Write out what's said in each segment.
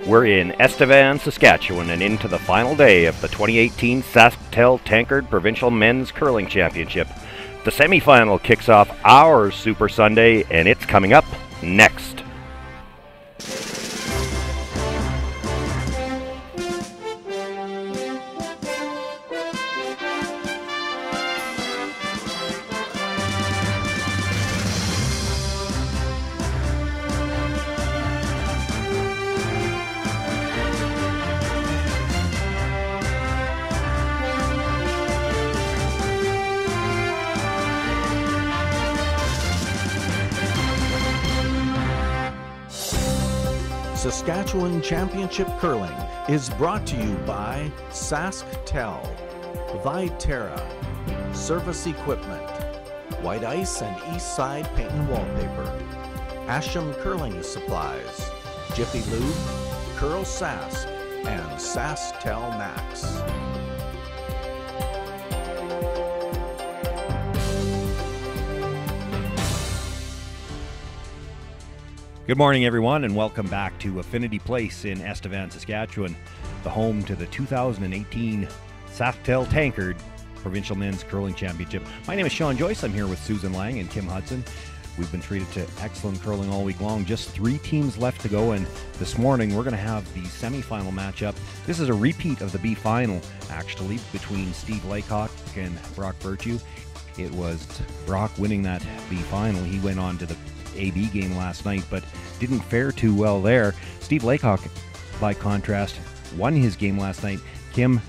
We're in Estevan, Saskatchewan, and into the final day of the 2018 SaskTel Tankard Provincial Men's Curling Championship. The semifinal kicks off our Super Sunday, and it's coming up next. Saskatchewan Championship Curling is brought to you by SaskTel, Viterra, Service Equipment, White Ice and East Side Paint and Wallpaper, Asham Curling Supplies, Jiffy Lube, CurlSask, and SaskTel Max. Good morning, everyone, and welcome back to Affinity Place in Estevan, Saskatchewan, the home to the 2018 SaskTel Tankard Provincial Men's Curling Championship. My name is Sean Joyce. I'm here with Susan Lang and Kim Hudson. We've been treated to excellent curling all week long. Just 3 teams left to go, and this morning we're going to have the semifinal matchup. This is a repeat of the B final, actually, between Steve Laycock and Brock Virtue. It was Brock winning that B final. He went on to the AB game last night, but didn't fare too well there. Steve Laycock, by contrast, won his game last night. Kim,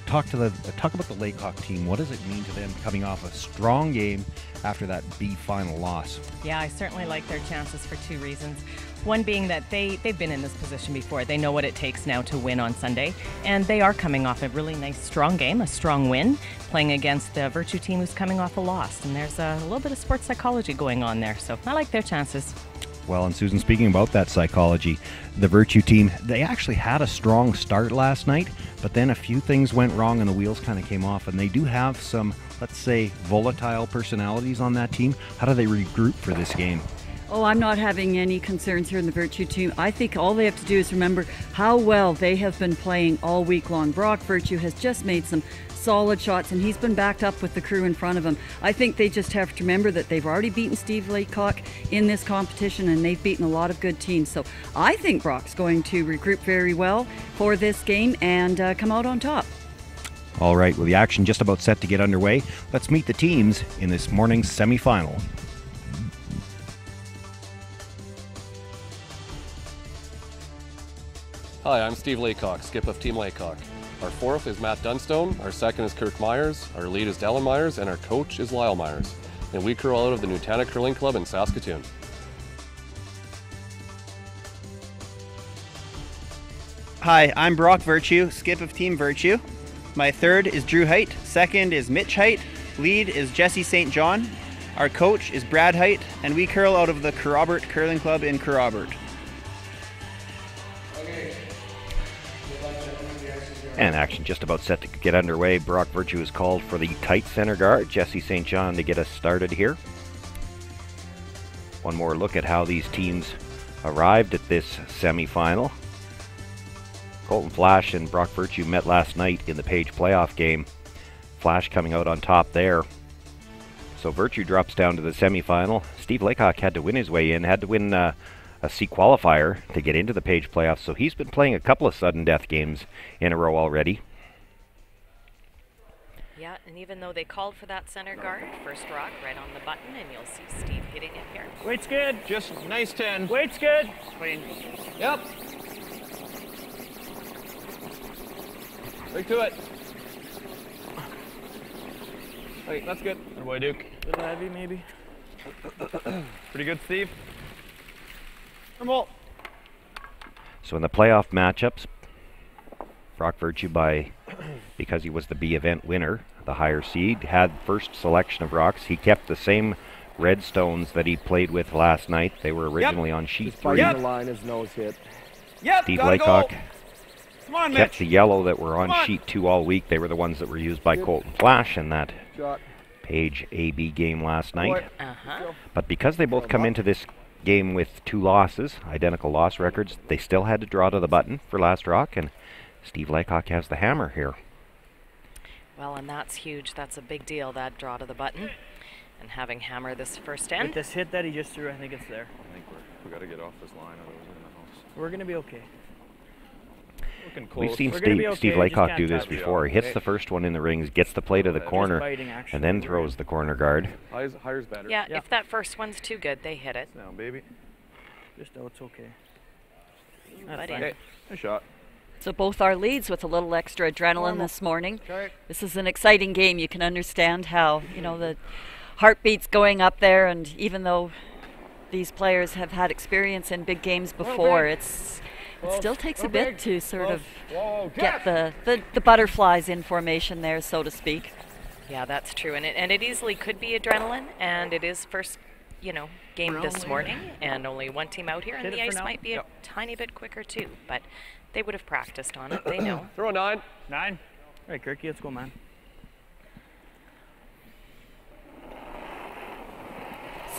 talk about the Laycock team. What does it mean to them coming off a strong game after that B final loss? Yeah, I certainly like their chances for 2 reasons. One being that they've been in this position before. They know what it takes now to win on Sunday, and they are coming off a really nice strong game, a strong win, playing against the Virtue team who's coming off a loss. And there's a little bit of sports psychology going on there, so I like their chances. Well, and Susan, speaking about that psychology, the Virtue team, they actually had a strong start last night, but then a few things went wrong and the wheels kind of came off, and they do have some, let's say, volatile personalities on that team. How do they regroup for this game? Oh, I'm not having any concerns here in the Virtue team. I think all they have to do is remember how well they have been playing all week long. Brock Virtue has just made some solid shots, and he's been backed up with the crew in front of him. I think they just have to remember that they've already beaten Steve Laycock in this competition, and they've beaten a lot of good teams. So I think Brock's going to regroup very well for this game and come out on top. All right, well, the action just about set to get underway. Let's meet the teams in this morning's semifinal. Hi, I'm Steve Laycock, skip of Team Laycock. Our 4th is Matt Dunstone, our 2nd is Kirk Myers, our lead is Dallin Myers, and our coach is Lyle Myers. And we curl out of the Nutana Curling Club in Saskatoon. Hi, I'm Brock Virtue, skip of Team Virtue. My 3rd is Drew Height, 2nd is Mitch Height, lead is Jesse St. John, our coach is Brad Height, and we curl out of the Kerrobert Curling Club in Kerrobert. And action just about set to get underway. Brock Virtue is called for the tight center guard, Jesse St. John, to get us started here. One more look at how these teams arrived at this semifinal. Colton Flash and Brock Virtue met last night in the Page playoff game. Flash coming out on top there. So Virtue drops down to the semifinal. Steve Laycock had to win his way in, had to win a C qualifier to get into the Page playoffs, so he's been playing a couple of sudden death games in a row already. Yeah, and even though they called for that center guard, first rock right on the button, and you'll see Steve hitting it here. Weight's good. Just nice 10. Weight's good. Clean. Yep. Right to it. Wait, that's good. Good boy, Duke. A little heavy, maybe. Pretty good, Steve. So in the playoff matchups, Brock Virtue, because he was the B event winner, the higher seed, had first selection of rocks. He kept the same red stones that he played with last night. They were originally on sheet 3. The line, his nose hit. Steve Laycock Come on, kept Mitch. the yellow that were on sheet 2 all week. They were the ones that were used by Colton Flash in that Page AB game last night. But because they both come into this game with 2 losses, identical loss records. They still had to draw to the button for last rock, and Steve Laycock has the hammer here. Well, and that's huge. That's a big deal, that draw to the button. And having hammer this first end. With this hit that he just threw, I think it's there. I think we got to get off this line, otherwise we're in the house. We're going to be okay. Looking close. We've seen We're gonna be okay, Steve just Laycock can't do this touch. before. He hits the first one in the rings, gets the play to the corner, biting, actually. and then throws the corner guard. Higher's better. Yeah, if that first one's too good, they hit it. Down, baby. Just oh, it's okay. But fine. in. Hey, nice shot. So both our leads with a little extra adrenaline this morning. This is an exciting game. You can understand how, you know, the heartbeats going up there, and even though these players have had experience in big games before, it still takes a bit to sort of get the butterflies in formation there, so to speak. Yeah, that's true. And it easily could be adrenaline, and it is first, you know, game this morning, and only one team out here, and the ice might be a tiny bit quicker too, but they would have practiced on it. They know. Throw a 9. 9. All right, Kirky, let's go, man.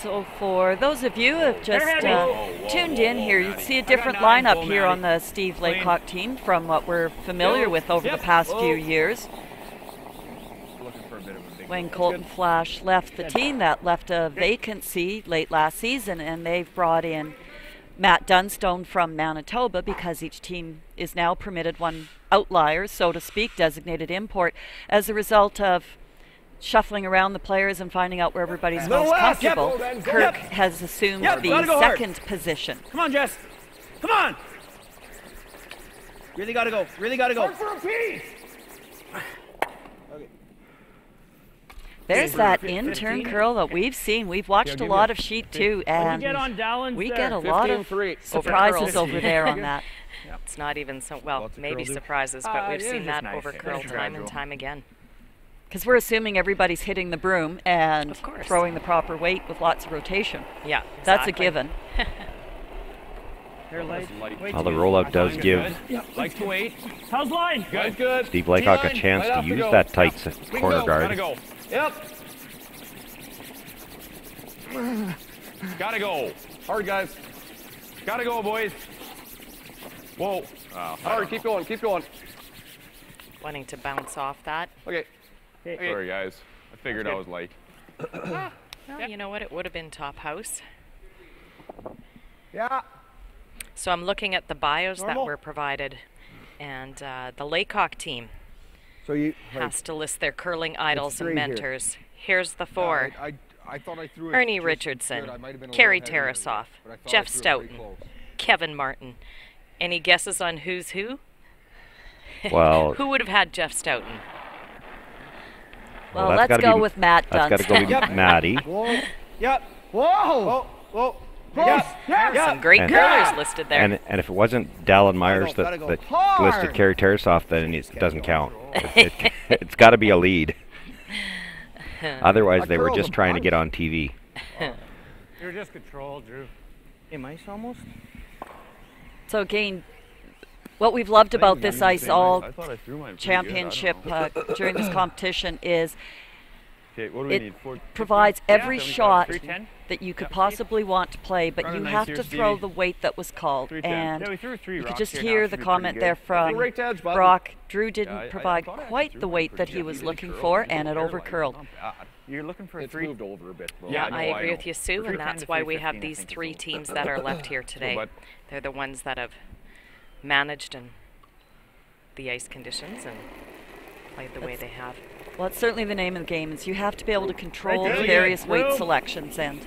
So for those of you who have just tuned in here, you see a different lineup here on the Steve Laycock team from what we're familiar with over the past few years. When Colton Flash left the team, that left a vacancy late last season, and they've brought in Matt Dunstone from Manitoba because each team is now permitted one outlier, so to speak, designated import, as a result of shuffling around the players and finding out where everybody's most comfortable. Kirk has assumed the second position. Come on, Jess. Come on. Really got to go. Really got to go. For a piece. There's that in-turn curl that we've seen. We've watched a lot of sheet 2, and we get a lot of surprises over there on that. It's not even so, well, maybe surprises, but we've seen that over curl time and time again. Because we're assuming everybody's hitting the broom and throwing the proper weight with lots of rotation. Yeah, that's a given. Well, the rollout does give Like to wait. How's line? Good, good. Steve Laycock a chance to use that tight corner guard. Gotta go. Yep. Gotta go. Hard, guys. Gotta go, boys. Whoa. Hard, keep going, keep going. Wanting to bounce off that. Okay. Sorry, guys. I figured I was light. Well, you know what? It would have been top house. Yeah. So I'm looking at the bios that were provided, and the Laycock team has to list their curling idols and mentors. Here's the 4. I thought I threw it Ernie just Richardson, good. I might have been a Kerry little heavier, Tarasoff, but I thought Jeff I threw it Stoughton, pretty close. Kevin Martin. Any guesses on who's who? Well, Who would have had Jeff Stoughton? Well, let's go with Matt Dunn. That's got to go with Matty. Whoa. Yep. Whoa. Whoa. Some great curlers listed there. And if it wasn't Dallin Myers that listed Kerry Tarasoff, then it doesn't count. It's got to be a lead. Otherwise, they were just trying to get on TV. You're just controlled, Drew. Hey, mice almost. So again, what we've loved about this Ice All Championship during this competition is it provides every shot that you could possibly want to play, but you have to throw the weight that was called. And you could just hear the comment there from Brock. Drew didn't provide quite the weight that he was looking for, and it overcurled. You're looking for a 3. Moved over a bit. Yeah, I agree with you, Sue, and that's why we have these 3 teams that are left here today. They're the ones that have managed and the ice conditions and played the way they have. Well, it's certainly the name of the game, is you have to be able to control the various weight selections, and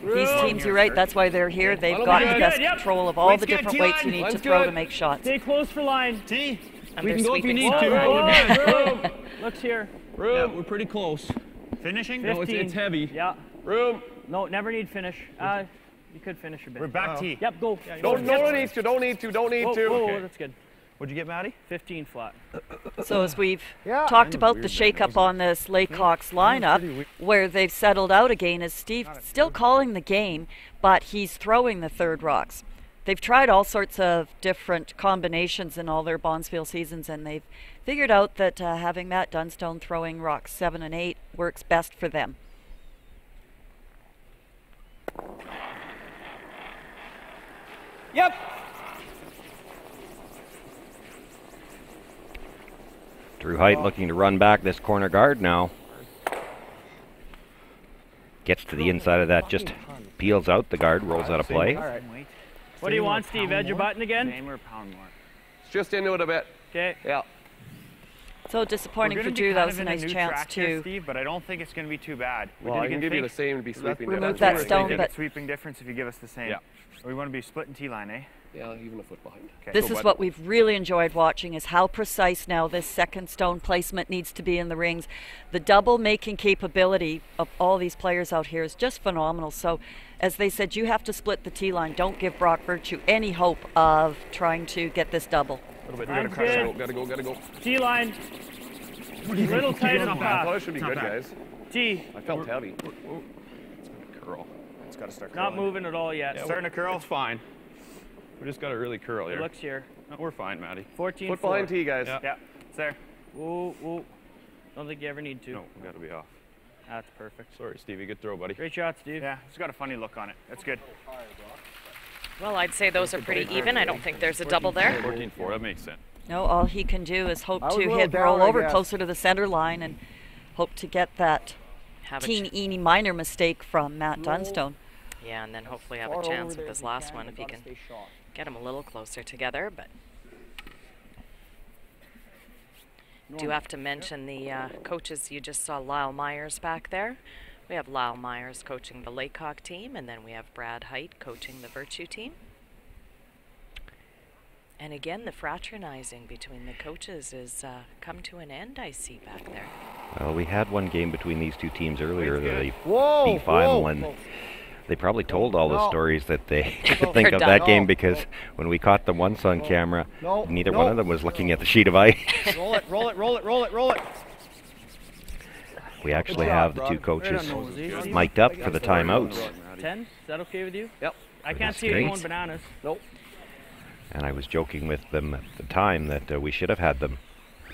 these teams, you're right, that's why they're here. They've got the best control of all the different weights you need to throw to make shots. Stay close for line. And We can go if you need to. Looks here. Yeah, we're pretty close. Finishing? 15. No, it's heavy. Yeah. Room. No, never need finish. You could finish a bit. We're back tee. Yep, go. Don't need to, don't need to, don't need to. Whoa, that's good. What'd you get, Maddie? 15 flat. So as we've talked about the shake-up on this Laycock's lineup, where they've settled out again, is Steve still calling the game, but he's throwing the third rocks. They've tried all sorts of different combinations in all their Bondsville seasons, and they've figured out that having Matt Dunstone throwing rocks 7 and 8 works best for them. Yep. Drew Height looking to run back this corner guard now. Gets to the inside of that, just peels out the guard, rolls out of play. All right. What do you want, Steve? Edge your button again? Same or pound more? Just into it a bit. Okay. Yeah. So disappointing for Drew. That was a nice chance to Steve, but I don't think it's going to be too bad. Well, I can give you the same to be sweeping remove difference. that stone, but Sweeping difference if you give us the same. Yeah. We want to be splitting T-line, eh? Yeah, even a foot behind. Okay. this is what we've really enjoyed watching, is how precise now this second stone placement needs to be in the rings. The double making capability of all these players out here is just phenomenal. So as they said, you have to split the T-line. Don't give Brock Virtue any hope of trying to get this double. A little bit. I'm good. Gotta go. T-line. A little tight on the Oh, path. it should be good, guys. T. I felt heavy. Curl. It's got to start Not curling. moving at all yet. Starting to curl? It's fine. We just got to really curl It here. looks here. No, we're fine, Matty. 14. Foot behind T, guys. Yeah. Yeah, it's there. Whoa, whoa. Don't think you ever need to. No, we got to be off. That's perfect. Sorry, Stevie. Good throw, buddy. Great shot, Steve. Yeah, it's got a funny look on it. That's good. Well, I'd say those are pretty even. I don't think there's a double there. 14-4. That makes sense. No, all he can do is hope was a to little hit down, roll I over guess. closer to the center line and hope to get that Have a teeny minor mistake from Matt Dunstone. yeah, and then hopefully have a chance with this last one if he can get them a little closer together. But do have to mention the coaches. You just saw Lyle Myers back there. We have Lyle Myers coaching the Laycock team, and then we have Brad Height coaching the Virtue team. And again, the fraternizing between the coaches is come to an end, I see back there. Well, we had one game between these two teams earlier, the B final, and they probably told all the stories that they could think of that game, because when we caught them once on camera, neither one of them was looking at the sheet of ice. Roll it, roll it, roll it, roll it, roll it. We actually have the two coaches mic'd up for the timeouts. 10? Is that okay with you? Yep. I can't That's see it great. going bananas. Nope. And I was joking with them at the time that we should have had them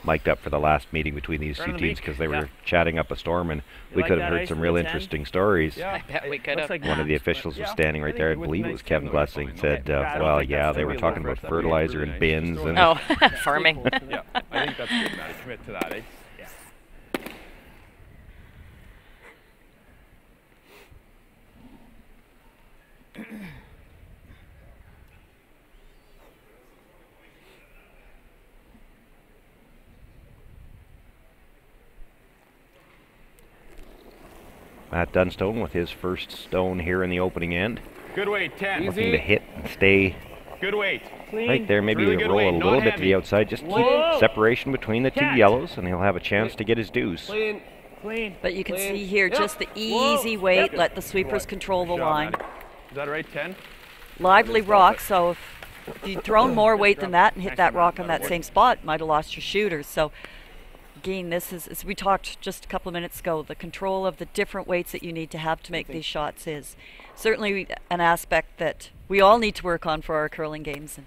mic'd up for the last meeting between these two teams, because they were chatting up a storm, and we like could that have heard ice some with real the 10? interesting stories. Yeah. I bet we could have. Looks like One of the officials was standing right there. I believe it was Kevin Blessing. Said, well, yeah, they were talking about fertilizer and bins. And Oh, farming. Yeah, I think that's good, Matty. Commit to that, eh? Matt Dunstone with his first stone here in the opening end. Good weight, 10. Looking to hit and stay Good weight. Clean. right there. Maybe Really good roll weight, a not little bit to heavy. the outside. Just keep Whoa. separation between the two Catch. yellows, and he'll have a chance to get his deuce. Clean. Clean. But you can Clean. see here Yep. just the easy weight, let the sweepers control the Good job, line. Matty. Is that right, 10? Lively rock, so if you'd thrown more weight than that and hit that rock on that same spot, might have lost your shooters. So again, this is, as we talked just a couple of minutes ago, the control of the different weights that you need to have to make these shots is certainly an aspect that we all need to work on for our curling games.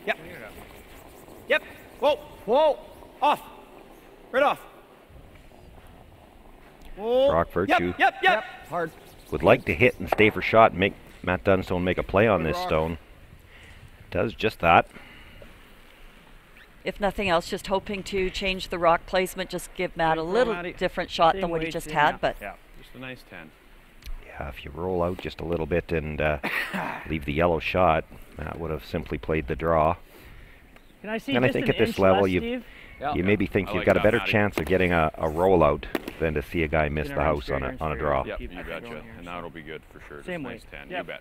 Yep. Yep. Whoa. Whoa. Off. Right off. Whoa. Brock Virtue Yep. Hard. would like to hit and stay for shot and make Matt Dunstone make a play on this stone. Does just that. If nothing else, just hoping to change the rock placement, just give Matt a Same little Matty. different shot Same than what he weight, just same had. amount. But Yeah. Just a nice 10. Yeah, if you roll out just a little bit and leave the yellow shot, Matt would have simply played the draw. Can I see And I just think an at this inch level less, you Steve? you maybe think I you've like got a that, better Matty. chance of getting a rollout than to see a guy miss Spin the around house straight on around a straight draw. around. Yep, Keep you that betcha. going here, And so. that'll be good for sure. Just Same nice weight. 10. Yep. You bet.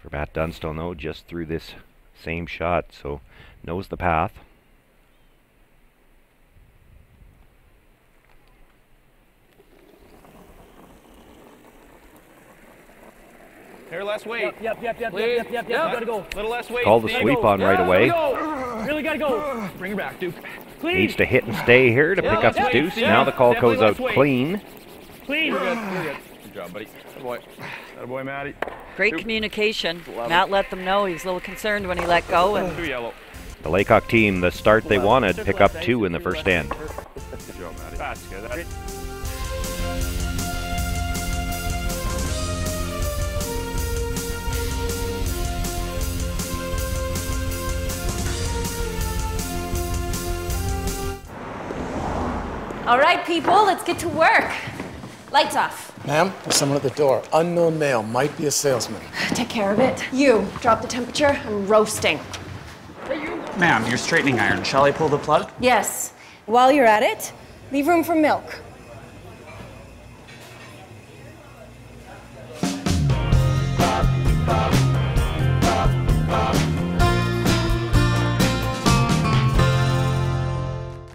For Matt Dunstone, though, just through this same shot, so knows the path. Hair less weight. Yep. Clean. Gotta go. Little less weight. Call the Steve. sweep on right away. Really gotta go. Bring her back, Duke. Clean. Needs to hit and stay here to pick up his that's deuce. weight. Now the call Definitely goes out less weight. clean. Clean. You're good. Good job, buddy. Good boy. That boy, Matty. Great communication. Matt let them know he was a little concerned when he let go. And 2 yellow. The Laycock team, the start they wanted, pick up 2 in the first end. Good job, Matty. That's good. That's it. All right, people, let's get to work. Lights off. Ma'am, there's someone at the door. Unknown male, might be a salesman. Take care of it. You, drop the temperature. I'm roasting. Ma'am, your straightening iron. Shall I pull the plug? Yes. While you're at it, leave room for milk.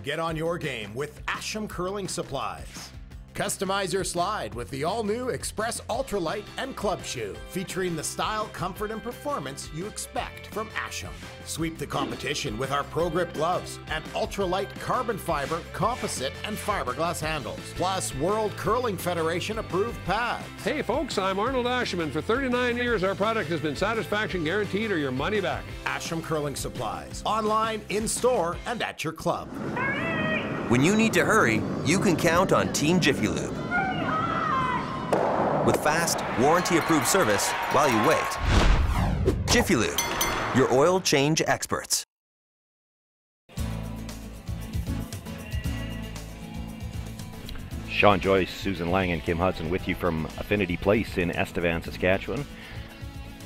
Get on your game with Asham Curling Supplies. Customize your slide with the all-new Express Ultralight and Club Shoe, featuring the style, comfort, and performance you expect from Asham. Sweep the competition with our Pro Grip gloves and ultralight carbon fiber, composite, and fiberglass handles, plus World Curling Federation approved pads. Hey folks, I'm Arnold Asham, and for 39 years our product has been satisfaction guaranteed or your money back. Asham Curling Supplies, online, in-store, and at your club. When you need to hurry, you can count on Team Jiffy Lube. With fast, warranty-approved service while you wait. Jiffy Lube, your oil change experts. Sean Joyce, Susan Lang, and Kim Hudson with you from Affinity Place in Estevan, Saskatchewan.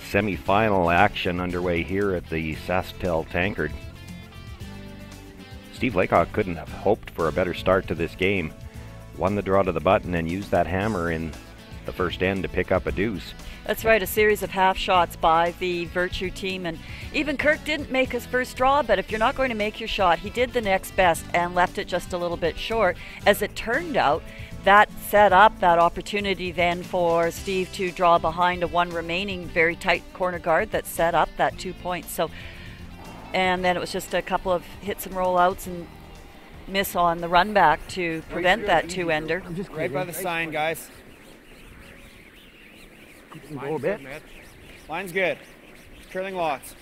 Semi-final action underway here at the SaskTel Tankard. Steve Laycock couldn't have hoped for a better start to this game. Won the draw to the button and used that hammer in the first end to pick up a deuce. that's right, a series of half shots by the Virtue team. And even Kirk didn't make his first draw, but if you're not going to make your shot, he did the next best and left it just a little bit short. As it turned out, that set up that opportunity then for Steve to draw behind a one remaining very tight corner guard that set up that 2 points. So, and then it was just a couple of hits and rollouts and miss on the run back to prevent that two-ender. Right by the sign, guys. Go a bit. Line's good. Curling lots.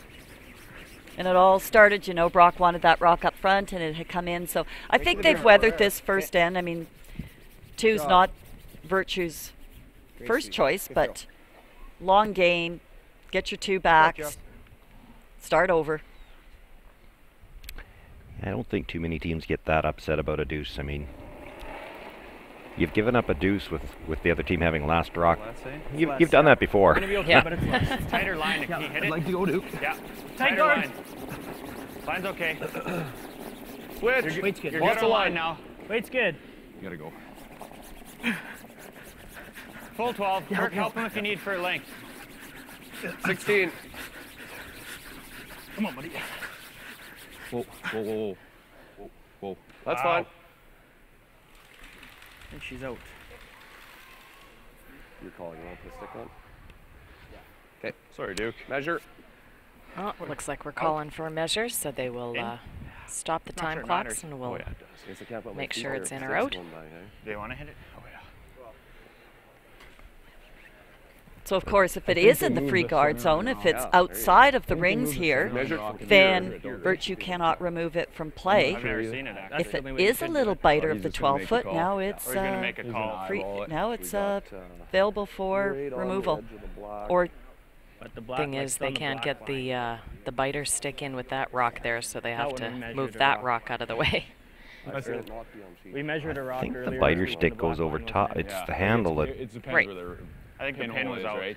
And it all started, you know, Brock wanted that rock up front and it had come in. So I think they've weathered this first end. I mean, two's not Virtue's first choice, but long game, get your two back, start over. I don't think too many teams get that upset about a deuce. I mean, you've given up a deuce with the other team having last rock. You've done that before. It's gonna be okay, but it's tighter line. Can you hit it? I'd like to go, Duke. Yeah. Tighter line. Line's okay. Switch. Weight's good. You're good on line now. Weight's good. You gotta go. Full 12. Kirk, help him if you need for length. 16. Come on, buddy. Whoa, whoa, whoa, whoa. Whoa, whoa. That's Wow. fine. I think she's out. You're calling. You want to put a stick on? Okay. Sorry, Duke. Measure. Oh, looks like we're calling for measures, so they will stop the Not time sure it clocks matters. and we'll Oh, yeah, it does. Yes, I can't put my make feet sure on it's your in or sticks out. going by, eh? Do you want to hit it? Oh, yeah. So of course, if it is in the free guard zone, if it's outside of the rings here, then Virtue cannot remove it from play. I've never seen it actually. If it is a little biter of the 12-foot, now it's Or you're gonna make a call. free. Now it's available for removal. Or But the black thing is, they can't get the biter stick in with that rock there, so they have to move that rock out of the way. We measured a rock I think earlier. the biter stick goes over top. It's the handle that. It depends Right. where the I think the pin was is, out. right?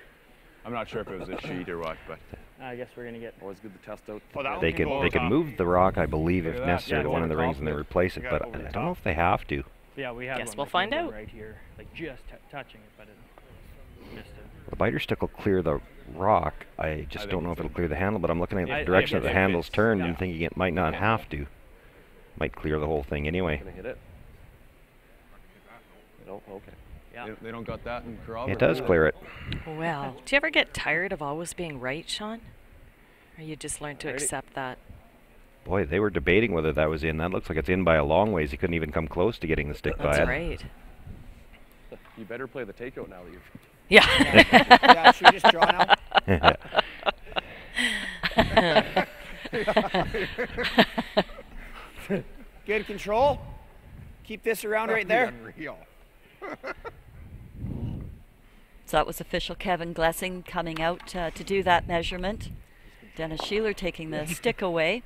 I'm not sure if it was a sheet or what, but I guess we're gonna get. Always good to test out. Oh, that one They can can go they can top. move the rock, I believe, if Look at that. necessary, Yeah, to go one of over the the rings top and then of it. replace it. You But got over the I don't know top. if they have to. Yeah, we had Guess one. we'll like find one out. right here, like just touching it, but it missed it. The biter stick will clear the rock. I just think don't know if so. it'll clear the handle. But I'm looking at I the direction that think the it handle's fits. turned Yeah. and thinking it might not have to. Might clear the whole thing anyway. Gonna hit it? No? Okay. Yeah. they don't got that in corral. It does clear it. Well, do you ever get tired of always being right, Sean? Or you just learn to accept that? Boy, they were debating whether that was in. That looks like it's in by a long ways. He couldn't even come close to getting the stick by That's it. right. You better play the takeout now that you've. Yeah. Yeah, should we just draw now? Good control. Keep this around right there. Unreal. So that was official Kevin Glessing coming out to do that measurement. Dennis Sheeler taking the stick away.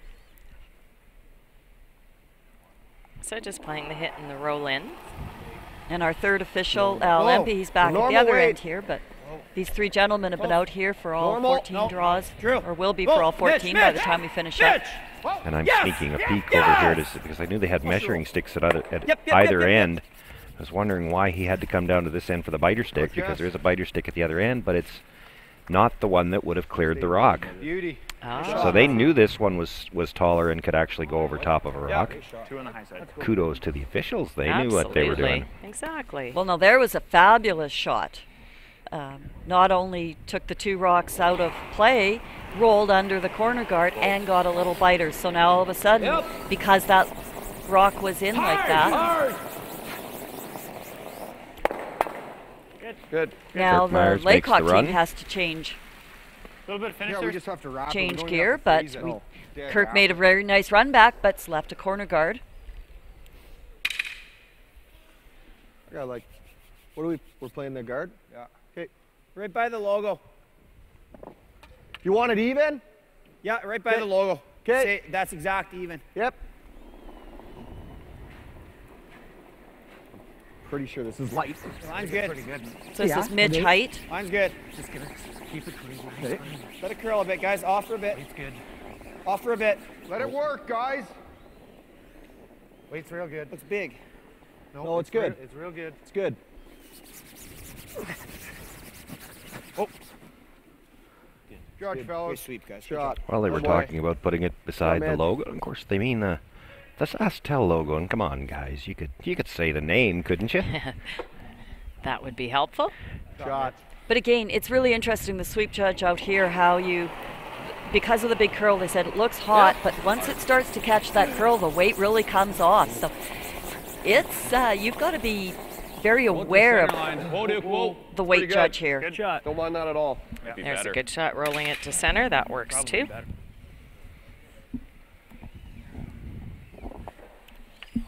So just playing the hit and the roll in. And our third official, Al Empey, he's back at the other end here, but these three gentlemen have been out here for all 14 draws, or will be for all 14 by the time we finish up. And I'm sneaking a peek over here because I knew they had measuring sticks at either end. I was wondering why he had to come down to this end for the biter stick, because there is a biter stick at the other end, but it's not the one that would have cleared the rock. Beauty. So they knew this one was taller and could actually go over top of a rock. 2 on the high side. Kudos to the officials. They knew what they were doing. Exactly. Well, no, there was a fabulous shot. Not only took the 2 rocks out of play, rolled under the corner guard, and got a little biter. So now all of a sudden, because that rock was in like that, Good. now Kirk the Myers makes Laycock the run. team has to change A little bit of finisher. Yeah, we just have to wrap it. We change don't gear, have to but freeze it. we, Kirk made a very nice run back, but's left a corner guard. Yeah, like, what are we're playing the guard? Yeah. Okay. Right by the logo. You want it even? Yeah, right by the logo. Okay. That's exact even. Yep. Pretty sure this is light. Mine's good. Pretty good. So this is Mitch height. Mine's good. Just gonna keep it crazy. Okay. Let it curl a bit, guys. Off for a bit. It's good. Off for a bit. Let it work, guys. Weight's real good. Looks big. No, it's good. It's real good. It's good. Oh. Judge, Good fellas. sweep, guys. Shot. Well, they were Good boy. talking about putting it beside the man. logo. Of course, they mean the SaskTel logo. And come on, guys, you could say the name, couldn't you? That would be helpful. Shot. But again, it's really interesting, the sweep judge out here, how you, because of the big curl, they said it looks hot, but once it starts to catch that curl, the weight really comes off. So it's, you've got to be very aware of the weight judge here. Good shot. Don't mind that at all. There's a good shot rolling it to center. That works too.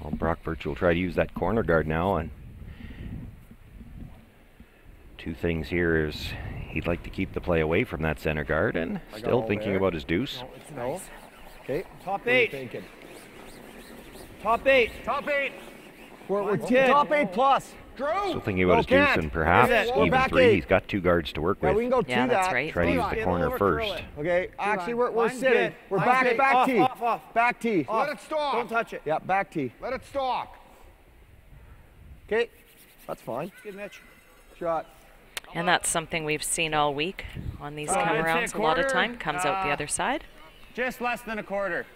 Well, Brock Birch will try to use that corner guard now, and two things here is he'd like to keep the play away from that center guard, and still thinking about his deuce. No. Okay. Top What are you 8. thinking? Top 8. Top 8. We're good. top 8 plus. Drew. Still thinking about his deuce can't. and perhaps Is it? We're even back 3. 8. He's got 2 guards to work Yeah, we with. can go Yeah, to that's that. right. Try to use the Spin corner over, first. curl it. Okay, actually we're Mine's sitting. good. We're Mine's back good. back Off, tee. off. Back tee. Let it stop. Don't touch it. Yeah, back tee. Let it stop. Okay. That's fine. Good, Mitch. Shot. And that's something we've seen all week on these come I'd say rounds. A lot of quarter, time comes out the other side. Just less than a quarter.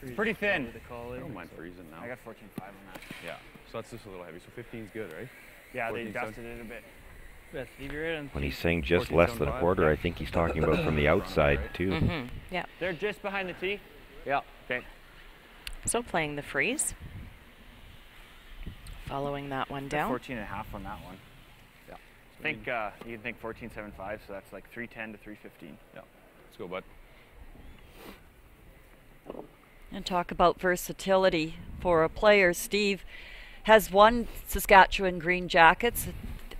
It's pretty thin. I don't mind freezing now. I got 14.5 on that. Yeah, so that's just a little heavy. So 15 is good, right? Yeah, they 14 dusted it a bit. Beth, leave your head on. When he's saying just 14 less sound than a five. quarter, I think he's talking about from the outside too. Yeah. They're just behind the tee? Yeah. Okay. So playing the freeze. Following that one down. 14.5 on that one. Yeah. I think you can think 14.75, so that's like 310 to 315. Yeah. Let's go, bud. And talk about versatility for a player. Steve has won Saskatchewan Green Jackets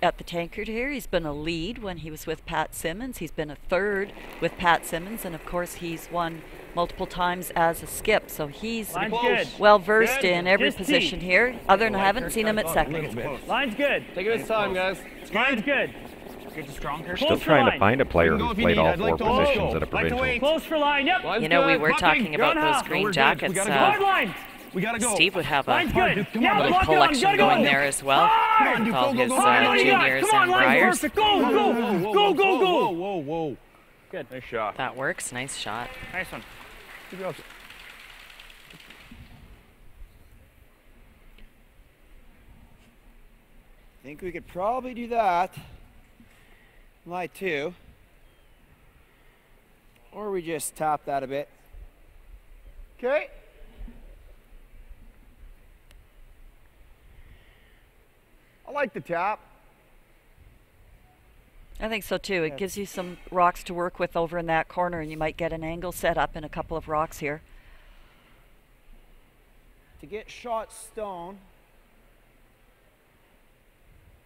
at the Tankard here. He's been a lead when he was with Pat Simmons. He's been a third with Pat Simmons, and of course he's won multiple times as a skip. So he's well versed in every position here. Other than I haven't seen him at second. Line's good. Take it his time, guys. Line's good. Good to strong. We're still trying to find a player who's played all 4 positions at a provincial. Close for line. Yep. You know, we were talking about those green jackets. We gotta go. Steve would have a Line's good. little collection going there as well. With all his juniors and Briars. Go, go, go, go, go. Whoa, whoa. Good. Nice shot. That works. Nice shot. Nice one. Think we could probably do that. Lie 2. Or we just tap that a bit. Okay. like the tap. I think so too. It gives you some rocks to work with over in that corner, and you might get an angle set up in a couple of rocks here. To get shot stone,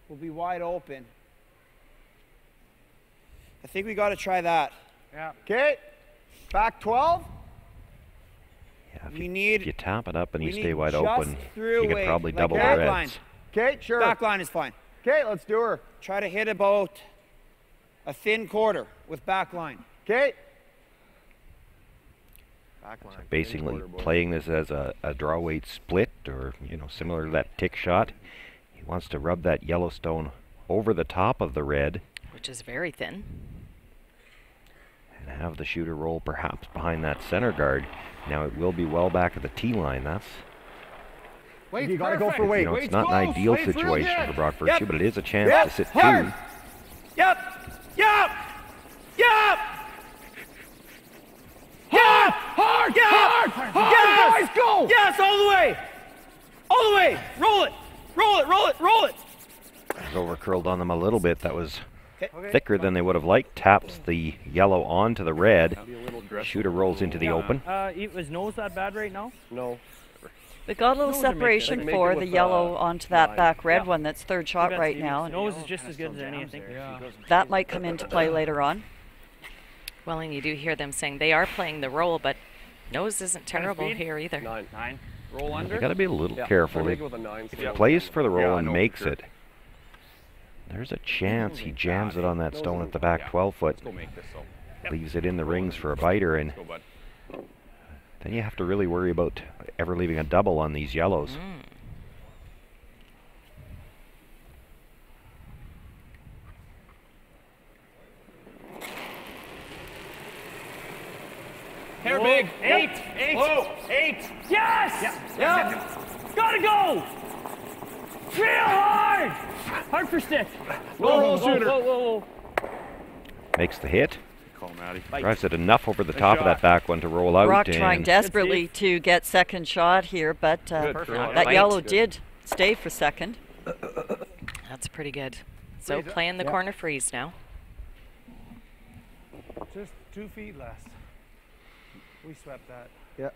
we'll be wide open. I think we got to try that. Yeah. Okay. Back 12. Yeah, if you tap it up and you we stay need wide just open, through you could away, probably like double the back reds. line. Okay, sure. Back line is fine. Okay, let's do her. Try to hit about a thin quarter with back line. Okay. So basically playing this as a draw weight split, or similar to that tick shot. He wants to rub that yellow stone over the top of the red, which is very thin, and have the shooter roll perhaps behind that center guard. Now it will be well back at the tee line. That's You got to go for weight. it's not an ideal situation for Brock Virtue, but it is a chance to sit hard. two. Yep. Yep. Yep. Hard. Hard. Yep. Hard. Yes. Guys, go. Yes, all the way. All the way. Roll it. Roll it. Roll it. Roll it. Over curled on them a little bit. That was thicker than they would have liked. Taps the yellow onto the red. Shooter rolls into the open. Is nose that bad right now? No. They got a little separation for the yellow onto that back red one. That's third shot right now. Nose is just as good as any, I think. That might come into play later on. Well, and you do hear them saying they are playing the roll, but nose isn't terrible here either. 9. Roll under. You got to be a little careful. If he plays for the roll and makes it, there's a chance he jams it on that stone at the back 12 foot. Leaves it in the rings for a biter, and then you have to really worry about ever leaving a double on these yellows. Hair big. 8. 8. Whoa. 8. Yes. Yeah. Gotta go. Real hard. Hard for stick. Roll, shooter. Whoa. Makes the hit. Call Matty. Drives it enough over the top of that back one to roll out. Brock trying desperately to get second shot here, but that yellow did stay for second. That's pretty good. So playing the corner freeze now. Just 2 feet less. We swept that. Yeah.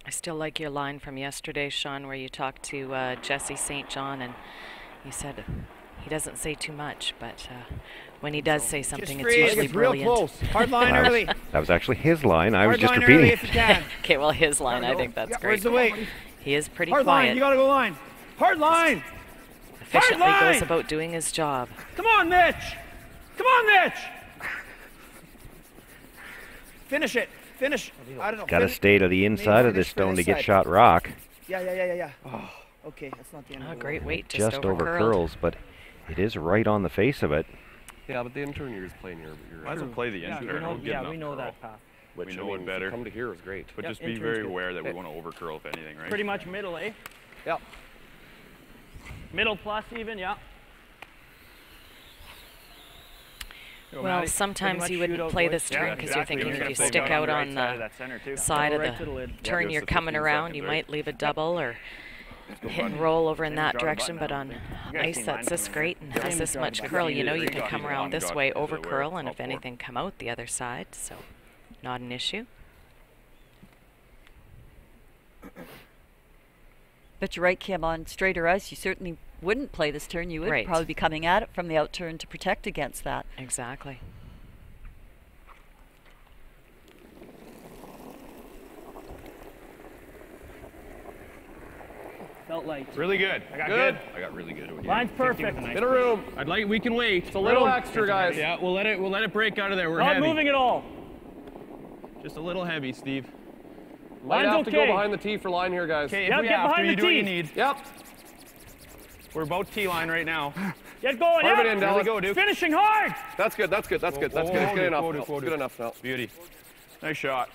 I still like your line from yesterday, Sean, where you talked to Jesse St. John, and you said he doesn't say too much, but when he does say something, it's usually brilliant. Real close. Hard line early. That was actually his line. I was Hard just line repeating early it. if you can. Okay, well, his line, I think that's great. Where's the weight? He is pretty Hard quiet. line. You gotta go line. Hard line. Efficiently Hard line. goes about doing his job. Come on, Mitch. Come on, Mitch. Finish it. Finish. I don't know. Got to stay to the inside of this stone to get shot rock. Yeah. Oh, okay, that's not the end. Great weight. Just over curls, but it is right on the face of it. Yeah, but the intern you're just playing your Might as well play the intern. We know that path. We know it better. Come to here is great. But just be very aware that we want to over curl if anything, right? Pretty much middle, eh? Yeah. Middle plus even, yeah. Well, sometimes you wouldn't play this turn because you're thinking if you stick out on the side of the turn you're coming around, you might leave a double or hit and roll over in that direction. But on ice that's this great and has this much curl, you know you can come around this way over curl, and if anything, come out the other side. So not an issue. But you're right, Kim, on straighter ice, you certainly wouldn't play this turn. You would probably be coming at it from the out turn to protect against that. Exactly. Felt light. Really good. I got good. I got really good. Line's perfect. In a room. We can wait. It's a little extra, guys. Yeah, we'll let it break out of there. We're Not heavy. moving at all. Just a little heavy, Steve. Might have to go behind the tee for line here, guys. Okay, if we have to, you do what you need. Yep. We're about tee line right now. Get going, Hard it in, Dallas. Go, Duke. Finishing hard. That's good. That's good. That's good. That's good. It's good enough. It's Good enough now. Beauty. Nice shot.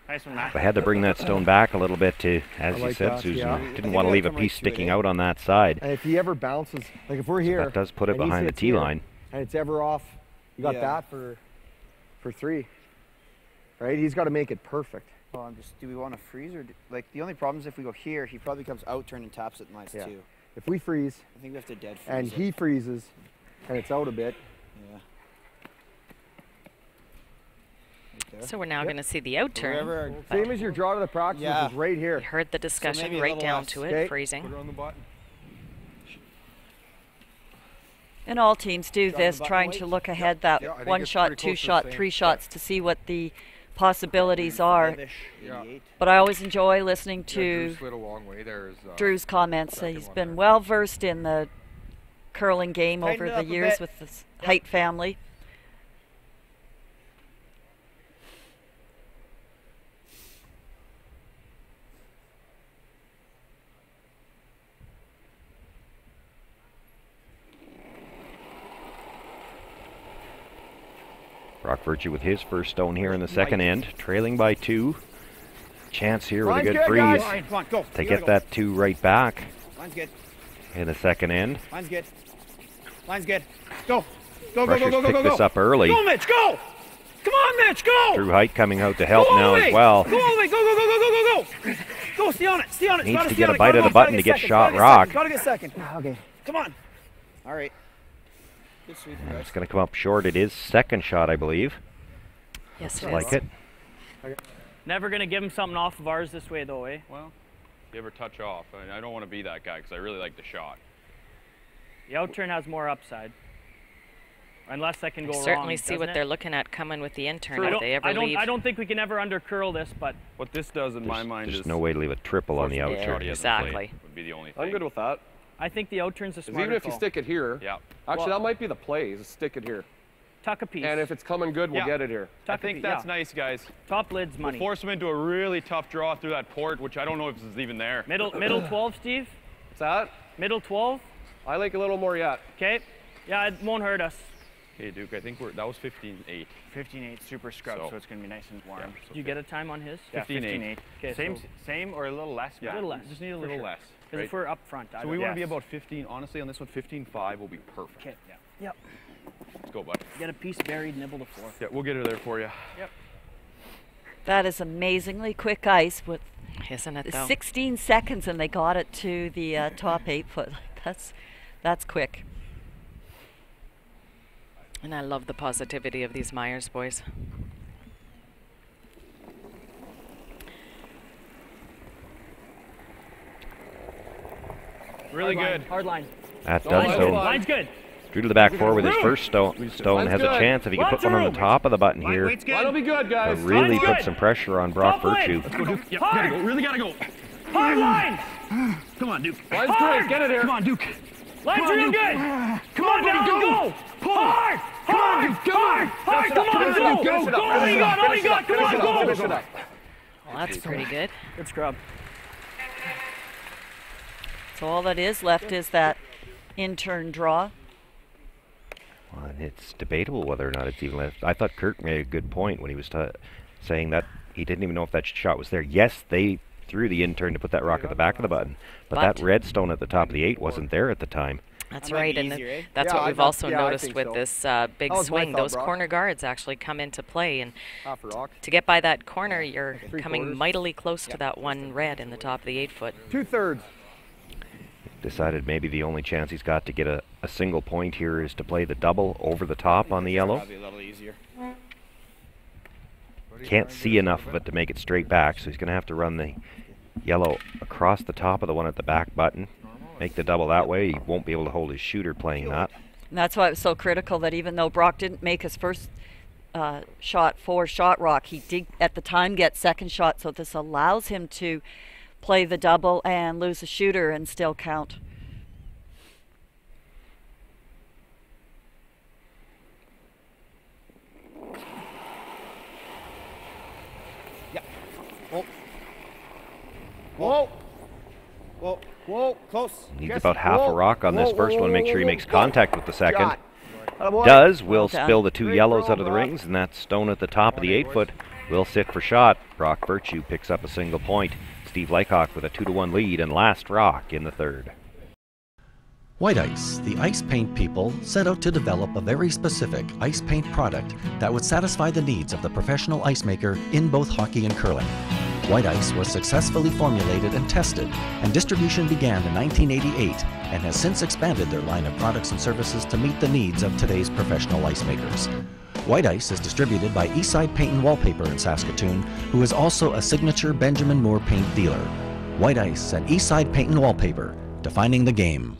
Nice one, Matt. I had to bring that stone back a little bit to, as you said, Susan, didn't want to leave a piece sticking out on that side. And if he ever bounces, like if we're here, that does put it and he behind the sits tee here, line. and it's ever off You got Yeah. that for 3, right? He's got to make it perfect. Well, do we want to freeze or like the only problem is if we go here, he probably comes out turn and taps it nice Yeah. too. If we freeze, I think we have to dead freeze and it. he freezes, and it's out a bit. Yeah. So we're now going to see the out turn. Same as your draw to the practice, Yeah. is right here. You heard the discussion maybe a right little down less. to it, Okay. freezing. Put her on the button. And all teams do Drop this, the button trying weight. to look ahead that Yeah, I think 1 it's shot, pretty 2 close to the shot, same. 3 shots to see what the possibilities are. 88. But I always enjoy listening Yeah, Drew to slid a long way there. Drew's comments. second He's one been there. well versed in the curling game Tighten over it the up a years bit. with the Height family. Brock Virtue with his first stone here in the second end, trailing by 2. Chance here with a good freeze Come on, go. to You get gotta that 2 right back go. Line's good. in the second end. Line's good. Line's good. Go. Go, go, go, Rushers go, go, pick go, this go. up early. Go, Mitch, go! Come on, Mitch, go! Drew Height coming out to help Go all now the way. as well. Go all the way. Go, go, go, go, go, go, go. Go, stay on it. Stay on it. Needs Gotta to stay get on a it. bite Gotta of the go. button Gotta to get second. shot Gotta rock. second. Gotta get second. Okay. Come on. All right. Good sweep, guys. It's going to come up short. It is second shot, I believe. Yes, Looks it like is. it. Never going to give him something off of ours this way, though, eh? Well, if you ever touch off, I mean, I don't want to be that guy because I really like the shot. The out turn has more upside. Unless that can go wrong. Certainly see what doesn't they're it? looking at coming with the intern I if don't- they ever I don't, leave. I don't think we can ever under curl this, but What this does in my mind There's is no way to leave a triple on the force out the Yeah, turn. shot he hasn't played exactly. would be the only thing. I'm good with that. I think the out turn's a 'Cause smarter even if you call. stick it here, Yeah. actually Well- that might be the play, is stick it here. Tuck a piece. And if it's coming good, we'll Yeah. get it here. I think that's nice, guys. Top lid's money. We'll force him into a really tough draw through that port, which I don't know if is even there. Middle 12, Steve? What's that? Middle 12? I like a little more yet. Okay. Yeah, it won't hurt us. Okay, Duke, I think that was 15-8. 15-8 super scrub, so, So- it's going to be nice and warm. Yeah. Did you get a time on his? Yeah, 15-8. 15-8. Okay, Same, so- same or a little less? Yeah, A little less. Just need a for little sure. less. Because Right? if we're up front, So we want to be Yes. about 15. Honestly, on this one, 15-5 will be perfect. Okay. Yeah. Yep. Let's go, bud. Get a piece buried, nibble to 4. Yeah, we'll get her there for you. Yep. That is amazingly quick ice with Isn't it, though? 16 seconds, and they got it to the top 8 foot. That's quick. And I love the positivity of these Myers boys. Really Hard good. line, hard line. That Line's does good. so. Line's good. Drew to the back four with his Drew. first stone. Stone has a good. chance if he can Line put one on the through. top of the button here. Weight's good. That'll be good, guys. Really Line's put good. some pressure on Brock Top Virtue. lid. Go, Duke. Yep, Hard. gotta go. Really gotta go. Hard line. Come on, Duke. Line's Hard. great. Get it here. Come on, Duke. Line's on, real Duke. good. Come on, buddy, down, go. go. Hard. Hard. Hard. Hard. Come on, Finish it go. up, finish it up, Go. All finish you it got. up, All you got. Come finish it up, on, finish go. it up. Well, that's pretty good. Good scrub. So all that is left is that in-turn draw. Well, and it's debatable whether or not it's even left. I thought Kirk made a good point when he was saying that he didn't even know if that shot was there. Yes, they threw the in-turn to put that rock at the back of the button, but that red stone at the top of the 8 wasn't there at the time. That's That might right, be and easier, eh? that's Yeah, what I we've thought- also yeah, I noticed think with so. this big That was my swing. thought, Those Brock. corner guards actually come into play, and Half a rock. to get by that corner, you're coming 3/4. mightily close to that one red in the top of the 8 foot. 2/3. Decided maybe the only chance he's got to get a single point here is to play the double over the top on the yellow. Probably a little easier. Can't see enough of it to make it straight back, so he's going to have to run the yellow across the top of the one at the back button. Make the double that way. He won't be able to hold his shooter playing that. And that's why it was so critical that even though Brock didn't make his first shot for shot rock, he did at the time get second shot, so this allows him to play the double and lose a shooter and still count. Whoa. Whoa. Whoa. Close. Needs Jesse. about half a Whoa. rock on this Whoa, first whoa, one. whoa, Make sure he whoa, makes whoa. contact with the second. Shot. Attaboy. Does. Will Well done. spill the two Great yellows throw, out of the Brock. rings, and that stone at the top of the 8 foot will sit for shot. Brock Virtue picks up a single point. Steve Lycock with a 2-1 lead and last rock in the third. White Ice, the ice paint people, set out to develop a very specific ice paint product that would satisfy the needs of the professional ice maker in both hockey and curling. White Ice was successfully formulated and tested, and distribution began in 1988 and has since expanded their line of products and services to meet the needs of today's professional ice makers. White Ice is distributed by Eastside Paint and Wallpaper in Saskatoon, who is also a signature Benjamin Moore paint dealer. White Ice and Eastside Paint and Wallpaper, defining the game.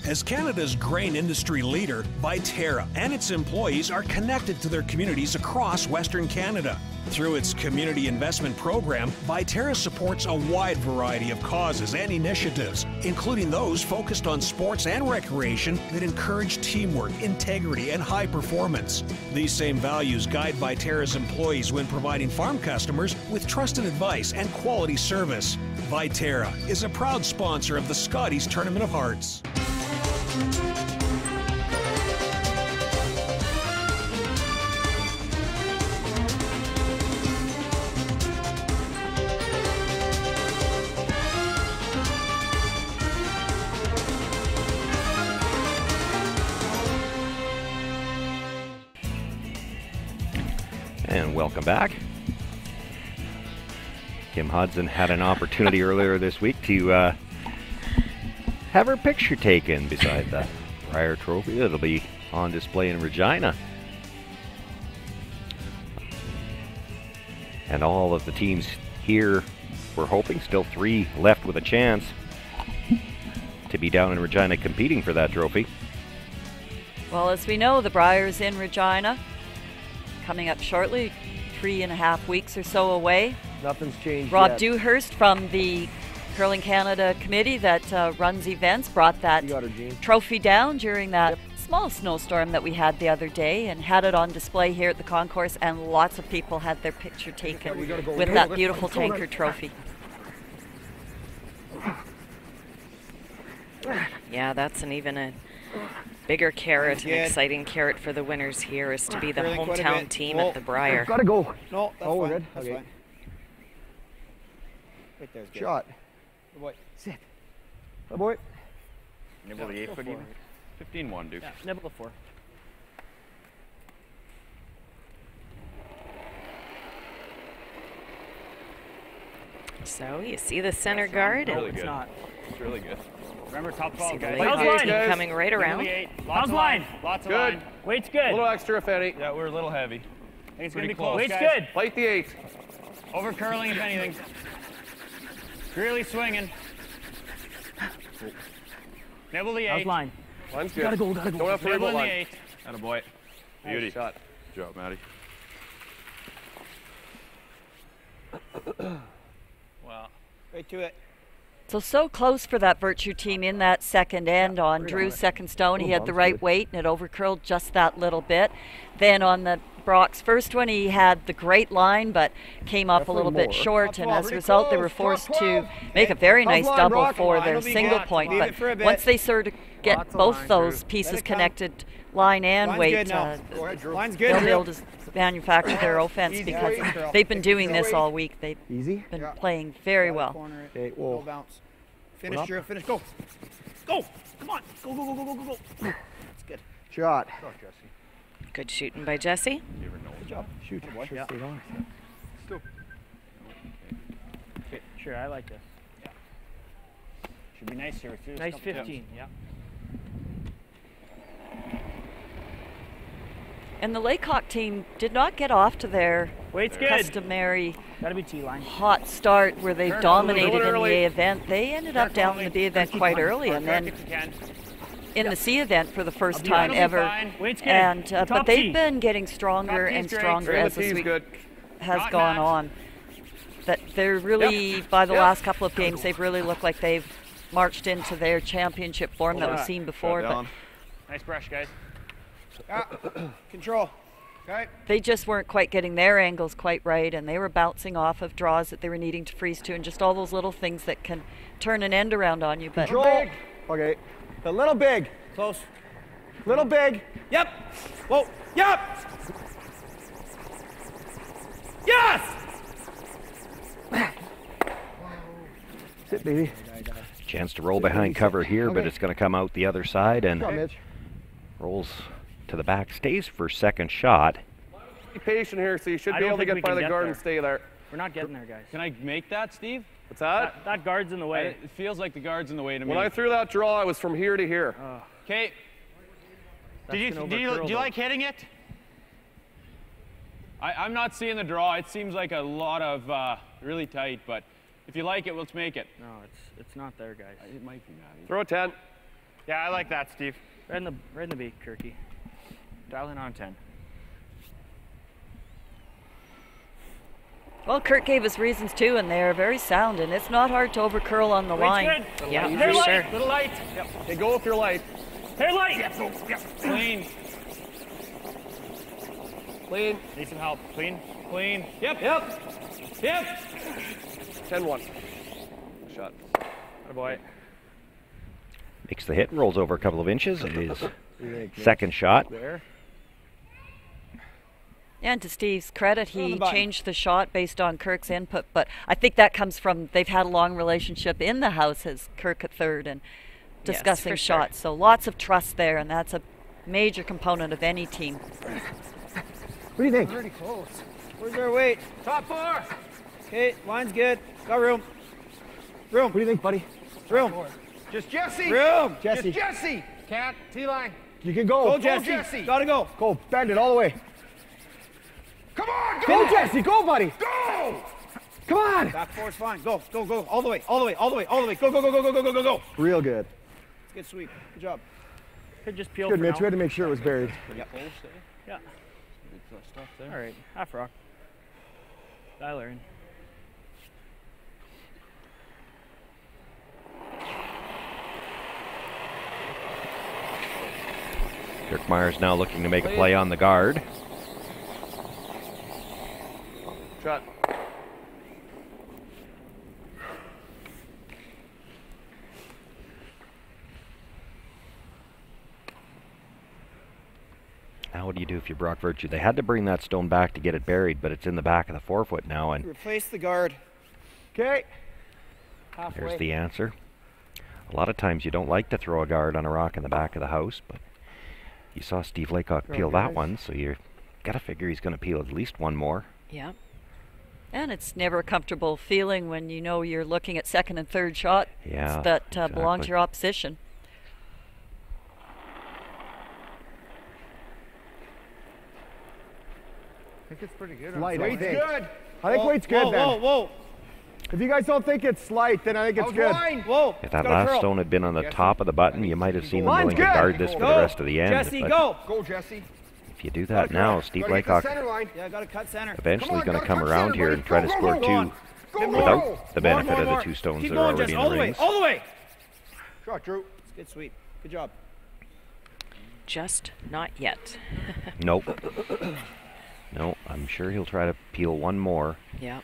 As Canada's grain industry leader, Viterra and its employees are connected to their communities across Western Canada. Through its community investment program, Viterra supports a wide variety of causes and initiatives, including those focused on sports and recreation that encourage teamwork, integrity, and high performance. These same values guide Viterra's employees when providing farm customers with trusted advice and quality service. Viterra is a proud sponsor of the Scotties Tournament of Hearts. And welcome back. Kim Hudson had an opportunity earlier this week to have her picture taken beside the Brier Trophy that'll be on display in Regina. And all of the teams here were hoping, still 3 left with a chance to be down in Regina competing for that trophy. Well, as we know, the Briar's in Regina, coming up shortly, 3.5 weeks or so away. Nothing's changed Rob yet. Dewhurst from the Curling Canada committee that runs events brought that trophy down during that small snowstorm that we had the other day and had it on display here at the concourse, and lots of people had their picture taken with that beautiful tanker trophy. Yeah, that's even a bigger carrot, an exciting carrot for the winners here is to be the hometown team at the Brier. Gotta go. No, that's we're fine. good. That's Okay. fine. Right there's good. Shot. Good boy. Sit. Good boy. Nibble the 8 foot even. 15-1, Duke. Yeah, nibble the 4. So you see the center guard. Really and good. It's really good. Remember, top 12, See the guys. late How's team line? coming right around. Lots of line. Lots of Good. line. Weight's good. A little extra if any. Yeah, we're a little heavy. I think it's going Pretty to be close, close. Weight's Guys. good. Light the 8. Over curling, if anything. Really swinging. Nibble the 8. How's line? Line's good. Gotta go. Don't have to worry Nibble about in the line. 8. Attaboy. Beauty. Nice shot. Good job, Matty. Wow. Right to it. So close for that Virtue team in that second end on Drew's second stone. He had the right weight and it overcurled just that little bit. Then on the Brock's first one, he had the great line, but came up a little bit short, and as a result, they were forced to make a very nice double for their single point. But once they sort of get both those pieces connected, line and weight, Line's good. they'll be able to manufacture their offense because they've been doing this all week. They've been playing very well. Okay, whoa. Bounce. Finish, Drew. Finish. Go. Go. Come on. Go, go, go, go, go, go, go. That's good. Shot. Go, Jesse. Good shooting by Jesse. Good job. Shoot. Yeah. Still. Okay, sure, I like this. Yeah. Should be nice here. Too. Nice 15, yeah. And the Laycock team did not get off to their customary Gotta be T-line. hot start where they've dominated in the A event. They ended up down in the B event quite early, and then in the C event for the first time ever. And but they've been getting stronger and stronger as this week has gone on. That they're really, by the last couple of games, they've really looked like they've marched into their championship form that we've seen before. But nice brush, guys. Control. Okay. they just weren't quite getting their angles quite right, and they were bouncing off of draws that they were needing to freeze to, and just all those little things that can turn an end around on you. But Control. Okay. A little big. Close. Little big. Yep. Whoa. Yep. Yes. Sit, baby. Chance to roll behind cover here, but it's going to come out the other side and rolls to the back, stays for second shot. Be patient here, so you should be able to get by the guard and stay there. We're not getting there, guys. Can I make that, Steve? What's that? That guard's in the way. It feels like the guard's in the way to me. When I threw that draw, I was from here to here. Okay. Do you like hitting it? I'm not seeing the draw. It seems like a lot of really tight, but if you like it, let's make it. No, it's not there, guys. It might be, Matty. Throw a 10. Yeah, I like that, Steve. Right in the beak, Kirky. Dial in on 10. Well, Kirk gave us reasons too, and they are very sound, and it's not hard to overcurl on the line. Yeah, Hair for light, sure. little light. Yep. Okay, go if you're light. Hair light. Yep. Clean. Clean. Need some help. Clean. Clean. Yep. 10-1. Shot. Good boy. Makes the hit, rolls over a couple of inches. His second shot. There. And to Steve's credit, he changed the shot based on Kirk's input, but I think that comes from they've had a long relationship in the house as Kirk at third and discussing for sure. shots. So lots of trust there, and that's a major component of any team. What do you think? Pretty close. Where's our weight? Top 4. Okay, line's good. Got room. Room. What do you think, buddy? Room. Just Jesse. Room. Jesse. Just Jesse. Can't. T-line. You can go. Go, Jesse. Gotta go. Go, bend it all the way. Come on, go. Go, Jesse. Go, buddy. Go. Come on. Back four's fine. Go. All the way. Go. Real good. Let's get sweep. Good job. Could just peel Good, for Mitch. now. We had to make sure it was buried. Yep. Yeah. All right. Half rock. Dial her in. Kirk Myers now looking to make a play on the guard. Shot. Now what do you do if you're Brock Virtue? They had to bring that stone back to get it buried, but it's in the back of the forefoot now, and Replace the guard. Okay. there's the answer. A lot of times you don't like to throw a guard on a rock in the back of the house, but you saw Steve Laycock peel that one, so you gotta figure he's gonna peel at least one more. Yeah. And it's never a comfortable feeling when you know you're looking at second and third shot that belong to your opposition. I think it's pretty good. Light, Weight's good. I think weight's good then. Whoa. If you guys don't think it's light, then I think it's good. Whoa. If that last stone had been on the top of the button, you might have seen them willing to guard this for the rest of the end. Jesse, but go. Go, Jesse. if you do that now, Steve Laycock Yeah, gotta cut center. eventually going to come around here and try to score two without the benefit of the two stones Keep that are going, already Jesse. in the rings. All the way. Shot, Drew. Let's get sweep. Good job. Just not yet. Nope. No, I'm sure he'll try to peel one more, Yeah.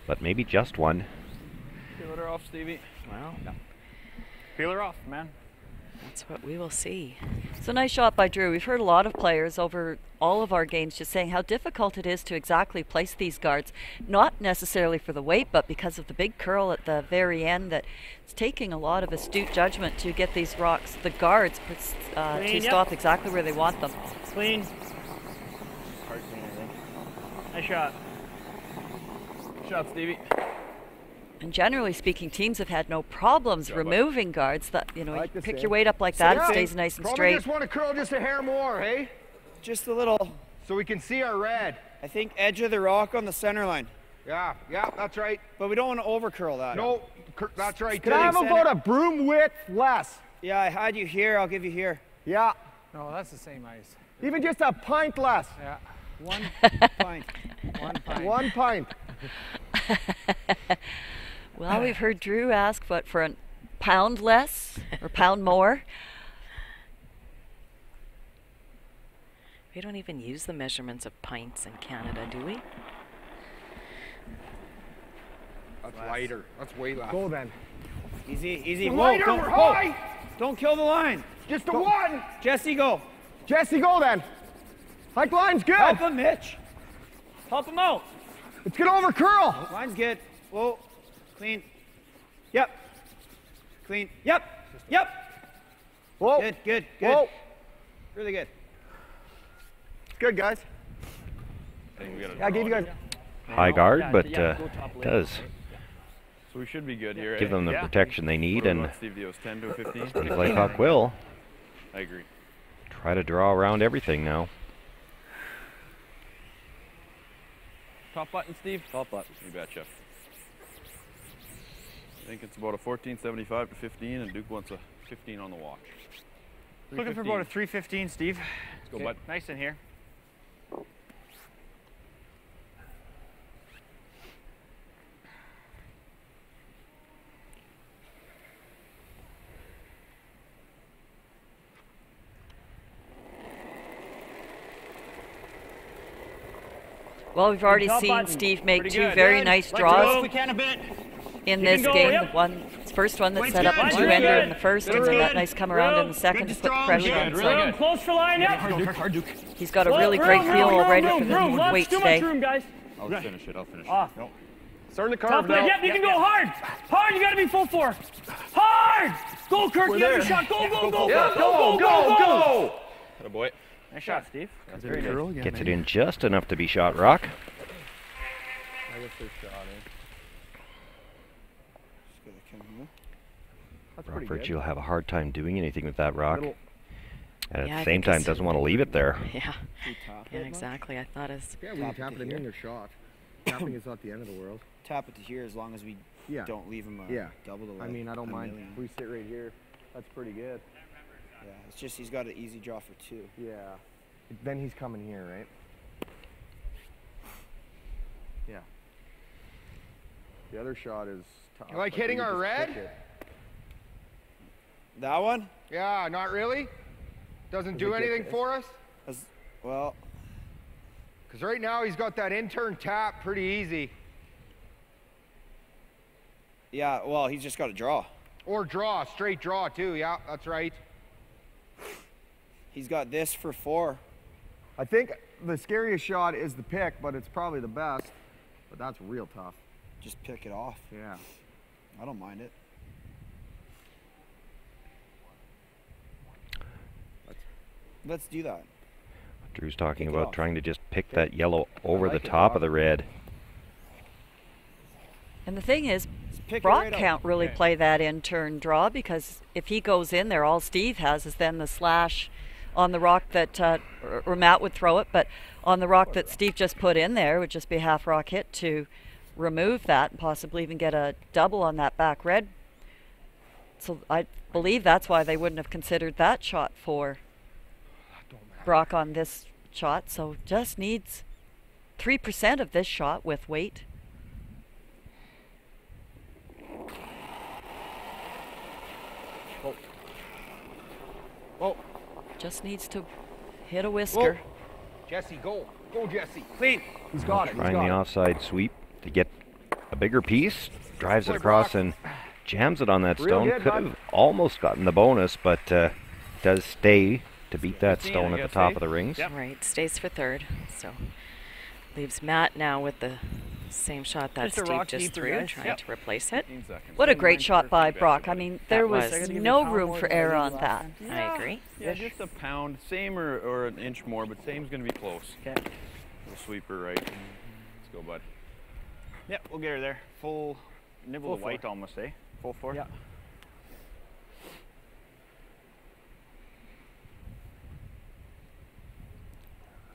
but maybe just one. Peel her off, Stevie. Well, Peel her off, man. that's what we will see. It's a nice shot by Drew. We've heard a lot of players over all of our games just saying how difficult it is to exactly place these guards, not necessarily for the weight, but because of the big curl at the very end, that it's taking a lot of astute judgment to get these rocks, the guards, to stop exactly where they want them. Clean. Hard clean, I think. Nice shot. Shot, Stevie. And generally speaking, teams have had no problems removing guards. That you like you the pick same. your weight up like that, it stays nice and Probably straight. just want to curl just a hair more, hey? Just a little. So we can see our red. I think edge of the rock on the center line. Yeah, that's right. But we don't want to over curl that. No, that's right. Can I have about a broom width less? Yeah, I had you here. I'll give you here. Yeah. No, that's the same ice. Even just a pint less. Yeah. One pint. 1 pint. 1 pint. Well, we've heard Drew ask, what, for a pound less or pound more? We don't even use the measurements of pints in Canada, do we? That's lighter. That's way less. Go then. Easy. Whoa, Lighter, don't, we're whoa. high. Don't kill the line. Just a one. Jesse, go. Jesse, go then. Like line's good. Help him, Mitch. Help him out. It's gonna over curl. Line's good. Whoa. Clean. Yep. Clean. Yep. Yep. Whoa. Good, good, good. Whoa. Really good. Good, guys. Yeah, I gave you guys. High guard, but go top left. does So we should be good here. give them the protection they need, What and about Steve Dio's 10 to 15? Steve Laycock will I agree. try to draw around everything now. Top button, Steve? Top button. You betcha. I think it's about a 14.75 to 15, and Duke wants a 15 on the watch. Looking for about a 315, Steve. Let's go, bud. Nice in here. Well, we've already Top seen button. Steve make Pretty two good. very Good. nice Let go if draws we can a bit. in You this can go, game. yep. The one, first one that Point's set up good. a Point's two-ender good. in the first, Good. and then that Good. nice come around in the Good second to to put strong. pressure Good. on. Room. Close for line, yep. Hard, Duke. He's got a really great feel already for the Lots, weight too today. much room, guys. I'll finish it. I'll finish it. Off. No. Starting to Top carve left. now. Yep, you can go hard. Hard, you got to be full for. Hard. Go, Kirk. You have your shot. Go, go, go, Yeah, go, go, go. Atta boy. Nice shot, Steve. That's very nice. Gets it in just enough to be shot rock. I guess there's shot in. That's Rock pretty Virtue good. will have a hard time doing anything with that rock. Little- And Yeah, at I the same think time, it's- doesn't want to leave it there. Yeah. You tap Yeah, it much? exactly. I thought as Yeah, when you tap it in your shot. Tapping is not the end of the world. Tap it to here as long as we Yeah. don't leave him Yeah. double the I leg. mean, I don't a mind. million. If we sit right here, that's pretty good. Yeah, it's just he's got an easy draw for 2. Yeah. Then he's coming here, right? Yeah. The other shot is tough. You like but hitting you our just red? pick it. That one? Yeah, not really. Doesn't do anything for us. Well, Because right now he's got that intern tap pretty easy. yeah, well, he's just got to draw. Or draw, straight draw too. Yeah, that's right. He's got this for 4. I think the scariest shot is the pick, but it's probably the best. But that's real tough. Just pick it off. Yeah. I don't mind it. Let's do that. Drew's talking Pick it about off. trying to just pick that yellow over like the it, top Brock. of the red. And the thing is, pick it Brock right up. can't really Okay. play that in-turn draw because if he goes in there, all Steve has is then the slash on the rock that, or Matt would throw it, but on the rock that Steve just put in there would just be a half rock hit to remove that and possibly even get a double on that back red. So I believe that's why they wouldn't have considered that shot for Brock on this shot. So just needs 3% of this shot with weight. Oh, Just needs to hit a whisker. Jesse, go. Go, Jesse. Clean. He's got it. He's Trying got the it. offside sweep to get a bigger piece. Drives it Boy, across Brock. and jams it on that Real stone. good, Could bud. have almost gotten the bonus, but does stay to beat that 15, stone I at the guess, top eh? of the rings. Yep. right, stays for third. So leaves Matt now with the same shot that Just a Steve rock just deeper, threw, guys. trying Yep. to replace it. 15 seconds. What a great shot by Brock. I mean, there That was was. no room for error on that. I agree. Yeah, just a pound. Same or an inch more, but same's going to be close. Okay. Little sweeper right. Let's go, bud. Yep, we'll get her there. Full nibble of white almost, eh? Full 4? Yeah.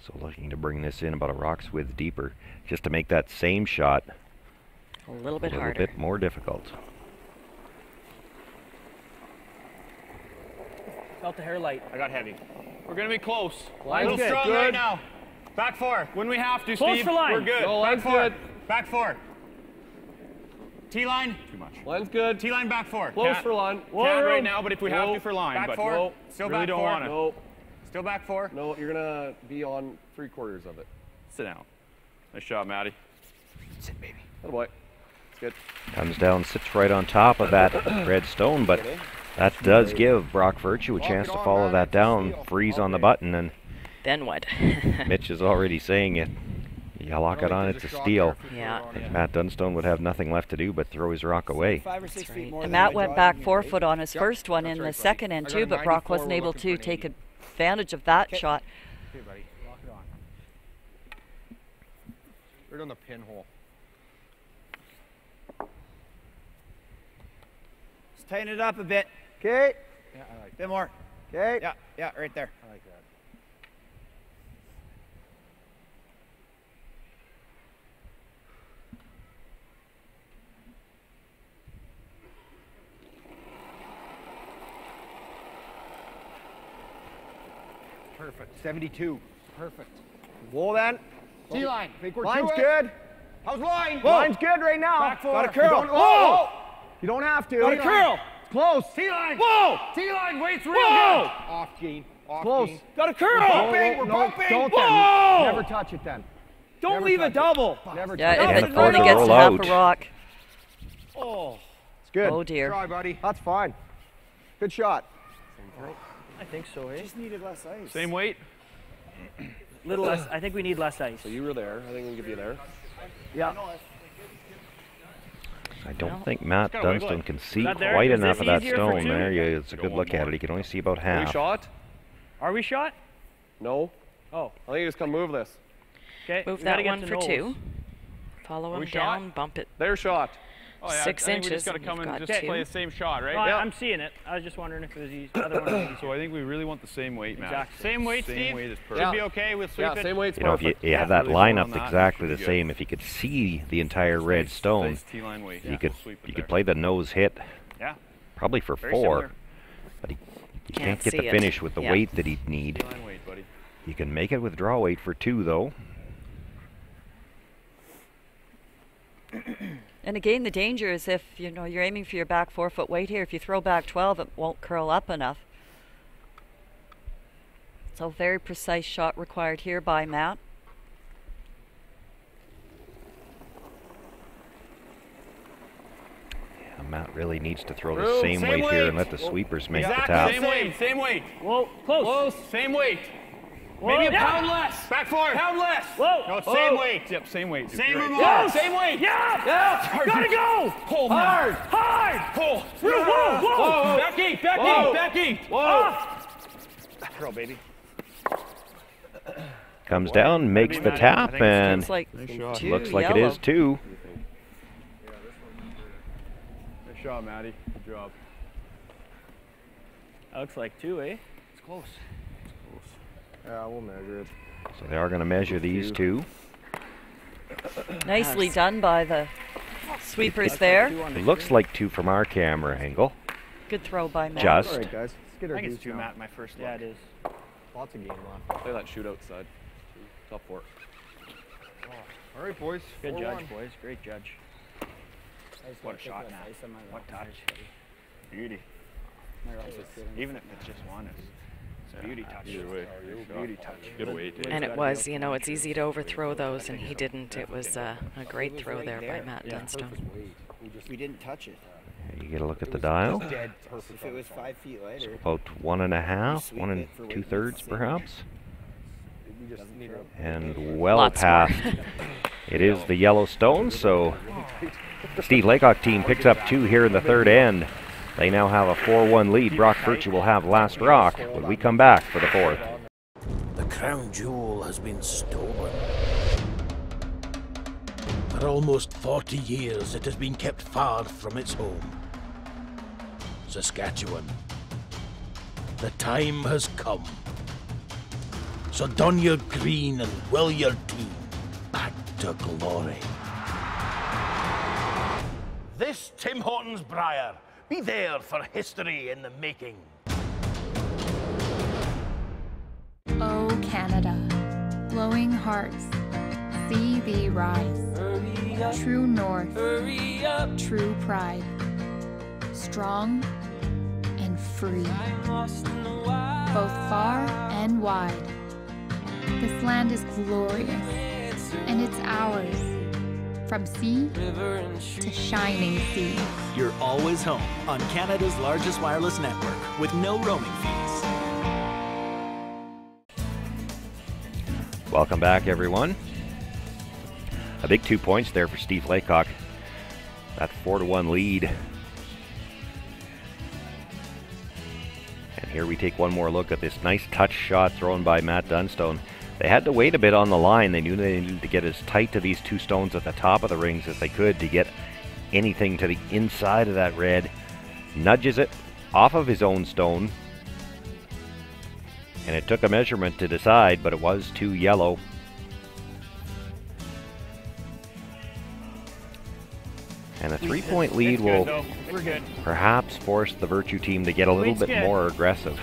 So looking to bring this in about a rock's width deeper, just to make that same shot A little bit a little harder. bit more difficult. Felt the hair light. I got heavy. We're going to be close. A little good. strong Good. right now. Back 4. When we have to, Close Steve, for line. we're good. No, Back line's 4. good. Back 4. T-line. Too much. Line's good. T-line back 4. Close Can't- for line. Can't right room. now, but if we have Nope. to for line. Back but 4. Nope. Still Really back don't 4. want it. No, Still back 4. no, you're gonna be on 3/4 of it. Sit down. Nice shot, Matty. Sit, baby. Oh boy, it's good. Comes down, sits right on top of that red stone, but that does give Brock Virtue a chance to follow that down, freeze on the button, and Then what? Mitch is already saying it. You lock it on, it's a steal. Yeah. I think Matt Dunstone would have nothing left to do but throw his rock away. 5 or 6 feet more. And Matt went back 4 foot on his first one in the second end too, but Brock wasn't able to take advantage of that shot. Okay, buddy. Lock it on. Right on the pinhole. Let's tighten it up a bit. Okay. Yeah, I like that. Bit more. Okay. Yeah, yeah, right there. I like that. Perfect. 72. Perfect. Whoa then. T-line. Think we're Line's to it. good. How's line? Whoa. Line's good right now. Back four. Got a You curl. don't- Whoa. You don't have to. Got a curl. It's close. T-line. Whoa. T-line. Waits real Whoa. good. Off, Gene. Off, Close. Gene. Got a curl. We're bumping. We're No, bumping. don't Whoa. then. Never touch it then. Don't Never leave a touch it. double. Never Yeah, touch if it. it only gets to half a rock. Oh. It's good. Oh, dear. Try, buddy. That's fine. Good shot. I think so, eh? Just needed less ice. Same weight? Little less. I think we need less ice. So you were there. I think we can give you there. Yeah. I don't think Matt gotta wiggle Dunston it. can see that there? quite Is enough this of that easier for stone two? there. Yeah, it's a good look at it. You can only see about Are half. we shot? Are we shot? No. Oh. I think you just come move this. Okay, move we gotta that get one to for nose. 2. Follow Are him we down, shot? bump it. They're shot. Oh, yeah, 6 I think inches. we just got to and come you've and got just 2. play the same shot, right? No, I'm seeing it. I was just wondering if it was easy. Other one was easier. So I think we really want the same weight, Matt. Exactly. Same weight, Same Steve? weight is Should perfect. be okay. We'll sweep Yeah, it. same weight's You know, if you, perfect. you have that really line going up on that, exactly should the be same, if you could see the entire red stone, Nice T-line weight. you could Sweep it you there. could play the nose hit Yeah. probably for Very 4, similar. but you Can't can't get see the it. finish with the Yeah. weight that he'd need. T-line weight, buddy. You can make it with draw weight for 2 though. And again, the danger is if you're aiming for your back 4 foot weight here. If you throw back 12, it won't curl up enough. So very precise shot required here by Matt. Yeah, Matt really needs to throw the Room, same same weight here and weight. let the sweepers make Exactly. the tap. Same weight. Same weight. Whoa, close. Same weight. Whoa, Maybe a yeah. pound less. Back forward. Pound less. Whoa. No, it's Whoa. same weight. Yep, same weight. Same Right. amount. Yeah, same weight. Yeah. Yeah. Gotta go. Pull, Hard. Matt. Hard. Pull. Whoa, whoa, whoa. Back eight. Back Whoa. eight. Back eight. Whoa. Curl, baby. Comes down, makes the Matt, I tap, think it's and Looks like shot. 2 looks like yellow. it is 2. Nice shot, Matty. Good job. That looks like 2, eh? It's close. Yeah, we'll measure it. So they are going to measure these 2. Nicely done by the sweepers there. It looks like 2 from our camera angle. Good throw by Matt. Just. All right, guys. Let's get I our think it's deuce 2, now. Matt, my first look. Yeah, it is. Lots of game left. Play that shootout side. Top 4. All right, boys. Good 4-1. judge, boys. Great judge. What a shot, Matt. What touch. Beauty. Even if it's just one, it's a beauty touch. Either way. Beauty touch. Good weight. And it was, it's easy to overthrow those, and he didn't. It was a great throw there by Matt Dunstone. We didn't touch it. You get a look at the dial. Dead. If it was 5 feet lighter. About 1.5, 1 2/3 perhaps. And well Lots past. It is the yellow stone, so the Steve Laycock team picks up 2 here in the 3rd end. They now have a 4-1 lead. Brock Virtue will have last rock when we come back for the 4th. The crown jewel has been stolen. For almost 40 years, it has been kept far from its home. Saskatchewan. The time has come. So don your green and will your team back to glory. This Tim Hortons Briar. Be there for history in the making. O Canada, glowing hearts, see thee rise. True north, true pride, strong and free, both far and wide. This land is glorious, and it's ours, from sea to shining sea. You're always home on Canada's largest wireless network with no roaming fees. Welcome back, everyone. A big 2 points there for Steve Laycock. That 4-1 lead. And here we take one more look at this nice touch shot thrown by Matt Dunstone. They had to wait a bit on the line. They knew they needed to get as tight to these two stones at the top of the rings as they could to get anything to the inside of that red. Nudges it off of his own stone. And it took a measurement to decide, but it was too yellow. And a 3-point lead will perhaps force the Virtue team to get a little bit more aggressive.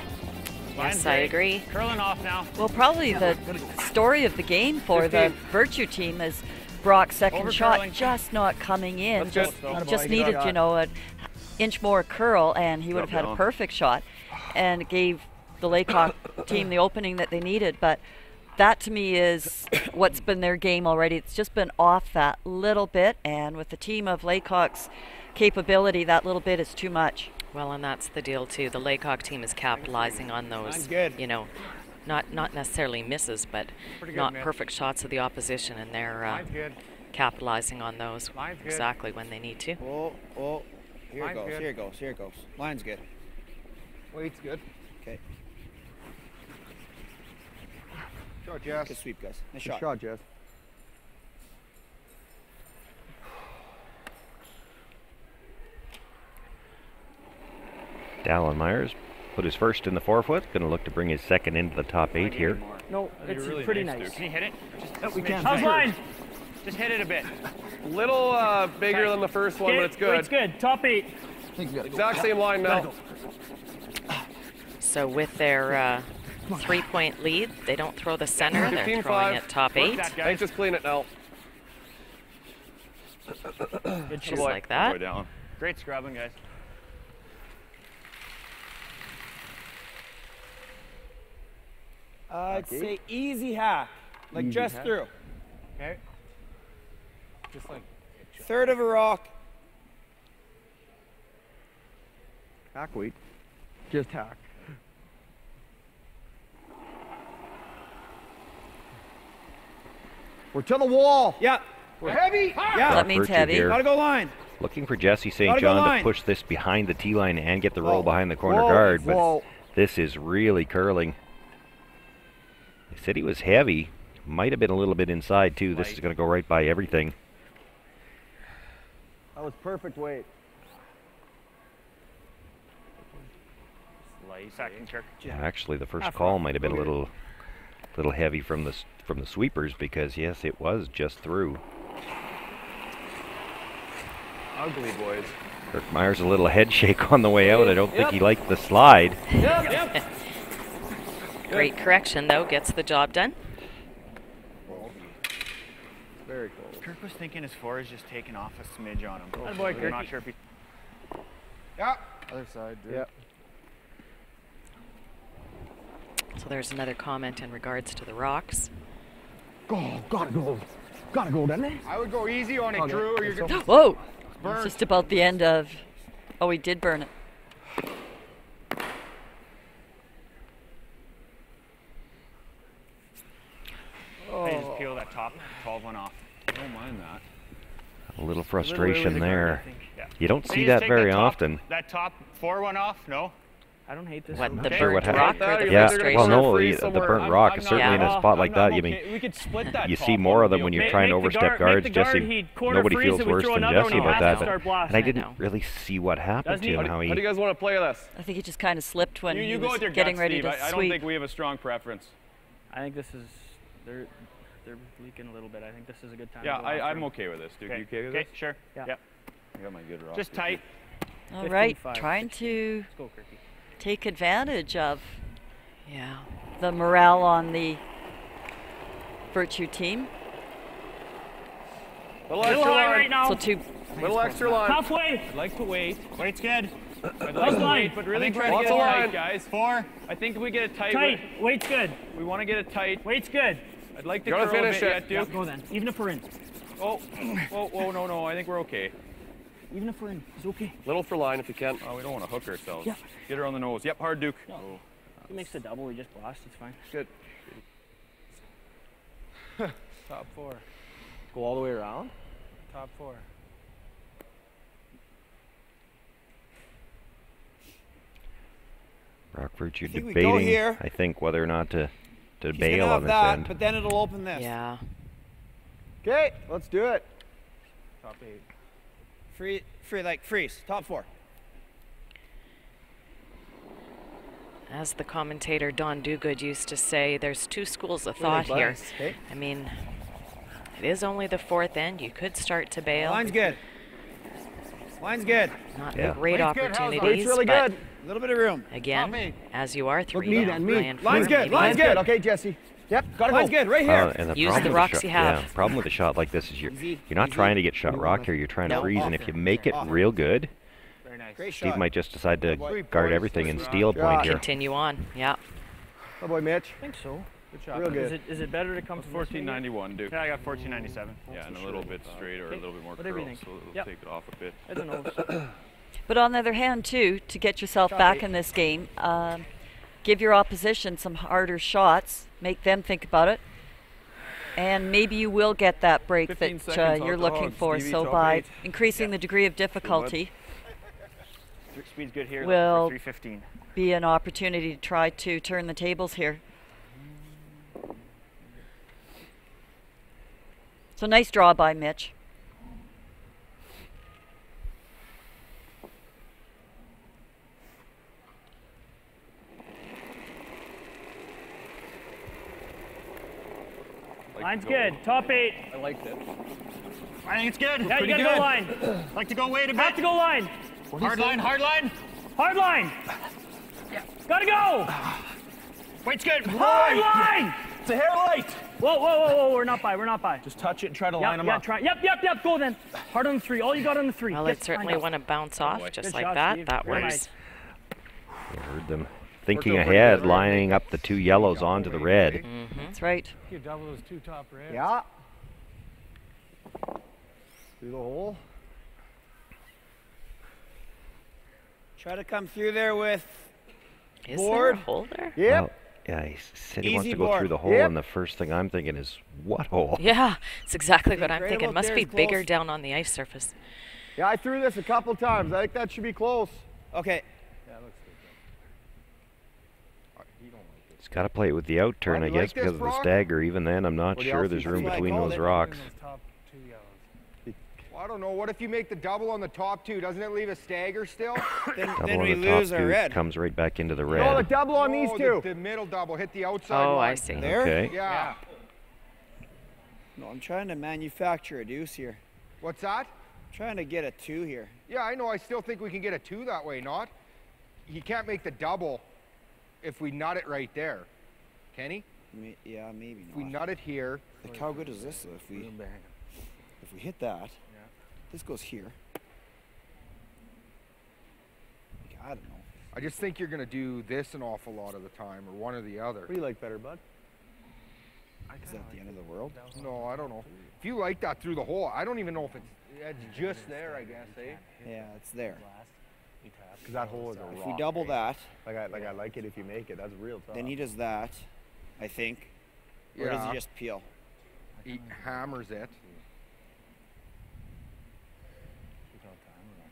Yes, I agree. Curling off now. Well, probably the story of the game for the Virtue team is Brock's second shot just not coming in. Just needed, you know, an inch more curl, and he would have had a perfect shot, and it gave the Laycock team the opening that they needed. But that to me is what's been their game already. It's just been off that little bit, and with the team of Laycock's capability, that little bit is too much. Well, and that's the deal too. The Laycock team is capitalizing on those, you know, not necessarily misses, but not perfect shots of the opposition, and they're capitalizing on those exactly when they need to. Oh, here it goes, here it goes, here it goes. Line's good. Weight's good. Okay. Shot, Jess. Good sweep, guys. Nice Good shot. shot, Jess. Dallin Myers put his first in the 4-foot. Going to look to bring his second into the top 8 here. No, it's really pretty nice. Can you hit it? We can't. How's line? Just hit it a bit. Little bigger than the first one, but it's good. It's good. Top 8. Exact same line now. So with their 3-point lead, they don't throw the center. They're throwing it top 8. I just clean it now. Just like that. Great scrubbing, guys. I'd say easy hack, like Easy just hack. through. Okay. Just like Third of a rock. hack weight. Just hack. We're to the wall. Yeah. We're heavy. Yeah. That means Virtue heavy. here. Gotta go line. Looking for Jesse St. Gotta go John to line. push this behind the tee line and get the roll Whoa. behind the corner Whoa. guard, but Whoa. this is really curling. They said he was heavy. Might have been a little bit inside too. This is going to go right by everything. That was perfect weight. Second Kirk. Actually, the first call might have been a little heavy from the sweepers, because yes, it was just through. Ugly, boys. Kirk Myers a little head shake on the way out. I don't think he liked the slide. Great correction though, gets the job done. Very cold. Kirk was thinking his 4 is just taking off a smidge on him. Atta boy, I'm Kirk. not sure if he... Yeah. Other side, dude. Yeah. So there's another comment in regards to the rocks. Go, gotta go. Gotta go, doesn't it? I would go easy on it, Drew, or you're gonna... Whoa! Burn. It's just about the end of... Oh, he did burn it. I just peel that top 12 one off. I don't mind that. A little frustration there. Yeah. You don't So see you that just take very that top- often. That top 4 one off? No? I don't hate this. What, one. the Sure what burnt rock happened. or the Yeah, frustration? well, no, Free the somewhere. burnt I'm- rock I'm is not- certainly in a spot like that. You mean, We could split that you top see one. more of them We'll when you're make trying to the overstep guard- guards. make the guard, Jesse, he'd corner nobody freeze feels it, we worse throw than another Jesse one, about he'll that. have to But, start blasting. and I I didn't know. really see what happened Doesn't to he? him. How How do you guys want to play this? I think he just kind of slipped when he You go was with your getting gut, ready Steve. to I don't sweep. think we have a strong preference. I think this is they're leaking a little bit. I think this is a good time. Yeah, to go after I'm him. okay with this, dude. Okay. You okay with Okay, this? sure. Yeah. Yep. I got my good rock. Just tight. All right, 15-5. trying to Let's go, Kirky. take advantage of Yeah. the morale on the Virtue team. Little Little extra high line. right now. So two. Little extra line. Halfway. I'd like to wait. Weight's good. I'd like to line. wait, but really think try to lots get it of tight, line. guys. 4. I think if we get it tight, Tight. Weight's good. we want to get it tight. Weight's good. I'd like to You gotta curl a finish bit it. yet, Yeah, Duke. go then. Even if we're in. Oh, whoa, no, I think we're okay. Even if we're in, it's okay. Little for line if you can. Oh, we don't want to hook ourselves. Yeah. Get her on the nose. Yep, hard, Duke. No. He makes the double. We just blast. It's fine. Good. Top 4. Go all the way around? Top 4. Brock Virtue think we go debating, here. I think, whether or not to He's bail gonna on have this that, end. but then it'll open this. Yeah. Okay, let's do it. Top 8. Freeze. Top 4. As the commentator Don Duguid used to say, there's two schools of thought here. Okay. I mean, it is only the 4th end. You could start to bail. Line's good. Line's good. Not Yeah. great Line's good. opportunities. It's really but good. A little bit of room. Again, as you are 3 me down, then, me. playing Line's for good. maybe- Line's good. Okay, Jesse. Yep, gotta Line's go. good. Right here. And Use problem the with rocks shot, you have. Yeah, problem with a shot like this is you're Easy, not easy. trying to get shot rock here. You're trying to No. freeze, and if you make it real good, Very nice. Great Steve shot. might just decide to boy. guard everything and steal a point here. Continue on. Yeah. Oh boy, Mitch. I think so. Good shot. Real good. Is it better to come from 1491, Duke. Yeah, I got 1497. Yeah, and a little bit straight or a little bit more Whatever you curl, think. so it'll Yep. take it off a bit. I don't know. But on the other hand, too, to get yourself back in this game, give your opposition some harder shots, make them think about it, and maybe you will get that break 15 that seconds you're off the looking hog, for. Stevie, So top by 8. increasing the degree of difficulty, Speed's good here. Will- 315. be an opportunity to try to turn the tables here. So nice draw by Mitch. Line's good. Top 8. I liked it. I think it's good. Yeah, you gotta go line. Like to go wait a bit. Have to go line. Hard line, hard line. Hard line. Gotta go. Wait's good. Hard line. It's a hair light. Whoa. We're not by. Just touch it and try to line them up. Try. Yep. Go then. Hard on the 3. All you got on the 3. Well, Get it certainly lined up. want to bounce off just Good like shot, that. Steve. That Very works. nice. I heard them thinking ahead, lining up the 2 yellows onto the red. That's right. You double those 2 top reds. Yeah. Through the hole. Try to come through there with Is board. there a hole there? Yep. Well, yeah, he said he wants Easy to go board. through the hole, Yep. and the first thing I'm thinking is, what hole? Yeah, it's exactly what I'm right thinking. about Must there be is bigger close. down on the ice surface. Yeah, I threw this a couple times. I think that should be close. Okay. Yeah, it looks good. He's got to play it with the out turn, Why, I you guess, like this, because of the Brock? stagger. Even then, I'm not What do you sure else there's think? room That's why I between called those it. rocks. Those top 2 yellows. Well, I don't know. What if you make the double on the top 2? Doesn't it leave a stagger still? Then Double we on the top lose our 2 red. comes right back into the No, red. the double on these No, 2. The middle double. Hit the outside Oh, line. I see. There? Okay. Yeah. No, I'm trying to manufacture a deuce here. What's that? I'm trying to get a 2 here. Yeah, I know. I still think we can get a 2 that way, not? He can't make the double if we nut it right there. Can he? Yeah, maybe If we not. nut it here. Like how good is this though? If we hit that, this goes here. I don't know. I just think you're going to do this an awful lot of the time, or one or the other. What do you like better, bud? Is that the end of the world? No, I don't know. If you like that through the hole, I don't even know if it's just there, I guess, eh? Yeah, it's there. Because that hole is a rock. If we double that, Like I like it if you make it. That's real tough. then he does that, I think. Or does he just peel? He hammers it.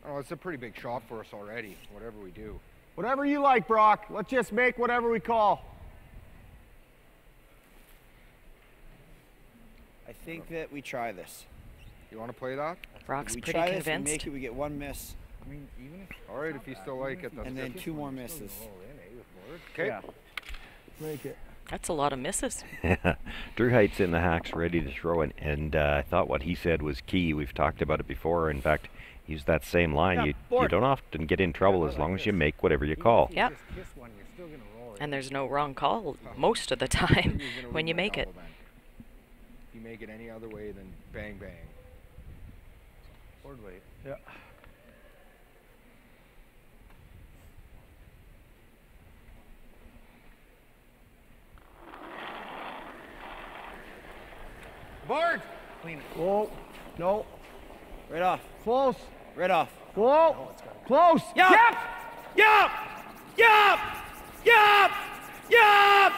Oh, it's a pretty big shot for us already, whatever we do. Whatever you like, Brock. Let's just make whatever we call. I think that we try this. You want to play that? Brock's we pretty try this, we convinced. make it, we get 1 miss. I mean, even if... All right, if you still like it, that's And then good. 2 more misses. Okay. Yeah. Make it. That's a lot of misses. Drew Height's in the hacks ready to throw it, and I thought what he said was key. We've talked about it before. In fact, use that same line. You don't often get in trouble as long as you make whatever you call. Yep. And there's no wrong call most of the time when you make it. If you make it any other way, then bang, bang. Forward weight. Yeah. Board! Clean it. Whoa. No. Right off. Close. Right off. Whoa. Close. Yup! Yep. Yup! Yup! Yup! Yup!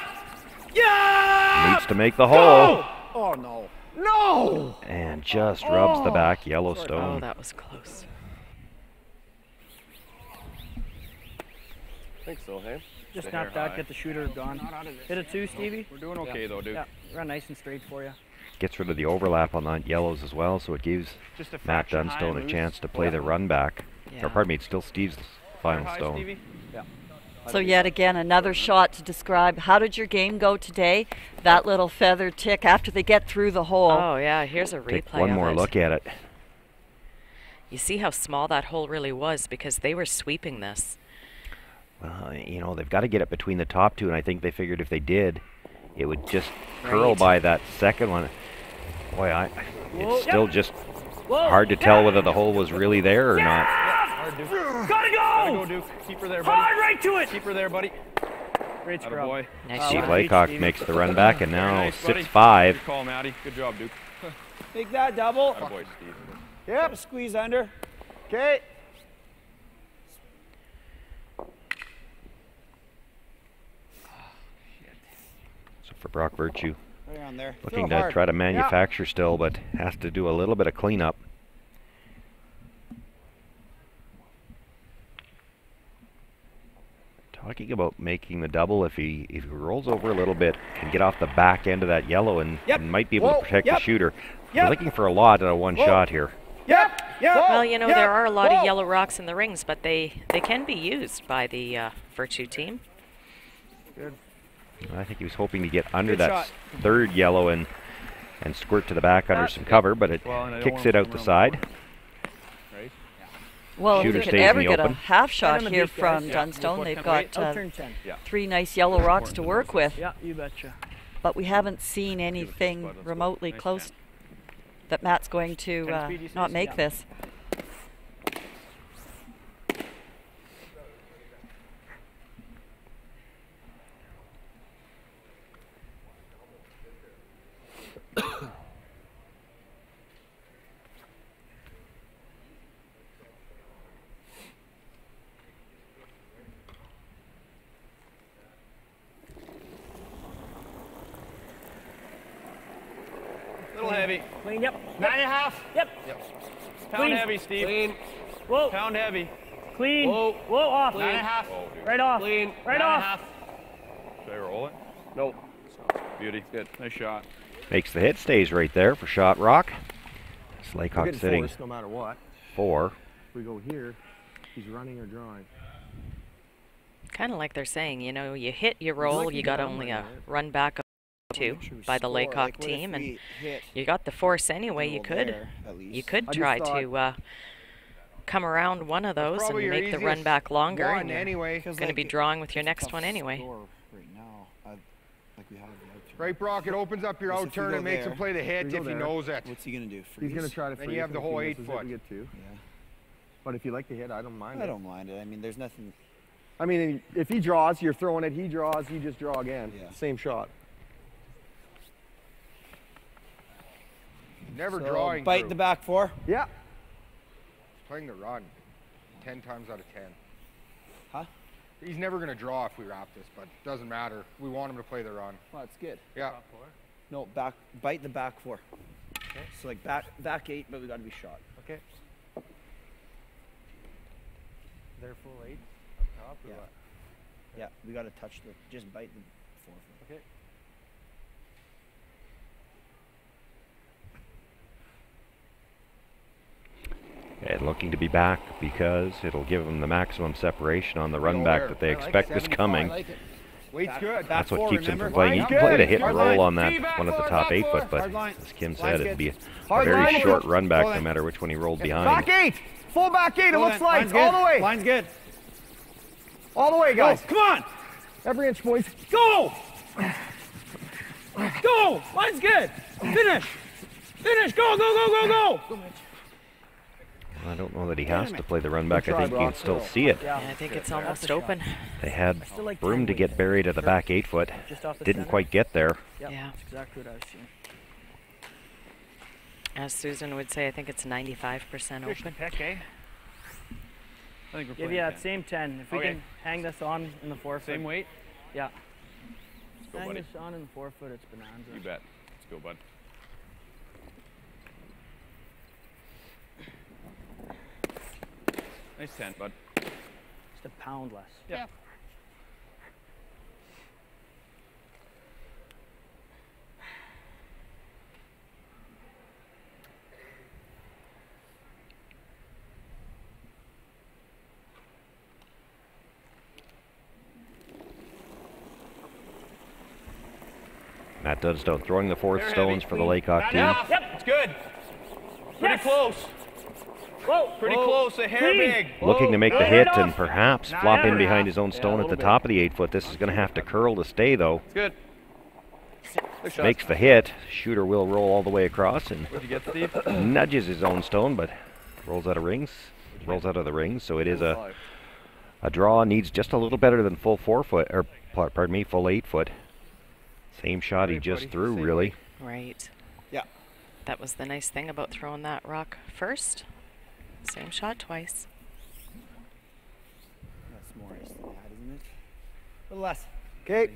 Yup! Needs to make the hole. Oh no. No. And And just rubs the back yellow Oh, stone. that was close. I think so, hey? Just Stay snap here that, high. get the shooter gone. Hit it too, Stevie. We're doing okay though, Duke. Yeah, run nice and straight for you. Gets rid of the overlap on that yellows as well, so it gives Just a Matt fraction high Dunstone and a loose. chance to play the run back. Yeah. Or pardon me, it's still Steve's final High, stone. Stevie. Yeah. So yet again, another shot to describe. How did your game go today? That little feather tick after they get through the hole. Oh yeah, here's a replay. Take one more look at it. You see how small that hole really was because they were sweeping this. Well, you know, they've got to get it between the top two, and I think they figured if they did, it would just curl by that second one. Boy, it's still just hard to tell whether the hole was really there or not. Hard, Duke. Gotta go! Gotta go, Duke. Keep her there, buddy. Hard right to it! Keep her there, buddy. Great scrub. Boy. Nice Steve shot. Laycock makes the run back, and now Nice, buddy. 6-5. Good call, Matty. Good job, Duke. Take that double. Attaboy, Steve. Yep. Squeeze under. Okay. So for Brock Virtue, Right on there. looking Throw to hard. try to manufacture still, but has to do a little bit of cleanup. Talking about making the double, if he rolls over a little bit and get off the back end of that yellow and might be able to protect the shooter. We're looking for a lot out of one shot here. Yep. Well, you know, there are a lot of yellow rocks in the rings, but they can be used by the Virtue team. Good. I think he was hoping to get under Good that shot. third yellow and squirt to the back under some cover, but it kicks it out the side. Right? Well, if Shooter we could stays in ever the get open. a half shot on the here beat, from guys. Yeah. Dunstone, they've got I'll turn 10. 3 nice yellow rocks to work with. Yeah, you betcha. But we haven't seen anything remotely close that Matt's going to not make this. Little heavy. Clean, yep. 9.5. Yep. Pound Clean. heavy, Steve. Clean. Whoa. Pound heavy. Clean. Whoa. Whoa, off. 9.5. Right off. Clean. Right off. Should I roll it? No. Beauty. Good. Nice shot. Makes the hit, stays right there for shot rock. We're Laycock getting sitting forced no matter what. 4. If we go here, he's running or drawing. Kind of like they're saying, you know, you hit, you roll, you got only a run back of 2 by the Laycock team, and you got the force anyway. You could try to come around one of those and make the run back longer, and you're going to be drawing with your next one anyway. Right, Brock, it opens up your out turn and makes him play the hit if he knows it. What's he gonna do? He's going to try to freeze. Then you have the him if whole he 8 misses it, foot. we get 2. Yeah. But if you like to hit, I don't mind it. I don't mind it. I mean, there's nothing. I mean, if he draws, you're throwing it. He draws, you just draw again. Yeah. Same shot. Never So, drawing. bite Drew. the back 4. Yeah. He's playing the run. 10 times out of 10. Huh? He's never going to draw if we wrap this, but it doesn't matter. We want him to play the run. Well, that's good. Yeah. No, bite the back 4. Okay. So like back 8, but we got to be shot. Okay. They're full 8 up top or Yeah. what? Yeah, we got to touch just bite the 4. Okay. And looking to be back because it'll give them the maximum separation on the run back that they expect is coming. Weight's good. That's what keeps them from playing. You can play the hit and roll on that one at the top 8 foot, but as Kim said, it'd be a very short run back no matter which one he rolled behind. Back 8! Full back 8, it looks like. All the way. Line's good. All the way, guys. Come on. Every inch, boys. Go! Go! Line's good. Finish. Finish. Go, go, go, go, go. Go, Mitch. I don't know that he has to play the run back. I think you can still see it. Yeah, I think it's almost open. They had room to get buried at the back 8 foot. Didn't quite get there. Yeah. That's exactly what I was seeing. As Susan would say, I think it's 95% open. Pick, eh? I think we're Give playing you that 10. same 10. If we Okay. can hang this on in the 4 foot. Same weight? Yeah. Let's go, Hang buddy. this on in the 4 foot, it's bonanza. You bet. Let's go, bud. Nice 10, bud. Just a pound less. Yeah. Matt Dunstone throwing the fourth stones for the Laycock team. Yep, it's good. Pretty close. Whoa, pretty close, a hair big. Looking to make the hit and perhaps flop in behind his own stone at the top of the 8 foot. This is going to have to curl to stay, though. It's good. Makes the hit. Shooter will roll all the way across and What'd you get, Steve? nudges his own stone, but rolls out of rings. Rolls out of the rings, so it is a draw. Needs just a little better than full 4 foot, or pardon me, full 8 foot. Same shot he just threw, really. Right. Yeah. That was the nice thing about throwing that rock first. Same shot twice. That's more ice than that, isn't it? A little less. Okay.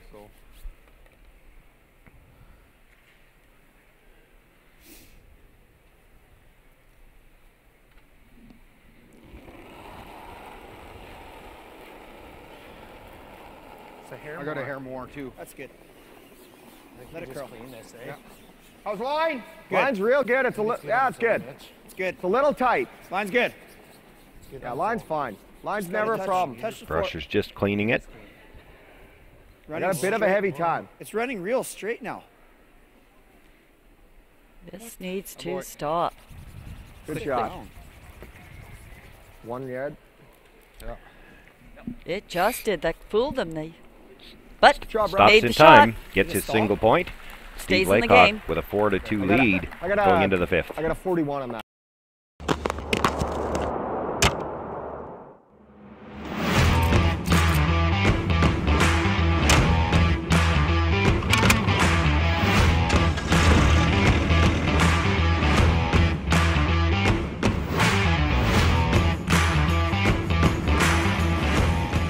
It's a hair I got more. a hair more too. That's good. Let it curl. Clean this, eh? Yeah. How's line? Good. Line's real good. It's yeah, it's good. It's good. It's a little tight. Line's good. Yeah, line's fine. Line's Just never gotta a problem. touch the floor. Brusher's just cleaning it. I got a bit of a heavy time. It's running real straight now. This needs to stop. Good shot. One yard. Yeah. It just did. That fooled them. But Stops made in the time, shot. gets his single point. Stays Steve in the Laycock game. with a 4-2 lead going into the 5th. I got a 41 on that.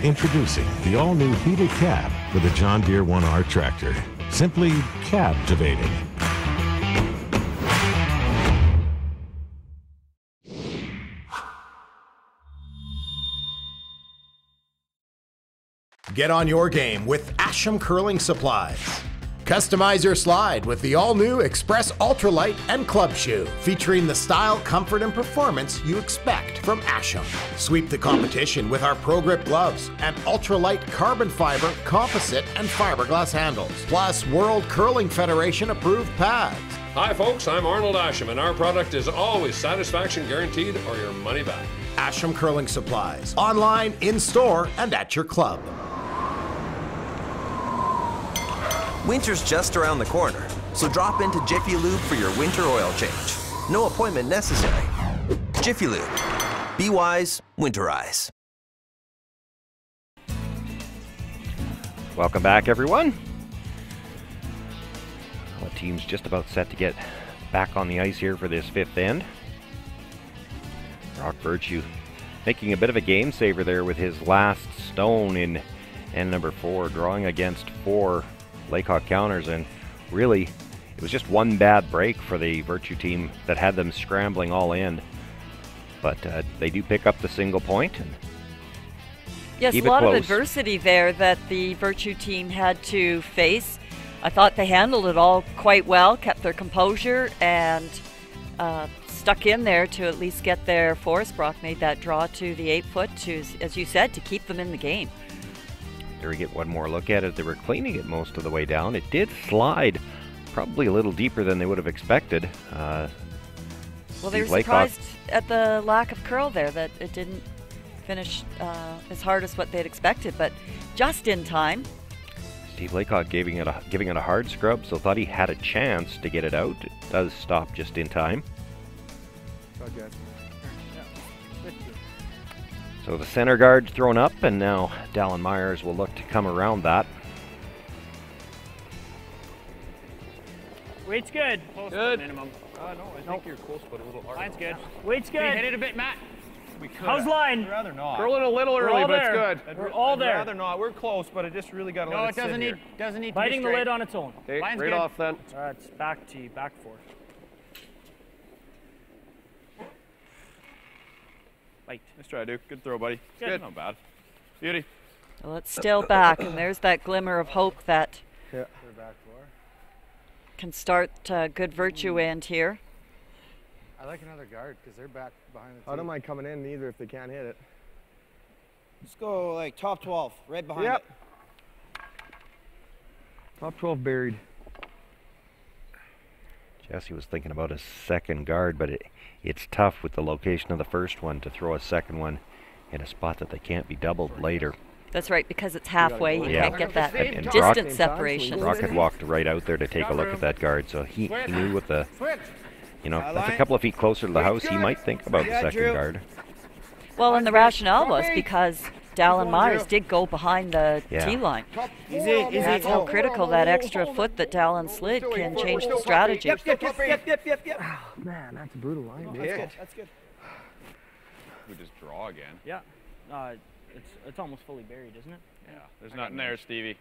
Introducing the all-new heated cab for the John Deere 1R tractor. Simply captivating. Get on your game with Asham Curling Supplies. Customize your slide with the all-new Express Ultralight and Club Shoe, featuring the style, comfort, and performance you expect from Asham. Sweep the competition with our Pro Grip gloves and ultralight carbon fiber, composite, and fiberglass handles, plus World Curling Federation approved pads. Hi folks, I'm Arnold Asham, and our product is always satisfaction guaranteed or your money back. Asham Curling Supplies, online, in-store, and at your club. Winter's just around the corner, so drop into Jiffy Lube for your winter oil change. No appointment necessary. Jiffy Lube. Be wise, winterize. Welcome back, everyone. Well, the team's just about set to get back on the ice here for this 5th end. Brock Virtue making a bit of a game saver there with his last stone in end number 4, drawing against 4 Laycock counters, and really it was just one bad break for the Virtue team that had them scrambling all in. But they do pick up the single point and yes, keep a lot it of close. adversity there that the Virtue team had to face. I thought they handled it all quite well, kept their composure, and stuck in there to at least get their force. Brock made that draw to the 8 foot to, as you said, to keep them in the game. There we get one more look at it. They were cleaning it most of the way down. It did slide probably a little deeper than they would have expected. Well, they were Steve Laycock- surprised at the lack of curl there, that it didn't finish as hard as what they'd expected, but just in time. Steve Laycock giving it a hard scrub, so thought he had a chance to get it out. It does stop just in time. Okay. So the center guard thrown up, and now Dallin Myers will look to come around that. Weight's good. Close Good. minimum. No, I think you're close, but a little hard. Line's good. Weight's Can you good. hit it a bit, Matt? We could. How's line? I'd rather not. Curling a little We're early, all but it's there. good. We're all there. I'd rather not. We're close, but I just really got to No, let it it doesn't sit need doesn't need Biting to the be lid straight. on its own. Okay, Line's right good. off then. All right, it's back to you, back 4. Bite. Nice try, Duke. Good throw, buddy. Good. Not bad. Beauty. Well, it's still back, and there's that glimmer of hope that can start good virtue end here. I like another guard because they're back behind the tee. I don't mind coming in either if they can't hit it. Let's go like top 12, right behind Yep. it. Top 12 buried. Jesse was thinking about a second guard, but it's tough with the location of the first one to throw a second one in a spot that they can't be doubled later. That's right, because it's halfway. You Yeah. can't get that And distance separation. Brock had walked right out there to take a look at that guard, so he knew with the, you know, that's a couple of feet closer to the house, he might think about the second guard. Well, and the rationale was because Dallin Myers did go behind the tee line. Easy. That's how critical that extra foot that Dallin slid can change the strategy. Yep. Oh, man, that's a brutal line. That's good. We just draw again. Yeah. It's almost fully buried, isn't it? Yeah. There's nothing there, Stevie.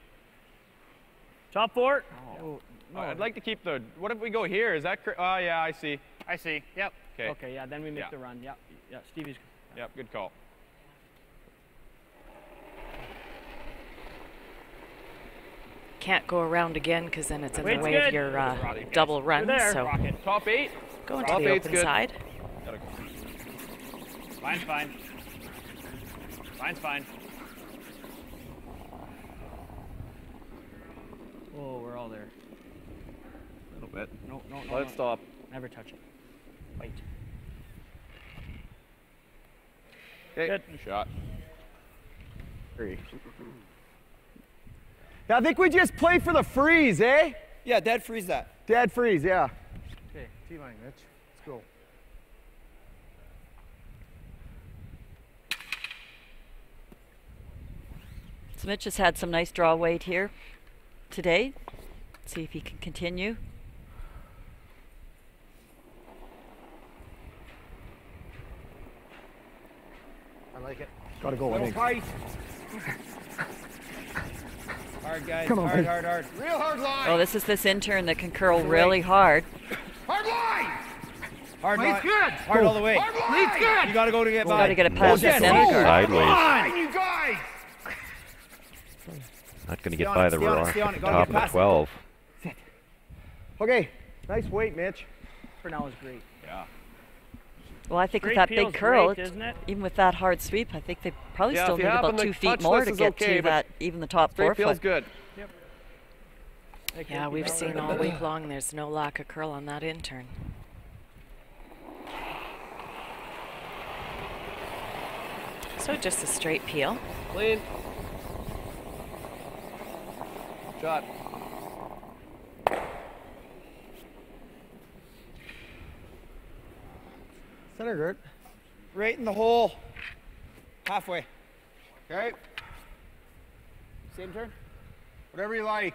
Top 4. Oh. No, I'd like to keep the. What if we go here? Is that? Oh, yeah, I see. I see. Yep. Okay. Okay. Yeah. Then we make the run. Yep. Yeah. Stevie's. Yep. Good call. Can't go around again because then it's in the Weight's way good. of your double run. There. So Top 8. go into the open side. Line's fine. Line's fine. Oh, we're all there. A little bit. No. Let's stop. Never touch it. Bite. Okay. Good. Shot. 3. Yeah, I think we just play for the freeze, eh? Yeah, dead freeze that. Dead freeze, yeah. Okay, T-line, Mitch. Let's go. So Mitch has had some nice draw weight here today. See if he can continue. I like it. Gotta go, I think. Hard, guys. Come on, hard. Real hard line. Oh, this is this intern that can curl really hard. Hard line. Hard Lead's line. good. Hard all the way. Hard line. Lead's good. You gotta go to get by. Got to get it past the Yes. center guard. Sideways. Come on, you guys. Not going to get Stay on by it, the stay on it, stay on it. Gotta top get of past it. 12. Okay, nice weight, Mitch. For now is great. Yeah. Well, I think with Straight that big peel's curl, great, isn't it? even with that hard sweep, I think they probably Yeah, still if you need happen about to 2 feet touch more this to is get okay, to but that, even the top Straight 4 feels foot. good. Yep. Yeah, we've seen all week long there's no lack of curl on that intern. So just a straight peel. Clean. Shot. Center guard. Right in the hole. Halfway. Okay, Same turn. whatever you like.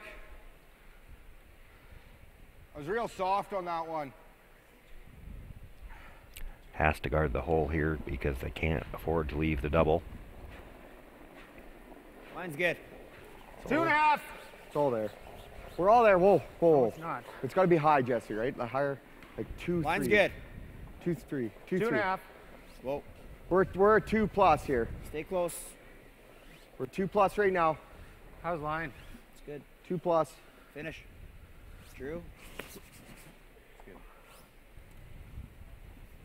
I was real soft on that one. Has to guard the hole here because they can't afford to leave the double. Line's good. 2.5. It's all there. We're all there. Whoa. It's not. It's got to be high, Jesse, right? The higher, like 2, Line's 3. good. 2, 3. 2, 3. 2.5. Whoa. We're a 2+ here. Stay close. We're 2+ right now. How's line? It's good. 2+. Finish. Drew.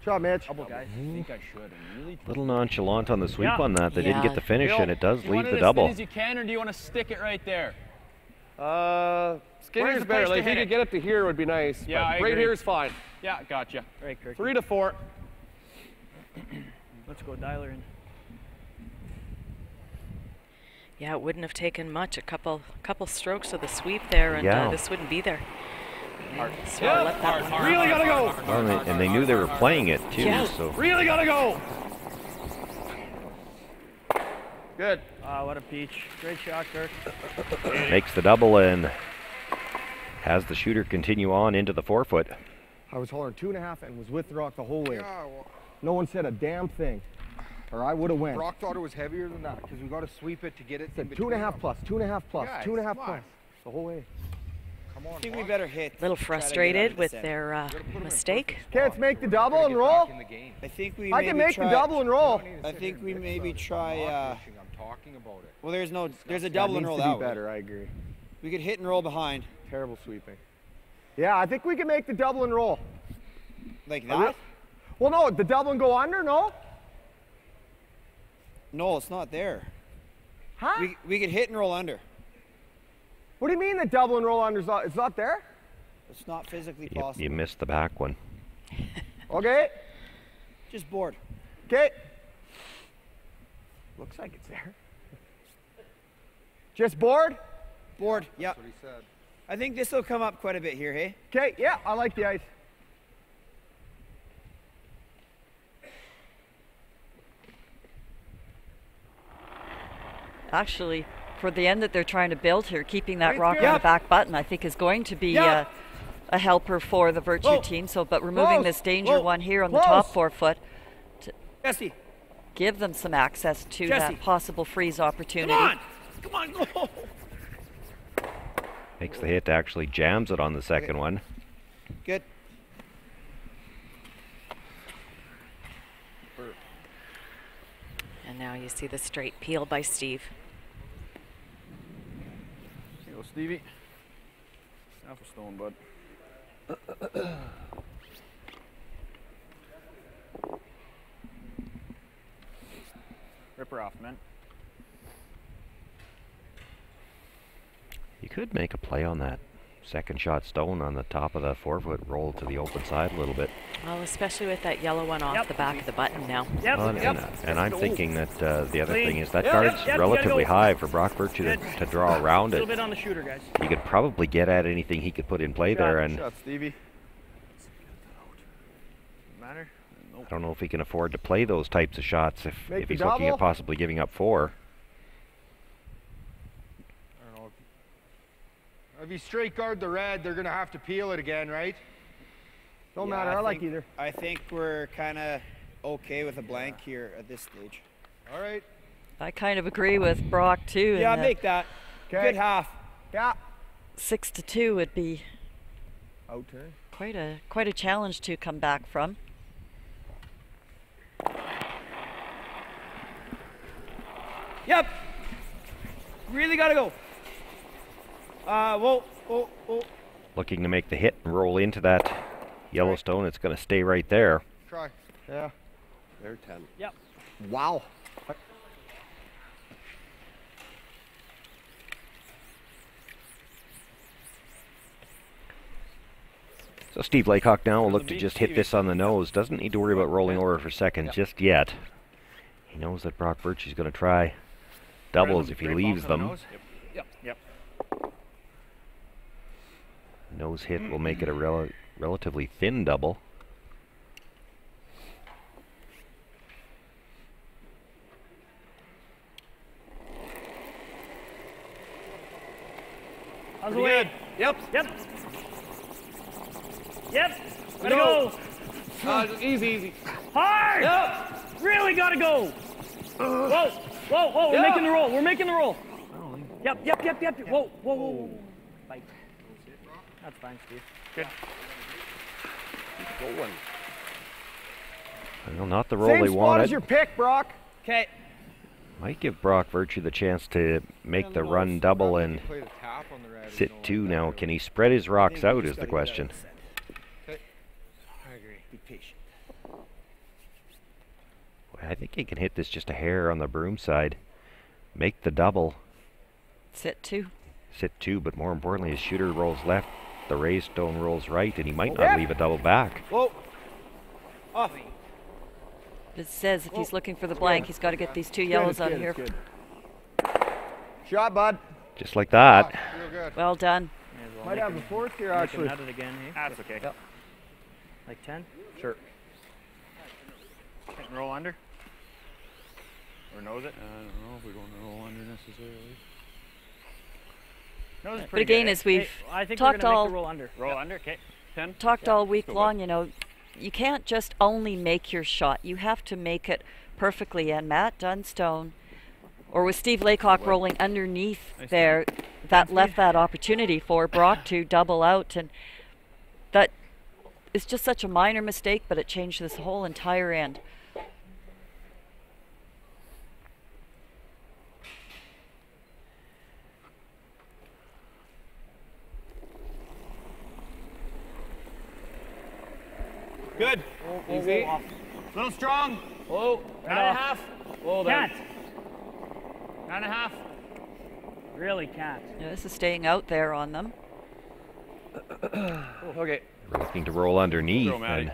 Shot, Mitch. Double, guys. I think I should. I'm really Little nonchalant on the sweep Yeah. on that. They didn't get the finish, Bill, and it does you leave want it the as double. thin as you can, or do you want to stick it right there? Skinner's Where's the better. place Like, to if you hit could it? get it to here would be nice. Yeah, but I right agree. here is fine. Yeah, gotcha. All right, Kirk. 3 to 4. Let's go dial her in. Yeah, it wouldn't have taken much. A couple strokes of the sweep there, and Yeah. this wouldn't be there. Hard. So I'll let that one. Really gotta go. Well, and they knew they were playing it too. Yeah. So Really gotta go. Good. What a peach. Great shot, Kirk. makes the double and has the shooter continue on into the 4-foot. I was holding 2.5 and was with the rock the whole way. Yeah, well, No one said a damn thing, or I would have went. Brock thought it was heavier than that because we got to sweep it to get it in Said between 2.5 them. plus, 2.5 plus, Guys, 2.5 come plus, on. the whole way. Come I think we better hit. A little frustrated with their mistake. Okay, let's make the double and roll. I think we. I can make the double and roll. I think we maybe try. I'm talking about it. Well, there's a double and roll that that way. better, I agree. We could hit and roll behind. Terrible sweeping. Yeah, I think we can make the double and roll. Like that? Well, no, the double and go under, no? No, it's not there. Huh? We could hit and roll under. What do you mean the double and roll under is not, it's not there? It's not physically possible. You missed the back one. Okay. Just board. Okay. Looks like it's there. Just board? Board, yeah. That's what he said. I think this will come up quite a bit here, hey? Okay, yeah, I like the ice. Actually, for the end that they're trying to build here, keeping that Right, rock yeah. on the back button, I think is going to be a helper for the Virtue Whoa. team. So, but removing Close. this danger Whoa. one here on Close. the top forefoot to Jesse, give them some access to Jesse. that possible freeze opportunity. come on, go. Makes the hit, actually jams it on the second one. Good. And now you see the straight peel by Steve. Here you go, Stevie. Half a stone, bud. Rip her off, man. You could make a play on that second shot stone on the top of the forefoot, roll to the open side a little bit. Well, especially with that yellow one off the back of the button now. And I'm thinking that the other Clean. thing is that Yep, guard's yep, you gotta relatively go. high for Brock Virtue to draw around A it. little bit on the shooter, guys. He could probably get at anything he could put in play there, and Shot, Stevie. Matter? Nope. I don't know if he can afford to play those types of shots if Make the he's looking double. at possibly giving up 4. I don't know. If you straight guard the red, they're going to have to peel it again, right? Don't Yeah, matter, I like think- either. I think we're kind of okay with a blank here at this stage. All right. I kind of agree with Brock too. Yeah, and, make that. Okay. Good half. Yeah. 6-2 would be Out turn. quite a challenge to come back from. Yep. Really got to go. Whoa. Looking to make the hit and roll into that Yellowstone. It's going to stay right there. Try. Yeah. They're 10. Yep. Wow. So Steve Laycock now will look to beat, just hit Stevie. this on the nose. Doesn't need to worry about rolling over for second just yet. He knows that Brock Virtue's going to try doubles if he leaves them. Yep. Nose hit will make it a relatively thin double. How's the way? Yep. Gotta go. Easy. Hard. Yep. Really gotta go. Whoa. We're Yeah. making the roll. Yep. Whoa. Bite. That's fine, Steve. Good. Keep going. Well, not the roll Same they spot wanted. as your pick, Brock. Okay. Might give Brock Virtue the chance to make the run double and Play the tap on the red. sit 2 now. Can he spread his rocks out is the question. I agree. Be patient. I think he can hit this just a hair on the broom side. Make the double. Sit 2. Sit 2, but more importantly, his shooter rolls left, the raised stone rolls right, and he might not leave a double back. Whoa. Off. It says if he's looking for the blank, he's got to get these 2 yellows out of here. Shot, bud. Just like that. Real good. Well done. Might have a fourth here, Make him actually. at it again, hey? That's okay. Yep. Like 10? Sure. Hit and roll under? Or nose it? I don't know if we're going to roll under necessarily. Nose is But pretty again, good. as we've I think talked we're gonna all make the roll under. Roll under, okay. 10. talked all week Go long, you know, you can't just only make your shot. You have to make it perfectly. And Matt Dunstone Or with Steve Laycock rolling underneath there, that left that opportunity for Brock to double out, and that is just such a minor mistake, but it changed this whole entire end. Good. Easy. Little strong. Whoa. 9.5. Whoa, Cat. 9.5. Really, cat. Yeah, this is staying out there on them. Okay. We're looking to roll underneath, Throw, Matty. and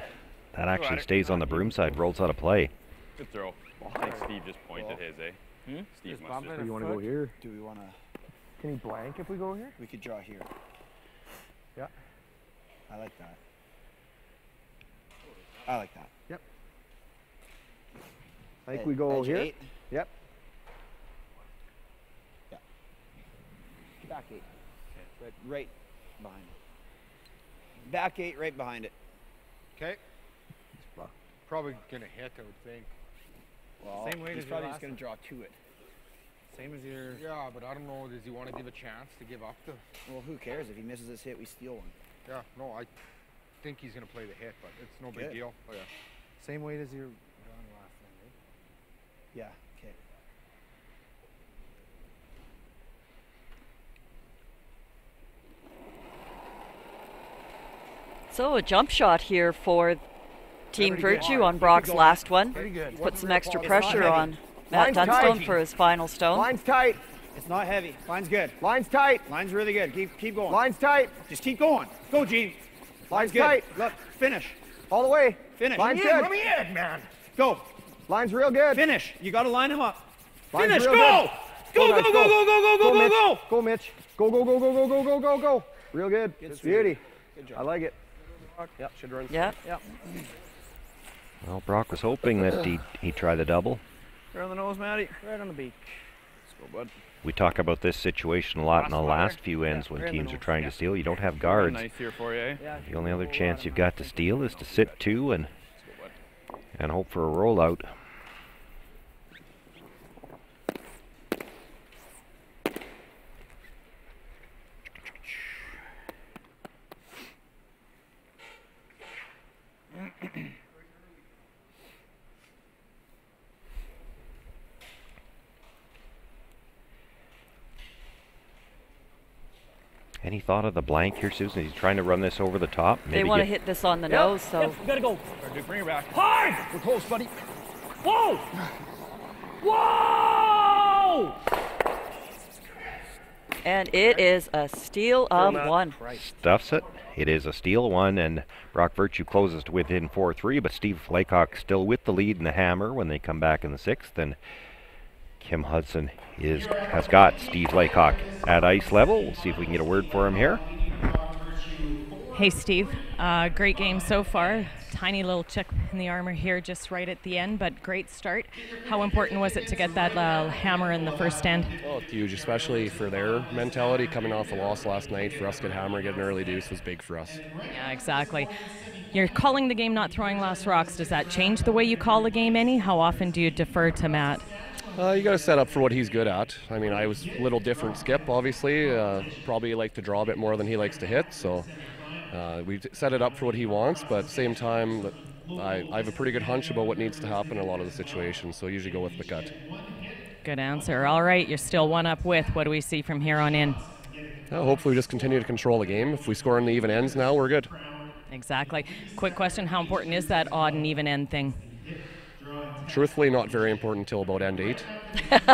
that actually stays on the broom side, rolls out of play. Good throw. I think Steve just pointed his, eh? Steve Just must bump have. it a You want to foot? go here? Do we want to? Can he blank if we go here? We could draw here. Yeah. I like that. I like that. Yep. I think we go Edge here. 8. Yep. Yeah. Back 8. Okay. Right behind it. Back 8, right behind it. Okay. Probably gonna hit, I would think. Well, Same weight he's as your probably last just going to draw to it. Same as your. Yeah, but I don't know. Does he want to give a chance to give up the? Well, who cares? If he misses this hit, we steal one. Yeah. No, I think he's gonna play the hit, but it's no big Good. deal. Oh yeah. Same weight as your drawing last time, right? Yeah. Okay. So a jump shot here for Team Pretty good. Virtue on Brock's last one. Pretty good. Put some extra It's pressure not on heavy. Matt Line's Dunstone tight. for his final stone. Line's tight. It's not heavy. Line's good. Line's tight. Line's really good. Keep going. Line's tight. Just keep going. Go, Gene. Line's good. tight. Look, finish. All the way. Finish. Line's Let good. me in, man. Go. Line's real good. Finish. You got to line him up. Line's Finish. real Go. good. Go, guys, go, go, go, go, go, go, Mitch. go. Go, Mitch. Go, go, go, go, go, go, go, go, go. Real good. Good Beauty. Good job. I like it. Yep. Should run. Yeah. Yep. Well, Brock was hoping that he'd try the double. Right on the nose, Matty. Right on the beak. Let's go, bud. We talk about this situation a lot in the Last one, last right? few ends when right in the teams are nose, trying yeah. to steal. You don't have guards. Nice here for you, eh? Yeah. The only other chance you've got to steal is to sit two and hope for a rollout. Any thought of the blank here, Susan? He's trying to run this over the top. They want to hit this on the nose, so. Yep, gotta go. Dude, bring her back. Hard! We're close, buddy. Whoa! Whoa! And it is a steal of one. Stuffs it. It is a steal one, and Brock Virtue closes to within 4-3, but Steve Laycock still with the lead in the hammer when they come back in the sixth, and Kim Hudson has got Steve Laycock at ice level. We'll see if we can get a word for him here. Hey, Steve. Great game so far. Tiny little chip in the armor here just right at the end, but great start. How important was it to get that hammer in the first end? Oh, it's huge, especially for their mentality coming off a loss last night. For us to get hammer, get an early deuce was big for us. Yeah, exactly. You're calling the game not throwing last rocks. Does that change the way you call the game any? How often do you defer to Matt? You got to set up for what he's good at. I mean, I was a little different skip, obviously. Probably like to draw a bit more than he likes to hit, so we set it up for what he wants, but at the same time, I have a pretty good hunch about what needs to happen in a lot of the situations, so I usually go with the gut. Good answer. All right, you're still one up with. What do we see from here on in? Hopefully we just continue to control the game. If we score in the even ends now, we're good. Exactly. Quick question, how important is that odd and even end thing? Truthfully, not very important until about end 8.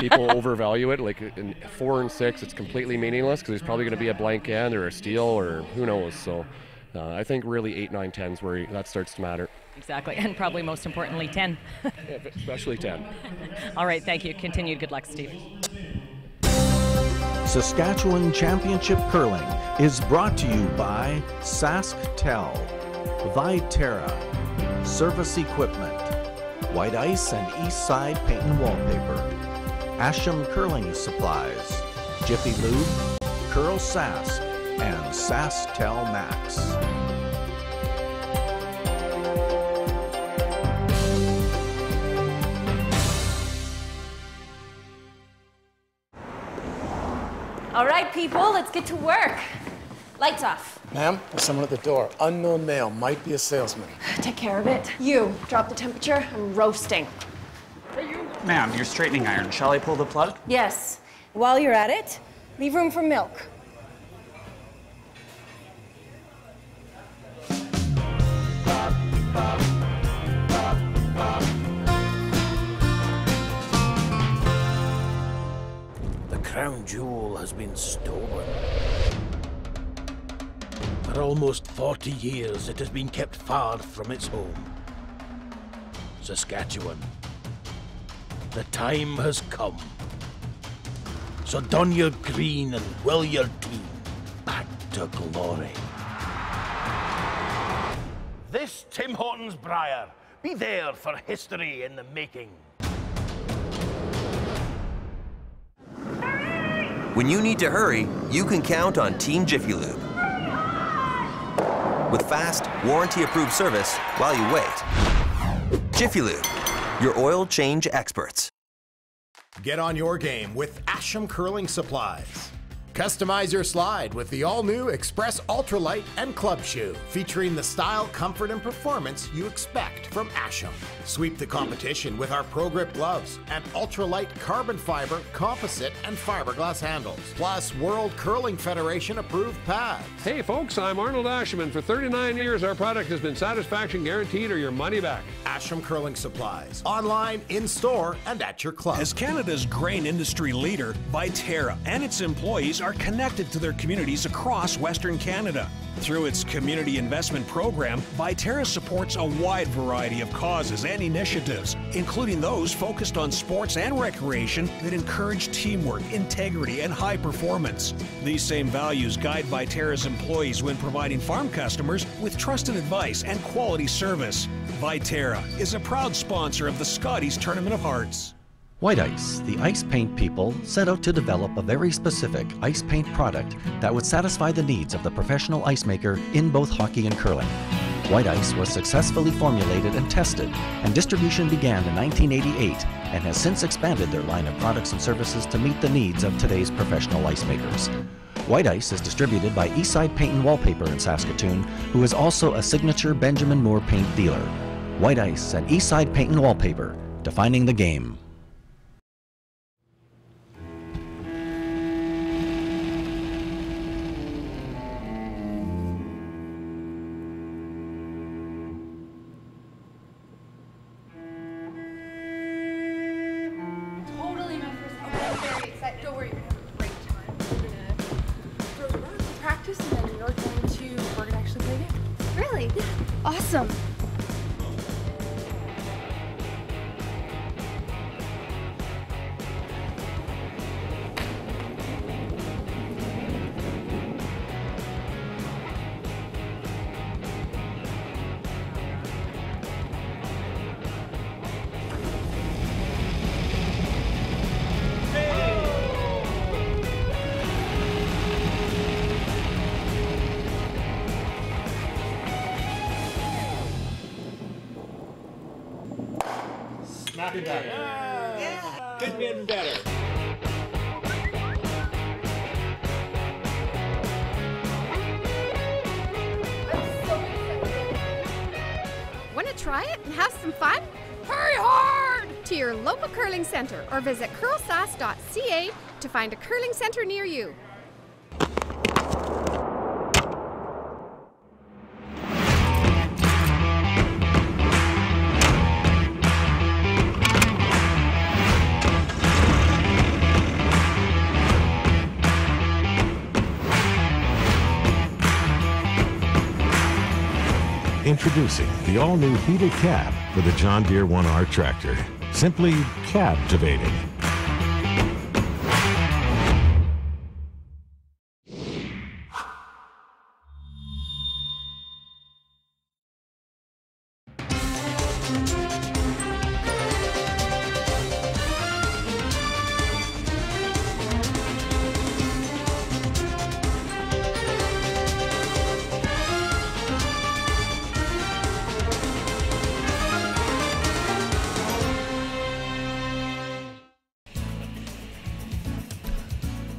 People overvalue it. Like in 4 and 6, it's completely meaningless because there's probably going to be a blank end or a steal or who knows. So I think really 8, 9, 10 is where that starts to matter. Exactly, and probably most importantly 10. Yeah, especially 10. All right, thank you. Continued good luck, Steve. Saskatchewan Championship Curling is brought to you by SaskTel, Viterra, Service Equipment, White Ice and East Side Paint and Wallpaper, Asham Curling Supplies, Jiffy Lube, CurlSask, and SaskTel Max. All right, people, let's get to work. Lights off. Ma'am, there's someone at the door. Unknown male, might be a salesman. Take care of it. You, drop the temperature. I'm roasting. Ma'am, your straightening iron. Shall I pull the plug? Yes. While you're at it, leave room for milk. The crown jewel has been stolen. For almost 40 years, it has been kept far from its home. Saskatchewan. The time has come. So don your green and will your team back to glory. This Tim Hortons Briar. Be there for history in the making. When you need to hurry, you can count on Team Jiffy Lube. With fast, warranty-approved service while you wait. Jiffy Lube, your oil change experts. Get on your game with Asham Curling Supplies. Customize your slide with the all-new Express Ultralight and Club Shoe, featuring the style, comfort, and performance you expect from Asham. Sweep the competition with our Pro Grip gloves and ultralight carbon fiber, composite, and fiberglass handles, plus World Curling Federation approved pads. Hey folks, I'm Arnold Asheman. For 39 years, our product has been satisfaction guaranteed or your money back. Asham Curling Supplies, online, in-store, and at your club. As Canada's grain industry leader, Viterra and its employees are connected to their communities across Western Canada. Through its community investment program, Viterra supports a wide variety of causes and initiatives, including those focused on sports and recreation that encourage teamwork, integrity, and high performance. These same values guide Viterra's employees when providing farm customers with trusted advice and quality service. Viterra is a proud sponsor of the Scotties Tournament of Hearts. White Ice, the ice paint people, set out to develop a very specific ice paint product that would satisfy the needs of the professional ice maker in both hockey and curling. White Ice was successfully formulated and tested, and distribution began in 1988 and has since expanded their line of products and services to meet the needs of today's professional ice makers. White Ice is distributed by Eastside Paint and Wallpaper in Saskatoon, who is also a signature Benjamin Moore paint dealer. White Ice and Eastside Paint and Wallpaper, defining the game. Totally my first time. I'm very excited. Don't worry, we're gonna have a great time. We're gonna practice and then we're gonna actually play a game. Really? Yeah. Awesome. Not better. Yeah. Could been better. Want to try it and have some fun? Hurry hard to your local curling center or visit CurlSask.ca to find a curling center near you. Introducing the all-new heated cab for the John Deere 1R tractor. Simply captivating.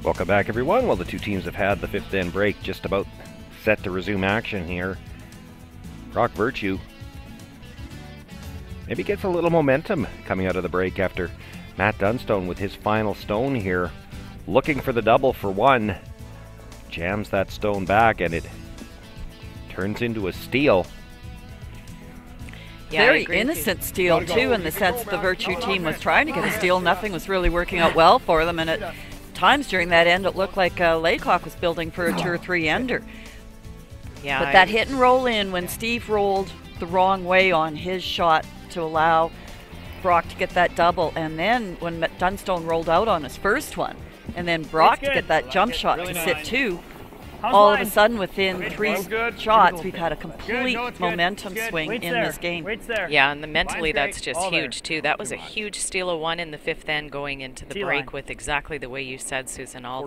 Welcome back, everyone. Well, the two teams have had the fifth end break just about set to resume action here. Rock Virtue maybe gets a little momentum coming out of the break after Matt Dunstone with his final stone here, looking for the double for one. Jams that stone back and it turns into a steal. Yeah, very innocent steal too, in the sense the Virtue team was trying to get a steal. Nothing was really working out well for them, and at times during that end it looked like Laycock was building for a 2 or 3 ender. Yeah, but that hit and roll in when Steve rolled the wrong way on his shot to allow Brock to get that double, and then when Dunstone rolled out on his first one, and then Brock to get that jump shot to sit two, all of a sudden within 3 shots we've had a complete momentum swing in this game. Yeah, and mentally that's just huge too. That was a huge steal of one in the fifth end going into the break with exactly the way you said, Susan. All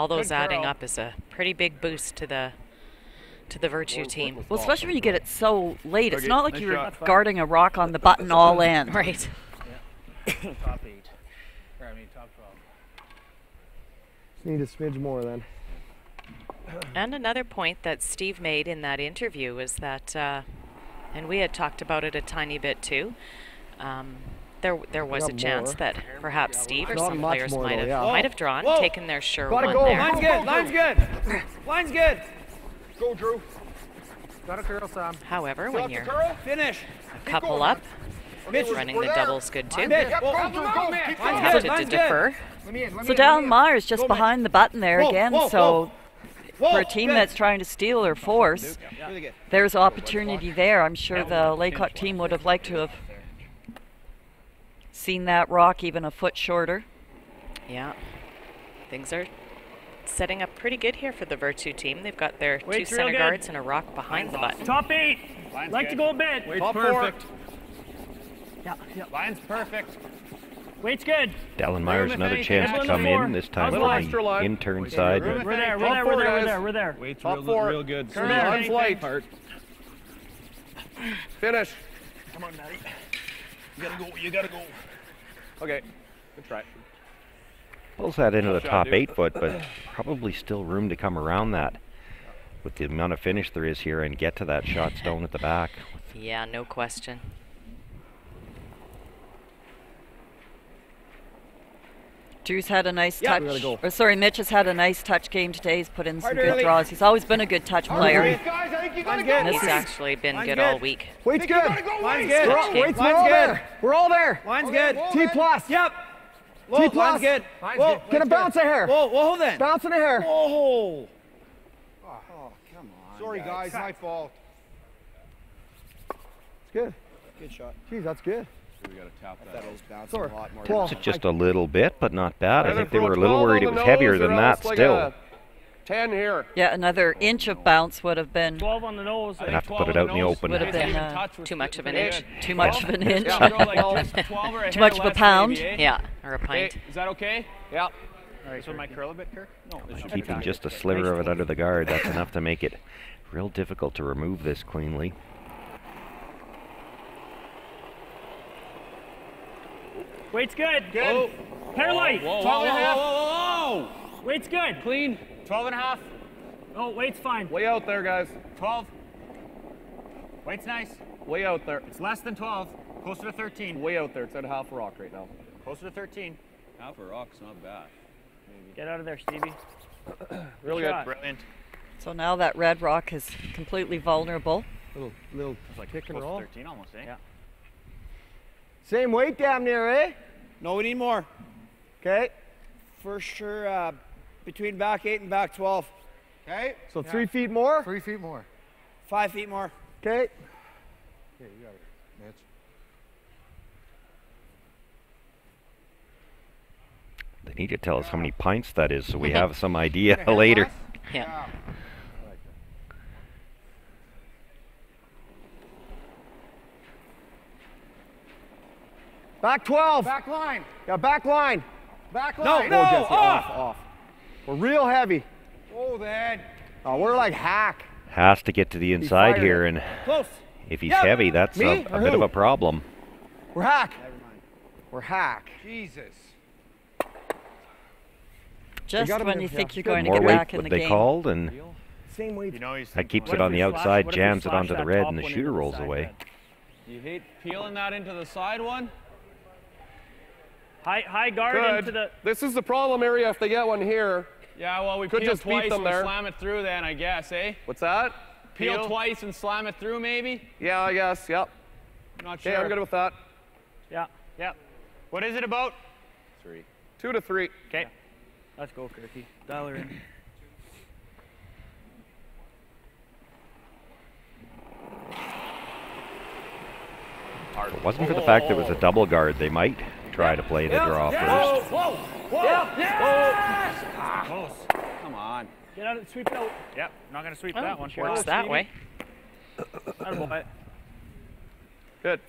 those adding up is a pretty big boost to the Virtue team. Well, especially when you get it so late. It's not like you were guarding a rock on the button all end. Right. Top 8. Or I mean top 12. Just need a smidge more then. And another point that Steve made in that interview is that, and we had talked about it a tiny bit too, there was a chance that perhaps Steve or some players might have drawn, taken their sure one there. Line's good, line's good. Line's good. Go, Drew. Got a curl, Sam. However, when you're finish. a couple up, running the double's good too. Have to defer. So Dallin Myers just behind the button there again, so for a team that's trying to steal or force, there's opportunity there. I'm sure the Laycock team would have liked to have seen that rock even a foot shorter. Yeah, things are setting up pretty good here for the Virtue team. They've got their 2 center guards and a rock behind the button. Top 8. Like to go a bit. Weight's perfect. Yeah. Line's perfect. Weight's good. Dallin Myers another chance to come in, this time on the intern side. We're there. Weight's real good. Line's light. Finish. Come on, Matty. You gotta go. Okay, good try. Pulls that into the top 8 foot, but probably still room to come around that with the amount of finish there is here and get to that shot stone at the back. Yeah, no question. Drew's had a nice touch. Or sorry, Mitch has had a nice touch game today. He's put in some good draws. He's always been a good touch player. He's actually been good all week. Weight's good. Line's good. Weight's all there. We're all there. Line's good. T plus. Yep. T plus. Line's good. Whoa, get a bounce of hair. Whoa, hold then. Bounce in the hair. Whoa. Oh, come on. Sorry, guys. My fault. It's good. Good shot. Geez, that's good. We gotta tap that. That was bouncing a lot more. It's just a little bit, but not bad. I think they were a little worried it was heavier than that still. 10 here. Yeah, another inch of bounce would have been. 12 on the nose. I'd have to put it out in the open. Would have been too much of an inch. Too much of an inch. Too Too much of a pound. Yeah, or a pint. Is that okay? Yeah. All right, so my curl a bit, Kirk? No. Keeping just a sliver of it under the guard, that's enough to make it real difficult to remove this cleanly. Weight's good. Good. Hair light. 12 and a half. Weight's good. Clean. 12 and a half. Oh, weight's fine. Way out there, guys. 12. Weight's nice. Way out there. It's less than 12. Closer to 13. Way out there. It's at half a rock right now. Closer to 13. Half a rock's not bad. Get out of there, Stevie. Really good. Brilliant. So now that red rock is completely vulnerable. Little like kick and roll. 13 almost, eh? Yeah. Same weight damn near, eh? No, we need more. Okay. For sure, between back 8 and back 12. Okay. So 3 feet more? 3 feet more. 5 feet more. Okay. Okay, you got it, Mitch. They need to tell us how many pints that is so we have some idea later. Yeah. Back 12. Back line. Yeah, back line. Back line. No, Jesse, off. We're real heavy. Oh, then. Oh, we're like hack. Has to get to the inside here, and Close. if he's heavy, that's a bit of a problem. We're hack. We're hack. Jesus. Just when you think you're going to More get weight, back in what the they game. called, and Same weight. You know, he's that keeps what it if on we the slash- outside, what if we jams it slash onto the that red, top and the one shooter into rolls side away. bed? You hate peeling that into the side one? High guard Good. into the. This is the problem area if they get one here. Yeah, well, we Could peel just beat twice them and there. slam it through then, I guess, eh? What's that? Peel twice and slam it through, maybe? Yeah, I guess, yep. Not sure. Okay, I'm good with that. Yeah. What is it about? 3. 2 to 3. Okay. Let's go, Kirky. Dial her in. If it wasn't for the fact that it was a double guard, they might try to play the draw first. Whoa! Yes! Close. Come on. Get out of sweep it out. Yep. Not gonna sweep that one. Works that way. Attaboy. Good.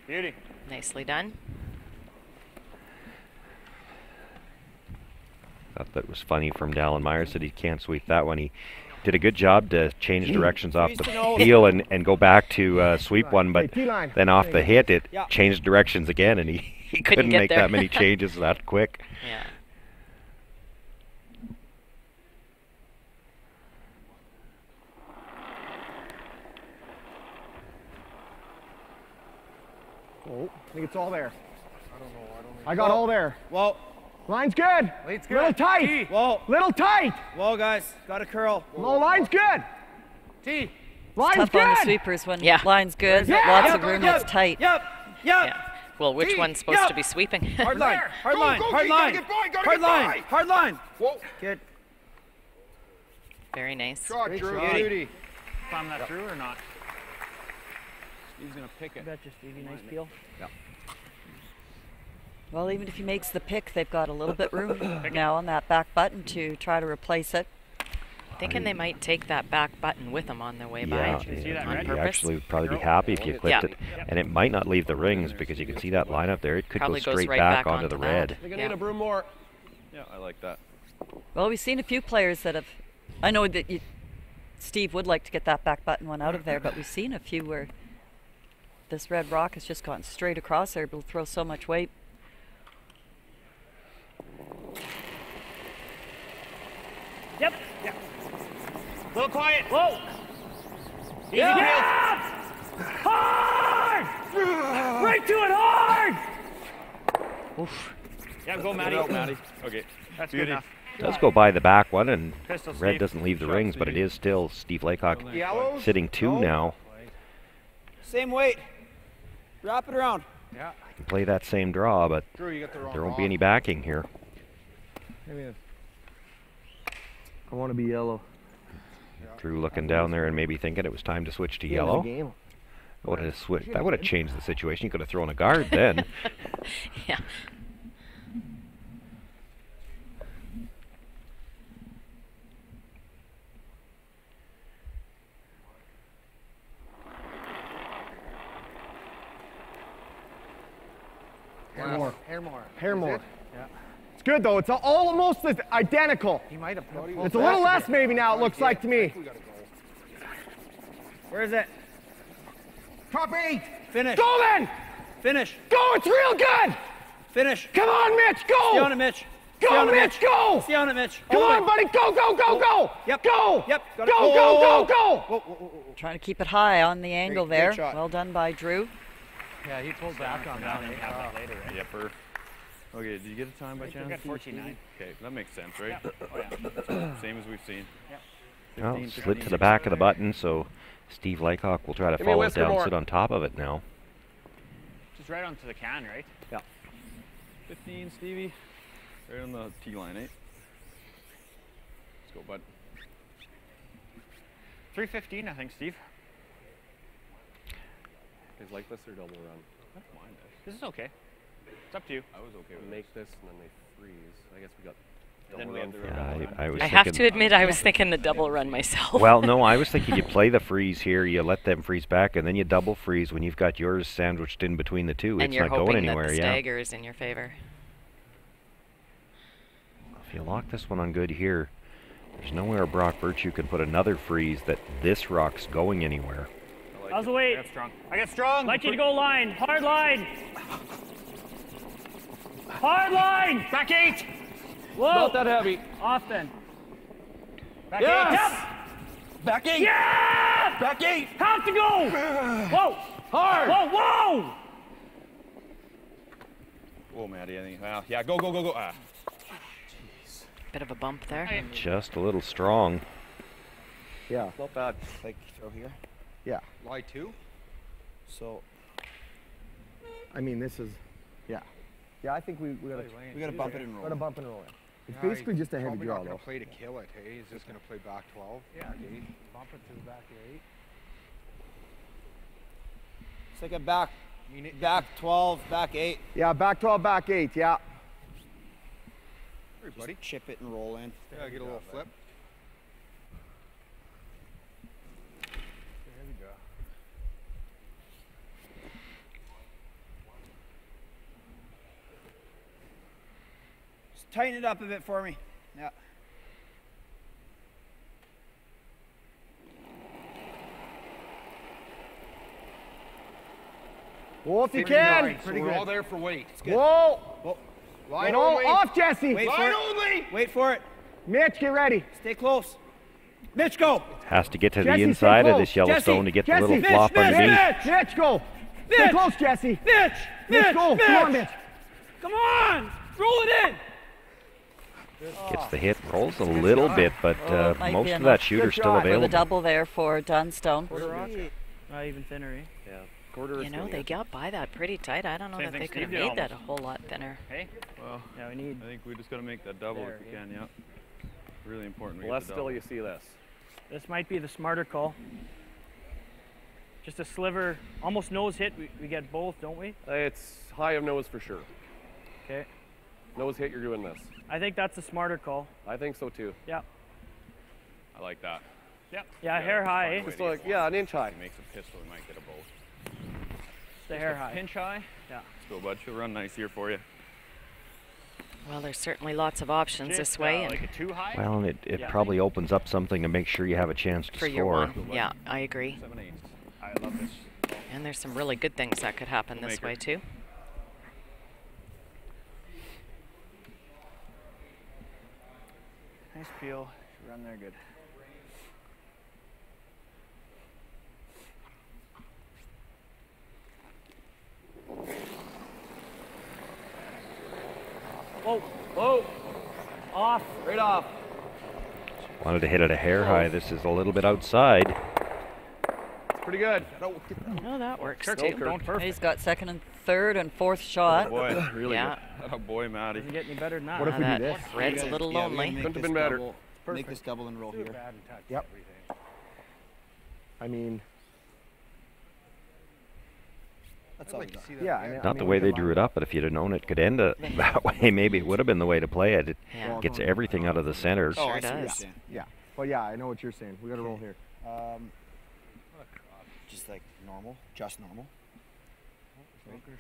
Beauty. Nicely done. Thought that was funny from Dallin Myers that he can't sweep that one. He did a good job to change directions off the peel and go back to sweep one, but then off the hit it changed directions again, and he couldn't make that many changes that quick. Yeah. Oh, I think it's all there. I got all there. Whoa. Line's good. Lead's good. Little tight. T. Whoa. Little tight. Whoa, guys. Got to curl. Low line's good. T. Line's Tough good. on the sweepers when line's good. Lots of room, it's tight. Yep. Yeah. Well, which one's supposed to be sweeping? Hard line. Hard line. Hard line. Hard line. Hard line. Whoa. Good. Very nice. Beauty. Climb that through or not? He's going to pick it. Betcha, Stevie. Nice peel. Yeah. Well, even if he makes the pick, they've got a little bit room now on that back button to try to replace it. Thinking they might take that back button with them on their way by Yeah, on you purpose. actually would probably be happy if you clipped it, and it might not leave the rings because you can see that line up there. It could Probably go goes straight right back back onto the onto red. that. They're going to need a broom more. Yeah, I like that. Well, we've seen a few players that have. I know that Steve would like to get that back button one out of there, but we've seen a few where this red rock has just gone straight across there. It'll throw so much weight. Yep. Yeah. Little quiet. Whoa. Easy Hard! Right to it hard! Oof. Yeah, go, Matty. Okay. That's good enough. Does go by the back one, and Pistol, red Steve. doesn't leave the rings, but it is still Steve Laycock Yellows? sitting 2 now. Same weight. Wrap it around. Yeah. Can play that same draw, but Drew, you got the wrong there won't be any backing here. I want to be yellow. Drew looking down there and maybe thinking it was time to switch to yellow. That would have changed the situation. You could have thrown a guard then. Yeah. Hair more. Yeah. It's good though. It's almost identical. He might have. It's a little less maybe now. It looks like to me. Where is it? Top 8. Finish. Go then. Finish. Go. It's real good. Finish. Come on, Mitch. Go. Stay on it, Mitch. Go, Mitch. Go. Stay on it, Mitch. Come on, buddy. Go, go, go, go. Yep. Go. Yep. Go, go, go, go. Trying to keep it high on the angle Great there. shot. Well done by Drew. Yeah, he pulled back on that. Later, right? Yepper. Okay, did you get a time by chance? We got 14-9. Okay, that makes sense, right? Yeah. Oh, yeah. Same as we've seen. Yeah. Well, slid to the back of the button, so Steve Laycock will try to follow it down, sit on top of it now. Just right onto the can, right? Yeah. 15, Stevie. Right on the tee line, eh? Let's go, bud. 3:15, I think, Steve. Is like this or double run? That's fine. This is okay. It's up to you. I was okay with make this and then they freeze. I guess we got Then double we run. have the I was I have thinking, to admit, I was thinking the double run myself. well, no, I was thinking you play the freeze here, you let them freeze back, and then you double freeze when you've got yours sandwiched in between the two. And it's you're not going hoping anywhere. that the Yeah. stagger is in your favor. If you lock this one on good here, there's nowhere Brock Virtue can put another freeze that this rock's going anywhere. How's the weight? I got strong. Like you to go line. Hard line. Hard line. Back 8. Whoa. Not that heavy. Off then. Back Yes. 8. Yep. Back 8. Yeah! Back 8. Have to go. Whoa. Hard. Whoa, whoa. Whoa, Maddie, I think. Well, yeah, go, go, go, go. Ah. Bit of a bump there. Just a little strong. Yeah. Not bad. Like throw here. Yeah. Lie 2. So. I mean, this is, yeah. Yeah, I think we gotta bump it and roll. Gotta bump and roll it. It's basically just a heavy draw, Not though. gonna play to kill it, hey? He's just gonna play back 12. Yeah, Back 8. bump it to the back 8. It's like a back 12, back 8. Yeah, back 12, back 8, yeah. Hey, buddy. Just chip it and roll in. Yeah, get a little flip. Heavy draw. Just tighten it up a bit for me. Yeah. Whoa, if you can. So we're all there for weight. Whoa. Whoa. Line Whoa, only. off, Jesse. Wait for Line it. only. Wait for it. Mitch, get ready. Stay close. Mitch, go. Has to get to Jesse, the stay inside of close. this Yellowstone Jesse, to get Jesse, the little Mitch, flop Mitch, underneath. Mitch, go. Stay Mitch. close, Jesse. Mitch. Mitch, go. Come on, Mitch. Come on. Roll it in. Gets the hit, rolls a little bit, but Might most be of enough. that shooter's Good still shot for available. the double there for Dunstone. Not even thinner, eh? Yeah, quarter. You know, they got by that pretty tight. I don't know Same that thing they could have Steve did made that a whole lot thinner. Hey? Well, Yeah, we need. I think we just got to make that double There, if we yeah. can, yeah. Really important. We Less get the still, double. you see this. This might be the smarter call. Just a sliver, almost nose hit. We get both, don't we? It's high of nose for sure. Okay. Nose hit, you're doing this. I think that's a smarter call. I think so too. Yeah. I like that. Yeah. Yeah, hair high, eh? Just like, yeah, an inch high. If he makes a pistol, we might get a both. The hair high. Pinch high? Yeah. Let's go, bud. She'll run nice here for you. Well, there's certainly lots of options this way. Like And a 2 high? Well, and it Yeah. probably opens up something to make sure you have a chance to for your score. one. Yeah, I agree. 7/8. I love this. And there's some really good things that could happen this Maker. way, too. Nice peel. Run there good. Whoa, whoa. Off. Right off. Wanted to hit it a hair high. This is a little bit outside. It's pretty good. Oh, that works, Go, too. Kirk. He's got second and third and fourth shot. Boy, Really Yeah. oh boy, Maddie. Doesn't get any better than that. What if we do that this? red's a little Yeah, we lonely. gotta make Couldn't have this been better. double- Make this double and roll Too here. bad and touch Yep. everything. I mean, That's I'd all like we to got. see that yeah. again. Not the way they drew it up, but if you'd have known it could end that way, maybe it would have been the way to play it. It Yeah. gets everything out of the center. Oh, Sure I see what you're does. saying. Yeah. Well, yeah, I know what you're saying. We got to roll here. Just like normal, just normal.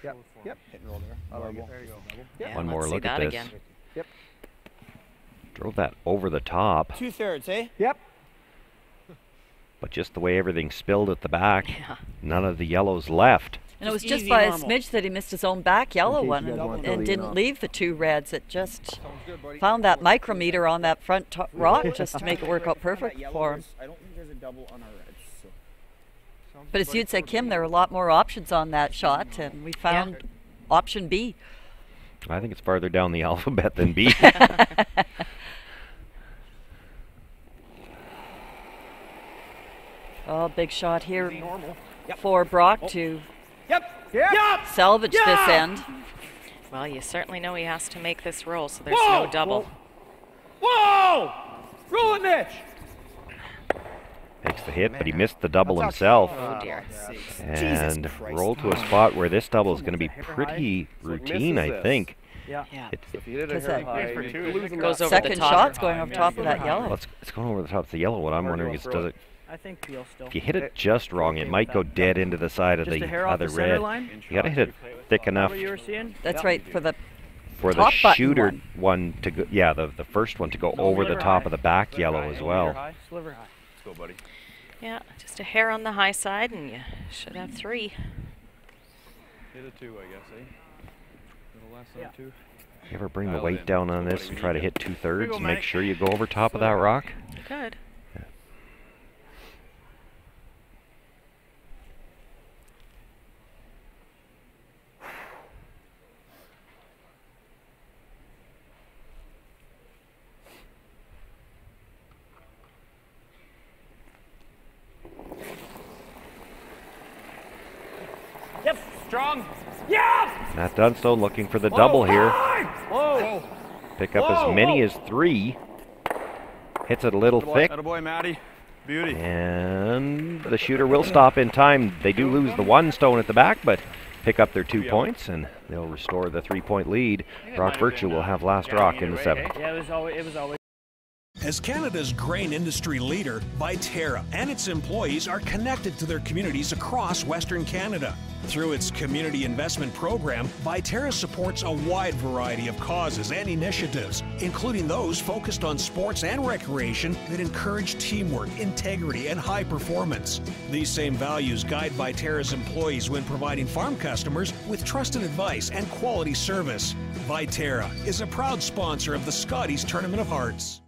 Yep. Yep. Hit and roll there. I like it. Normal. There you go. Yeah, One let's more see look at that this. again. Yep. Drove that over the top, 2/3, eh? Yep. but just the way everything spilled at the back, Yeah. none of the yellows left. And it was Just just easy, by normal. a smidge that he missed his own back yellow case one you guys want and, to fill and you didn't in. leave the two reds. It just Sounds good, buddy. found that micrometer on that front rock just to make it work out perfect That for him. yellow I don't think there's a double on our reds. So. Sounds But good, as buddy. you'd said, Kim, there were a lot more options on that shot, and we found option B. I think it's farther down the alphabet than B. Oh, big shot here Normal. for Brock to Yep. Yep. salvage this end. Well, you certainly know he has to make this roll, so there's Whoa! no double. Whoa! Roll it, Mitch! Makes the hit, but he missed the double himself. Oh, dear. And rolled to a spot where this double is going to be pretty routine, I misses think. Yeah. Yeah. If you hit it Because hair that- high, for you're two. losing Goes that. over the Second top. shot's going over top of that yellow. Well, it's going over the top of the yellow. What I'm Hard to wondering is, throw does it. it? I think peel still. If you hit it just wrong, it might go dead into the side of Just the a hair off other the center red. line? You got to hit it thick enough What you were seeing? That's right, for the for the top button shooter one to go. Yeah, the first one to go over the Sliver top high. of the back Sliver yellow high. as Sliver well. high. Sliver high. Let's go, buddy. Yeah, just a hair on the high side, and you should have 3. Hit a 2, I guess, eh? Little less than Yeah. a 2. You ever bring the weight down on this and try to hit 2/3 and make sure you go over top of that rock? Good. Yep, strong. Yeah! Matt Dunstone looking for the double here. Whoa! Pick up as many as 3. Hits it a little thick. Attaboy, Matty. Beauty. And the shooter will stop in time. They do lose the 1 stone at the back, but pick up their 2 points, and they'll restore the 3-point lead. Brock Virtue will have last rock in the 7th. Yeah, it was always. As Canada's grain industry leader, Viterra and its employees are connected to their communities across Western Canada. Through its community investment program, Viterra supports a wide variety of causes and initiatives, including those focused on sports and recreation that encourage teamwork, integrity, and high performance. These same values guide Viterra's employees when providing farm customers with trusted advice and quality service. Viterra is a proud sponsor of the Scotties Tournament of Hearts.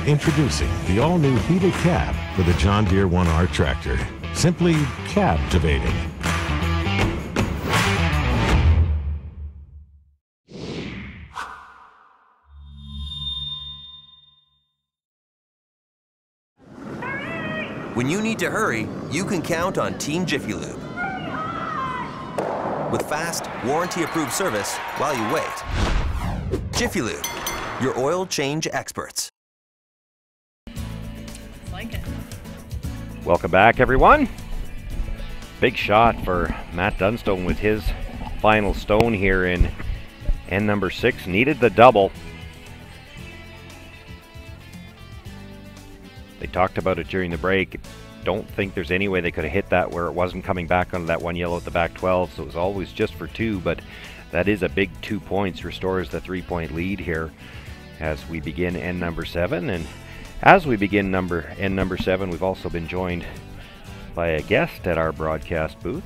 Introducing the all-new heated cab for the John Deere 1R tractor. Simply captivating. When you need to hurry, you can count on Team Jiffy Lube. With fast, warranty-approved service while you wait. Jiffy Lube, your oil change experts. Like it. Welcome back, everyone. Big shot for Matt Dunstone with his final stone here in end number 6. Needed the double. They talked about it during the break. Don't think there's any way they could have hit that where it wasn't coming back onto that 1 yellow at the back 12, so it was always just for 2, but that is a big 2 points, restores the 3-point lead here as we begin end number 7. And as we begin end number 7, we've also been joined by a guest at our broadcast booth,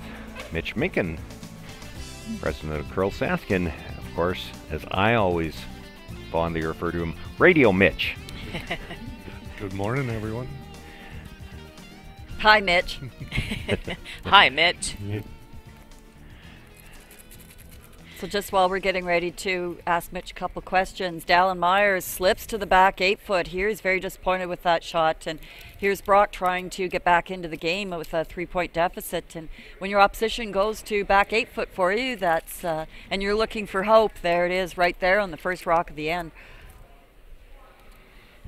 Mitch Minkin, president of CurlSask, and of course, as I always fondly refer to him, Radio Mitch. Good morning, everyone. Hi, Mitch. Hi, Mitch. So just while we're getting ready to ask Mitch a couple questions, Dallin Myers slips to the back 8-foot here. He's very disappointed with that shot. And here's Brock trying to get back into the game with a 3-point deficit. And when your opposition goes to back 8-foot for you, that's and you're looking for hope, there it is right there on the first rock of the end.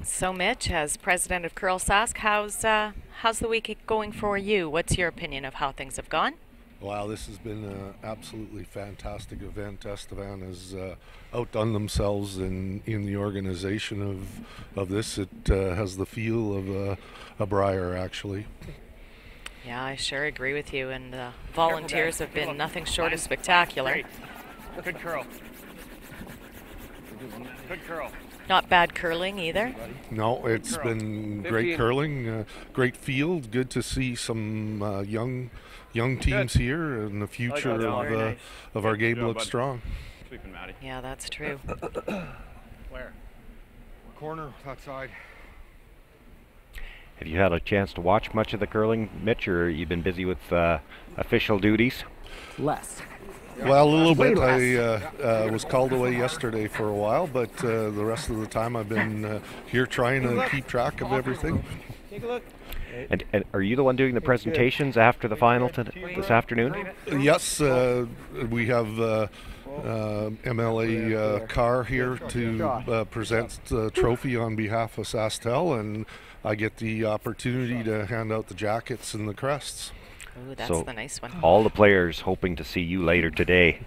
So Mitch, as president of CurlSask, how's the week going for you? What's your opinion of how things have gone? Wow, this has been an absolutely fantastic event. Estevan has outdone themselves in the organization of this. It has the feel of a Briar, actually. Yeah, I sure agree with you. And the volunteers have been nothing short of spectacular. Good curl. Good curl. Not bad curling either. No, it's been great curling, great field. Good to see some young teams here, and the future of our game looks strong. Yeah, that's true. Where? Corner, outside. Have you had a chance to watch much of the curling, Mitch, or you've been busy with official duties? Less. Well, a little bit. I was called away yesterday for a while, but the rest of the time I've been here trying to keep track of everything. Take a look. And are you the one doing the presentations after the final this afternoon? Yes, we have MLA Carr here to present the trophy on behalf of SaskTel, and I get the opportunity to hand out the jackets and the crests. Ooh, that's so the nice one. All the players hoping to see you later today.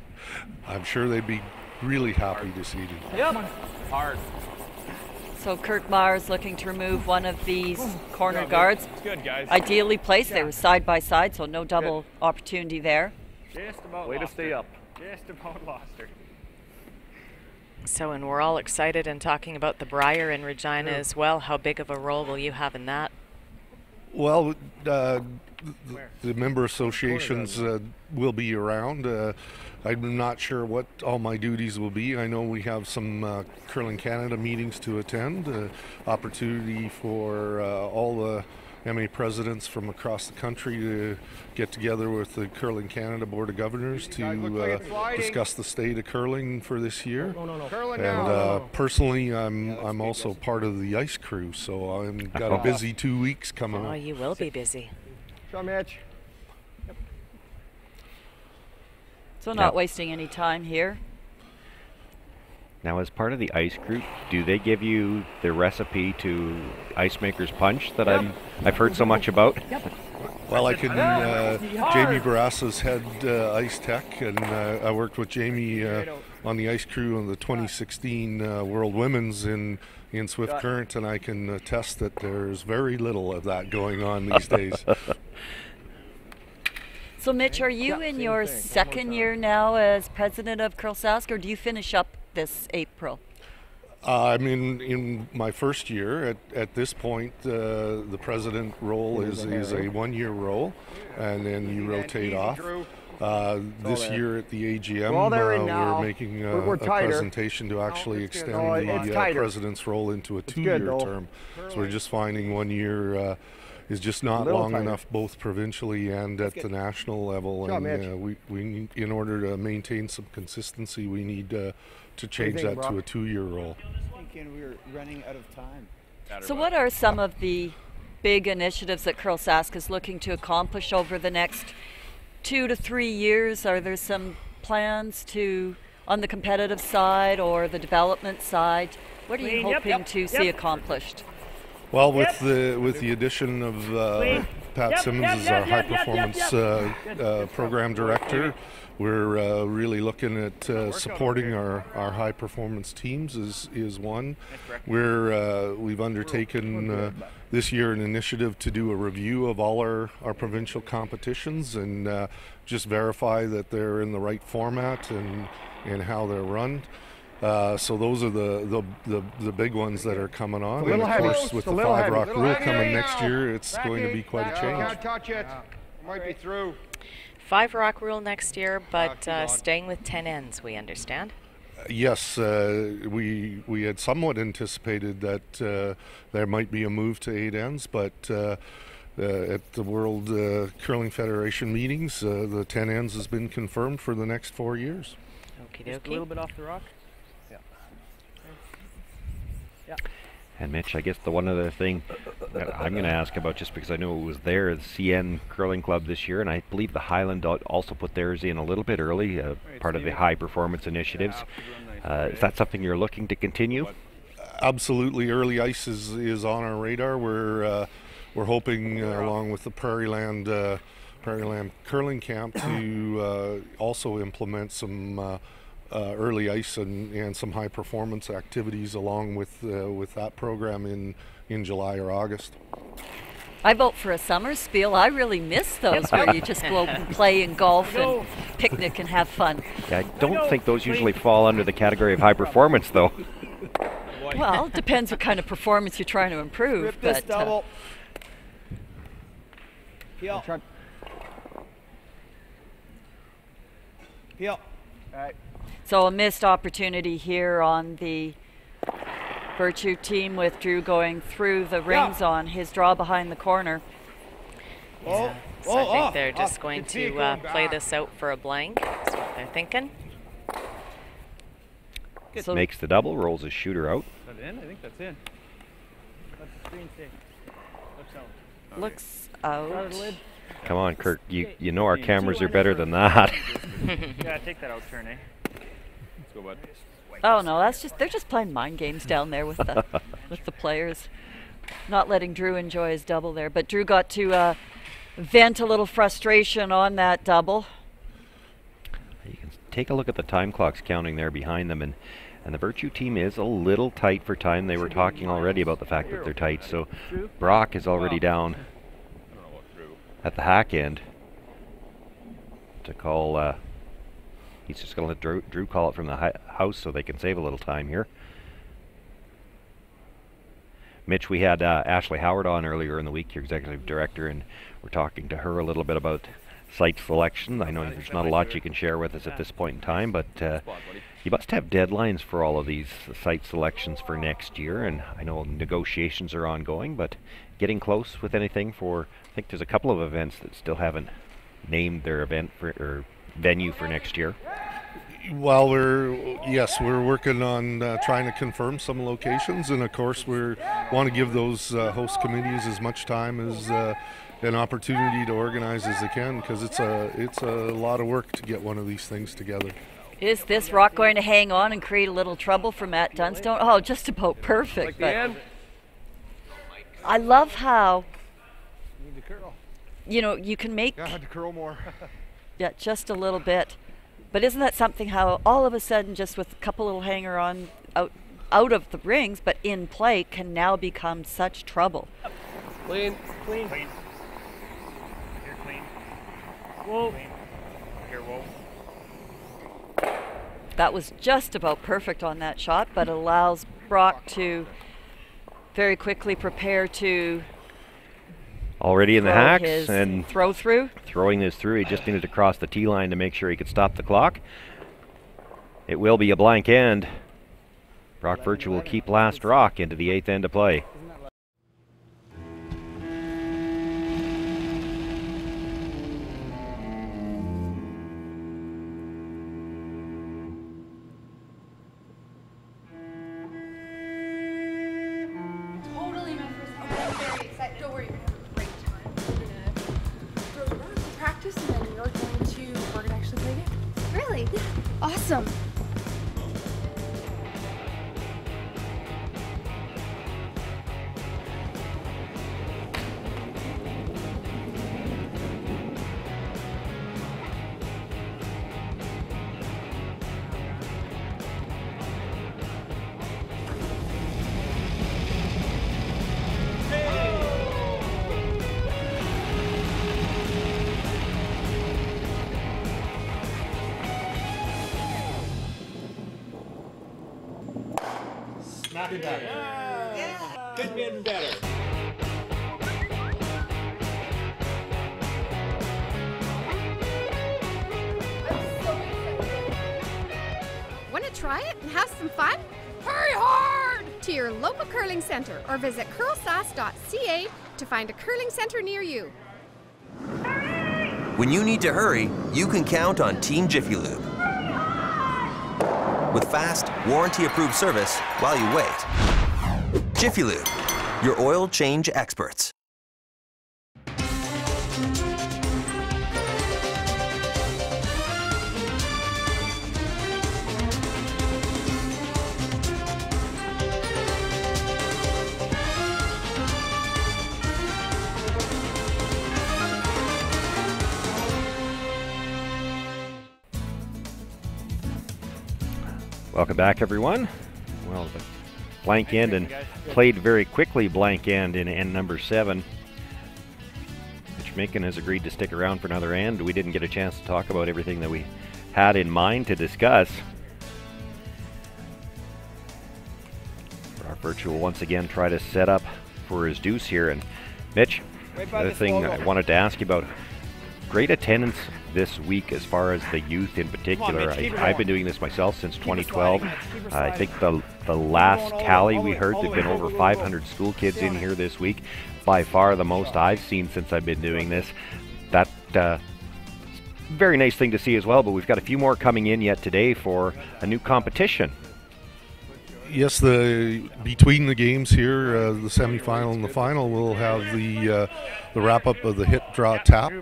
I'm sure they'd be really happy to see you. Yep. Hard. So Kirk Myers looking to remove one of these corner guards. It's good, guys. Ideally placed. They were side by side, so no double opportunity there. Just about Way to lost stay her. up. Just about lost her. So, and we're all excited and talking about the Briar in Regina as well. How big of a role will you have in that? Well, the member associations will be around. I'm not sure what all my duties will be. I know we have some Curling Canada meetings to attend, opportunity for all the MA presidents from across the country to get together with the Curling Canada Board of Governors to discuss the state of curling for this year. And personally, I'm also part of the ice crew, so I've got a busy 2 weeks coming up. Oh, you will be busy. Show Mitch. So not wasting any time here. Now, as part of the ice group, do they give you the recipe to Ice Maker's Punch that I've heard so much about? Well, I can. Jamie Barassa's head ice tech, and I worked with Jamie on the ice crew on the 2016 World Women's in Swift Current, and I can attest that there's very little of that going on these days. So, Mitch, are you in your second year now as president of CurlSask, or do you finish up this April? I'm in my first year. At this point, the president role is a 1 year role, and then you rotate off. This year at the AGM, we're making a presentation to actually extend the president's role into a 2 year term. So we're just finding 1 year is just not long enough, both provincially and at the national level. And we need, in order to maintain some consistency, we need to change that to a 2 year role. Thinking we're running out of time. So what are some of the big initiatives that CurlSask is looking to accomplish over the next 2 to 3 years? Are there some plans on the competitive side or the development side? What are you hoping to see accomplished? Well, with the addition of Pat Simmons as our high performance program director, we're really looking at supporting our high performance teams is one. We've undertaken this year an initiative to do a review of all our provincial competitions and just verify that they're in the right format and how they're run. So those are the big ones that are coming on, and of course with the 5 Rock rule coming next year, it's going to be quite a change. Can't touch it. Might be through. 5 Rock rule next year, but staying with 10 ends, we understand. Yes, we had somewhat anticipated that there might be a move to 8 ends, but at the World Curling Federation meetings, the 10 ends has been confirmed for the next 4 years. Okie Just a dokie. little bit off the rock. Yeah. And Mitch, I guess the one other thing that I'm going to ask about, just because I know it was there, the CN Curling Club this year, and I believe the Highland also put theirs in a little bit early, part of the high performance initiatives. Is that something you're looking to continue? Absolutely, early ice is on our radar. We're hoping, along with the Prairie Land Curling Camp, to also implement some early ice and some high performance activities along with that program in July or August. I vote for a summer spiel. I really miss those where you just go and play and golf and picnic and have fun. Yeah, I don't think those usually fall under the category of high performance, though. Well, it depends what kind of performance you're trying to improve. Rip this double. Peel. Peel. All right. So a missed opportunity here on the Virtue team with Drew going through the rings on his draw behind the corner. Yeah. So I think they're just going to play this out for a blank. That's what they're thinking. So makes the double, rolls his shooter out. Is that in? I think that's in. That's the screen safe. Looks out. Come on, Kirk. You know our cameras are better than that. Yeah, take that out turn, eh? Let's go, bud. Oh no, they're just playing mind games down there with the players, not letting Drew enjoy his double there. But Drew got to vent a little frustration on that double. You can take a look at the time clocks counting there behind them, and the Virtue team is a little tight for time. They were talking already about the fact that they're tight. So Brock is already down at the hack end. to call. He's just going to let Drew call it from the house so they can save a little time here. Mitch, we had Ashley Howard on earlier in the week, your executive director, and we're talking to her a little bit about site selection. I know there's not a lot you can share with us at this point in time, but you must have deadlines for all of these site selections for next year, and I know negotiations are ongoing, but getting close with anything for, I think there's a couple of events that still haven't named their event or venue for next year. Well, we're working on trying to confirm some locations, and of course we want to give those host committees as much time as an opportunity to organize as they can, because it's a lot of work to get one of these things together. Is this rock going to hang on and create a little trouble for Matt Dunstone? Oh, just about perfect. But I love how, you know, you can make. Yeah, I had to curl more. Yeah, just a little bit. But isn't that something how all of a sudden, just with a couple little hanger-on out of the rings, but in play, can now become such trouble? Clean. Clean. Clean. Here, clean. Whoa. Clean. Here, whoa. That was just about perfect on that shot, but allows Brock to very quickly prepare to already in the hacks and throw through. Throwing this through, he just needed to cross the tee line to make sure he could stop the clock. It will be a blank end. Brock Virtue will keep last rock into the 8th end of play. Totally my first. Okay, I'm very excited. Don't worry, you're gonna have a great time. We're gonna throw the rock, practice, and then we're gonna actually play a game. Really? Yeah. Awesome. Not better. Yeah. Could be better. Want to try it and have some fun? Hurry hard to your local curling center or visit CurlSask.ca to find a curling center near you. When you need to hurry, you can count on Team Jiffy Lube. With fast, warranty-approved service while you wait. Jiffy Lube, your oil change experts. Welcome back, everyone. Well, the blank end and played very quickly blank end in end number 7. Mitch Minkin has agreed to stick around for another end. We didn't get a chance to talk about everything that we had in mind to discuss. Our virtual once again try to set up for his deuce here. And Mitch, the other thing I wanted to ask you about, great attendance this week as far as the youth in particular. I've been doing this myself since 2012. I think the last tally we heard, there've been over 500 school kids in here this week. By far the most I've seen since I've been doing this. That very nice thing to see as well, but we've got a few more coming in yet today for a new competition. Yes, between the games here, the semifinal and the final, we'll have the wrap-up of the hit, draw, tap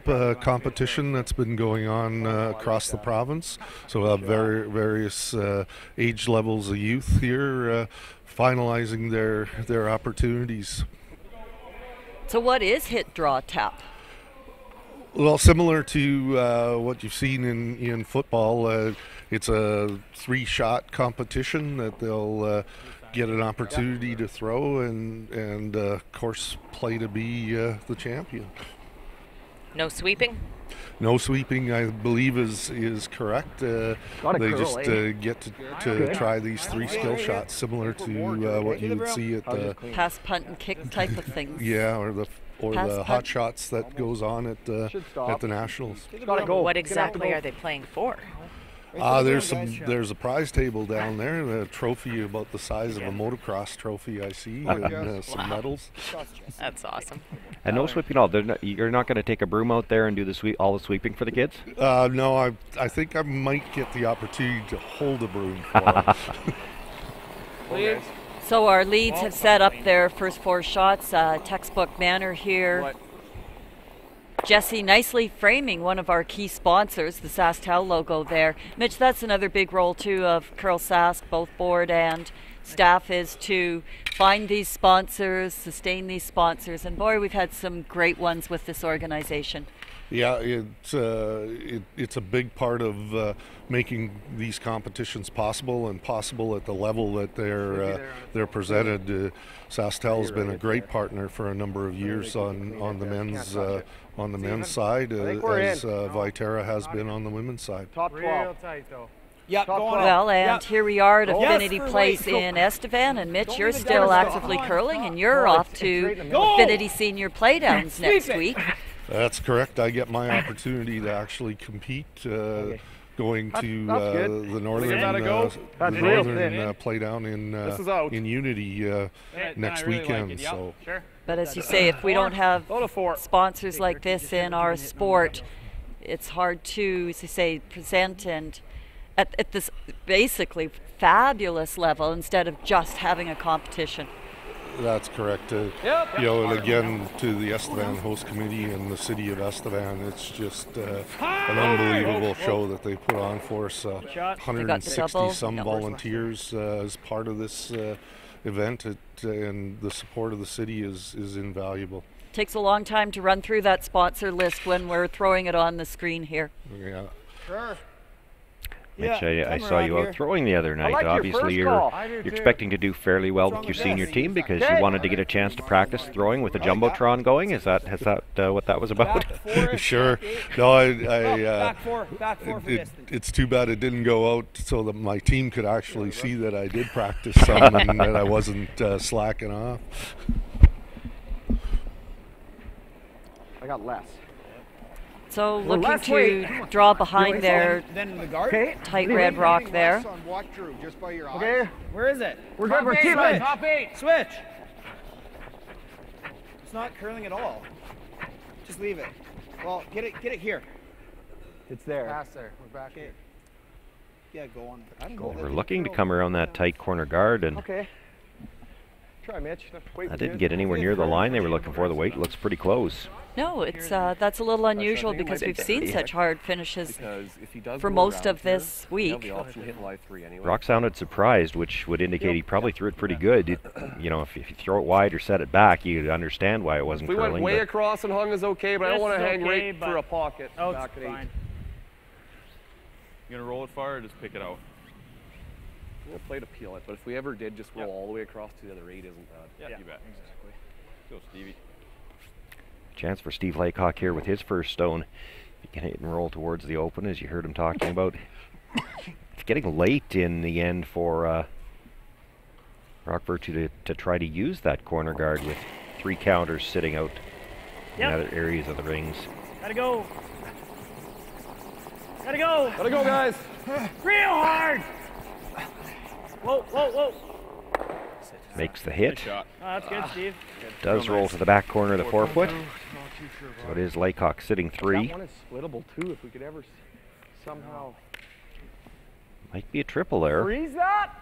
competition that's been going on across the province. So we'll have various age levels of youth here finalizing their opportunities. So what is hit, draw, tap? Well, similar to what you've seen in football, it's a 3-shot competition that they'll get an opportunity to throw and of course play to be the champion. No sweeping? No sweeping, I believe, is correct. They just get to try these 3 skill shots, similar to what you would see at the pass, punt, and kick type of things. Yeah, or the hot shots that goes on at the Nationals. What exactly are they playing for? There's a prize table down there, a trophy about the size of a motocross trophy I see, and some medals. That's awesome. And no sweeping at all. You're not going to take a broom out there and do all the sweeping for the kids? No, I think I might get the opportunity to hold a broom for them. So our leads have set up their first 4 shots, textbook manner here. Jesse nicely framing one of our key sponsors, the SaskTel logo there. Mitch, that's another big role too of CurlSask, both board and staff, is to find these sponsors, sustain these sponsors, and boy, we've had some great ones with this organization. Yeah, it's a big part of making these competitions possible, and possible at the level that they're presented. SaskTel has been a great partner for a number of years on the men's side, as Viterra has been on the women's side. Top 12. Real tight though. Yep, well, and here we are at Affinity Place in Estevan, and Mitch, you're still actively curling, and you're off to Affinity Senior Playdowns next week. That's correct. I get my opportunity to actually compete, going to the Northern Playdown in Unity next weekend. So. But as you say, if we don't have sponsors like this in our sport, it's hard to, as you say, present and at this basically fabulous level instead of just having a competition. That's correct. And again, to the Estevan Host Committee and the City of Estevan, it's just an unbelievable show that they put on for us. 160 some volunteers as part of this event, and the support of the city is invaluable. Takes a long time to run through that sponsor list when we're throwing it on the screen here. Yeah. Sure. Mitch, I saw you out throwing the other night. Obviously, you're expecting to do fairly well with your senior team because you wanted to get a chance to practice throwing with the Jumbotron going. Is that what that was about? Sure. No, it's too bad it didn't go out so that my team could actually see that I did practice some and that I wasn't slacking off. I got less. So looking to draw behind their tight red rock there. Okay, where is it? We're good. We're keeping. Top 8. Switch. It's not curling at all. Just leave it. Well, get it here. It's there. Pass there. We're back here. Yeah, go on. We're looking to come around that tight corner guard, and try, Mitch. I didn't get anywhere near the line they were looking for. The weight looks pretty close. No, it's that's a little unusual because we've seen such hard finishes for most of this week. Rock sounded surprised, which would indicate he probably threw it pretty good. If you throw it wide or set it back, you'd understand why it wasn't curling. We went way across and hung is okay, but I don't want to hang right for a pocket. Oh, it's fine. You gonna roll it far or just pick it out? I'm gonna play to peel it, but if we ever did just roll all the way across to the other 8 isn't bad. Yeah, you bet. Exactly. Go, Stevie. Chance for Steve Laycock here with his first stone. He can hit and roll towards the open, as you heard him talking about. It's getting late in the end for Rock Virtue to try to use that corner guard with 3 counters sitting out in other areas of the rings. Gotta go. Gotta go. Gotta go, guys. Real hard. Whoa, whoa, whoa. Makes the hit. Oh, that's good, Steve. Does roll to the back corner of the 4-foot. So it is Laycock sitting 3. That one is splittable too. If we could ever somehow. Might be a triple there. Freeze that.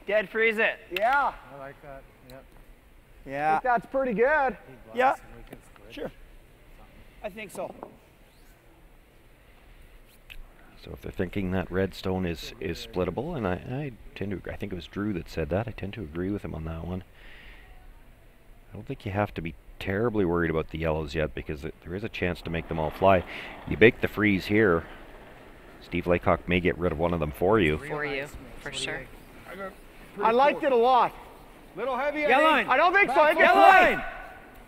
Dead freeze it. Yeah. I like that. Yep. Yeah. I think that's pretty good. Yeah. Sure. I think so. So if they're thinking that red stone is splittable, and I tend to, I think it was Drew that said that. I tend to agree with him on that one. I don't think you have to be terribly worried about the yellows yet, because there is a chance to make them all fly. You bake the freeze here, Steve Laycock may get rid of one of them for you. For sure. I liked it a lot. Little heavy. Yellow line. I don't think so. I think Yellow line.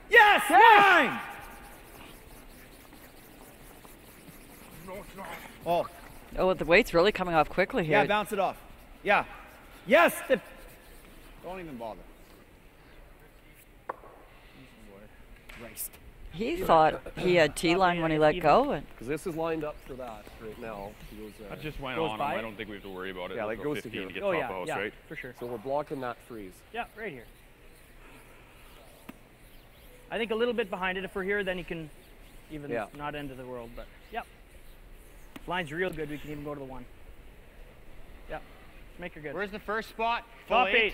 Yes, line. Oh. Oh, the weight's really coming off quickly here. Yeah, bounce it off. Yeah. Yes! Don't even bother. Christ. He thought he had T-line when he let go. Because this is lined up for that right now. I just went goes on by him. it? I don't think we have to worry about it. Yeah, like It'll go goes to 15 here. to get Oh, top yeah, of house, yeah, right? for sure. So we're blocking that freeze. Yeah, right here. I think a little bit behind it. If we're here, then you can even not end of the world. But yep, line's real good. We can even go to the 1. Yep, make her good. Where's the first spot? Top 8.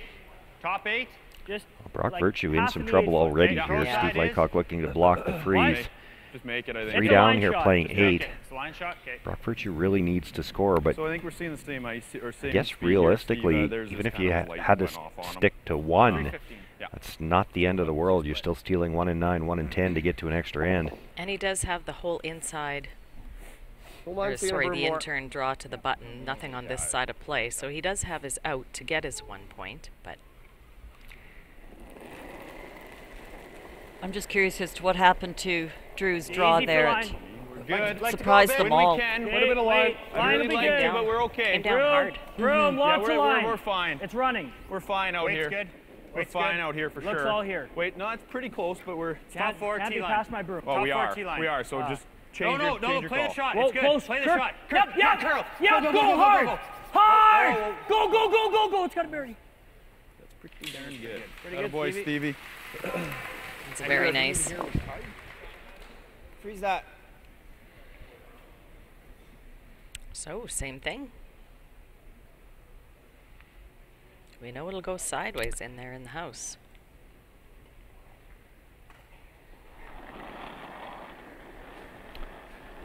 Top 8. Just Brock like Virtue in half some of the trouble 8 foot. already Yeah, here. yeah. Steve Laycock looking to block the freeze. Just make it, I think. 3 down here playing 8. It's a line shot. Okay. Brock Virtue really needs to score, but So I think we're seeing the same ice, or same I guess speed here, realistically, Steve. There's even this if you kind of light had to went off on him. stick to 1, 315. Yeah. that's not the end of the world. You're still stealing 1 and 9, 1 and 10 to get to an extra end. And he does have the whole inside, Hold on, or see sorry, over the more. intern draw to the button. Nothing on this side of play. So he does have his out to get his 1 point, but I'm just curious as to what happened to Drew's draw Easy for there. line. We're good. Like Surprised them all. We can. Put a bit of line. I Line really will be like good. it, but we're okay. came down hard. Room, lots of line. We're fine. It's running. We're fine out Weight's here. good. We're Weight's fine good. out here for Looks sure. all here. Wait, no, it's pretty close, but we're Can't- top 4 can't be T-line. past my broom. Well, Top we 4 are. T-line. We are. So just change no, your play the call. shot. Whoa, It's good. close. Play the Kirk, shot. Yep, Kirk, yeah, curl. Yeah, Go, go, hard. Hard. Whoa, whoa. Go. It's got to bury. That's pretty darn good. Pretty good, Boy, Stevie. Stevie. it's very nice. Freeze that. So, same thing. We know it'll go sideways in there in the house.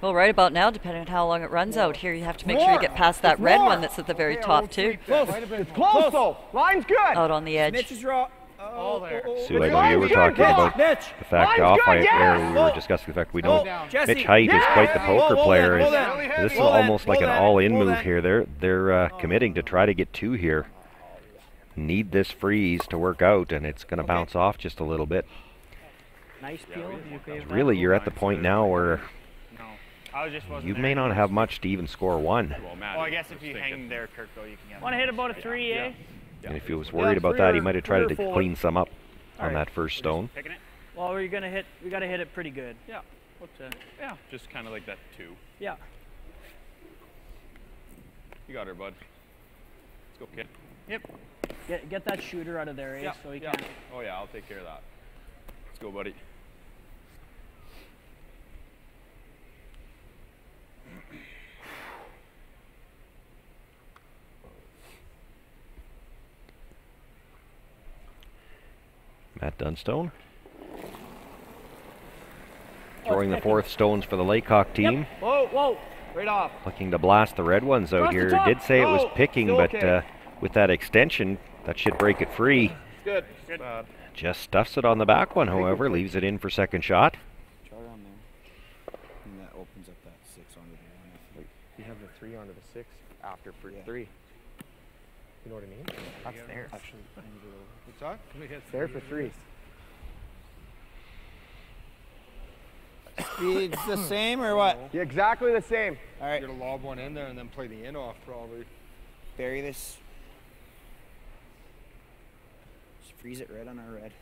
Well, right about now, depending on how long it runs out here, you have to make sure you get past that red one that's at the very top too. It's close though. Line's good. Out on the edge. Mitch's draw. Oh, there. Sue, I know you were talking about Mitch. the fact off air, we were discussing the fact we know Jesse. Mitch Height is quite the poker player. hold and on. this is Hold on. almost like an Hold on. all-in Hold move on. here. They're committing to try to get 2 here. Need this freeze to work out, and it's going to bounce off just a little bit. Nice peel. You okay with that? Really, you're at the point now where I was just wasn't you there. may not have much to even score 1. Well, I guess if you hang there, Kirk, though, you can get. Want to hit about a 3, eh? And if he was worried about 3 that, he or- might have 3 tried or to 4. clean some up on Alright. that first stone. Picking it? Well, we got to hit it pretty good. Yeah. What, Yeah. Just kind of like that 2. yeah. You got her, bud. Let's go, kid. Yep. Get that shooter out of there, eh? So he yeah. can't. Oh yeah, I'll take care of that. Let's go, buddy. Matt Dunstone. Throwing the 4th stones for the Laycock team. Yep. Whoa. Right off. Looking to blast the red ones out Across the here. top. Did say it was Oh, picking, still but okay. with that extension, that should break it free. Good. Just stuffs it on the back one, however, leaves it in for second shot. Try around there. And that opens up that 6 onto the 1. You have the 3 onto the 6 after for 3. You know what I mean? That's there. Actually, What's that? It's there for 3. Speed's the same or what? Yeah, exactly the same. All right. You're gonna lob one in there and then play the in off probably. Bury this. Just freeze it right on our red.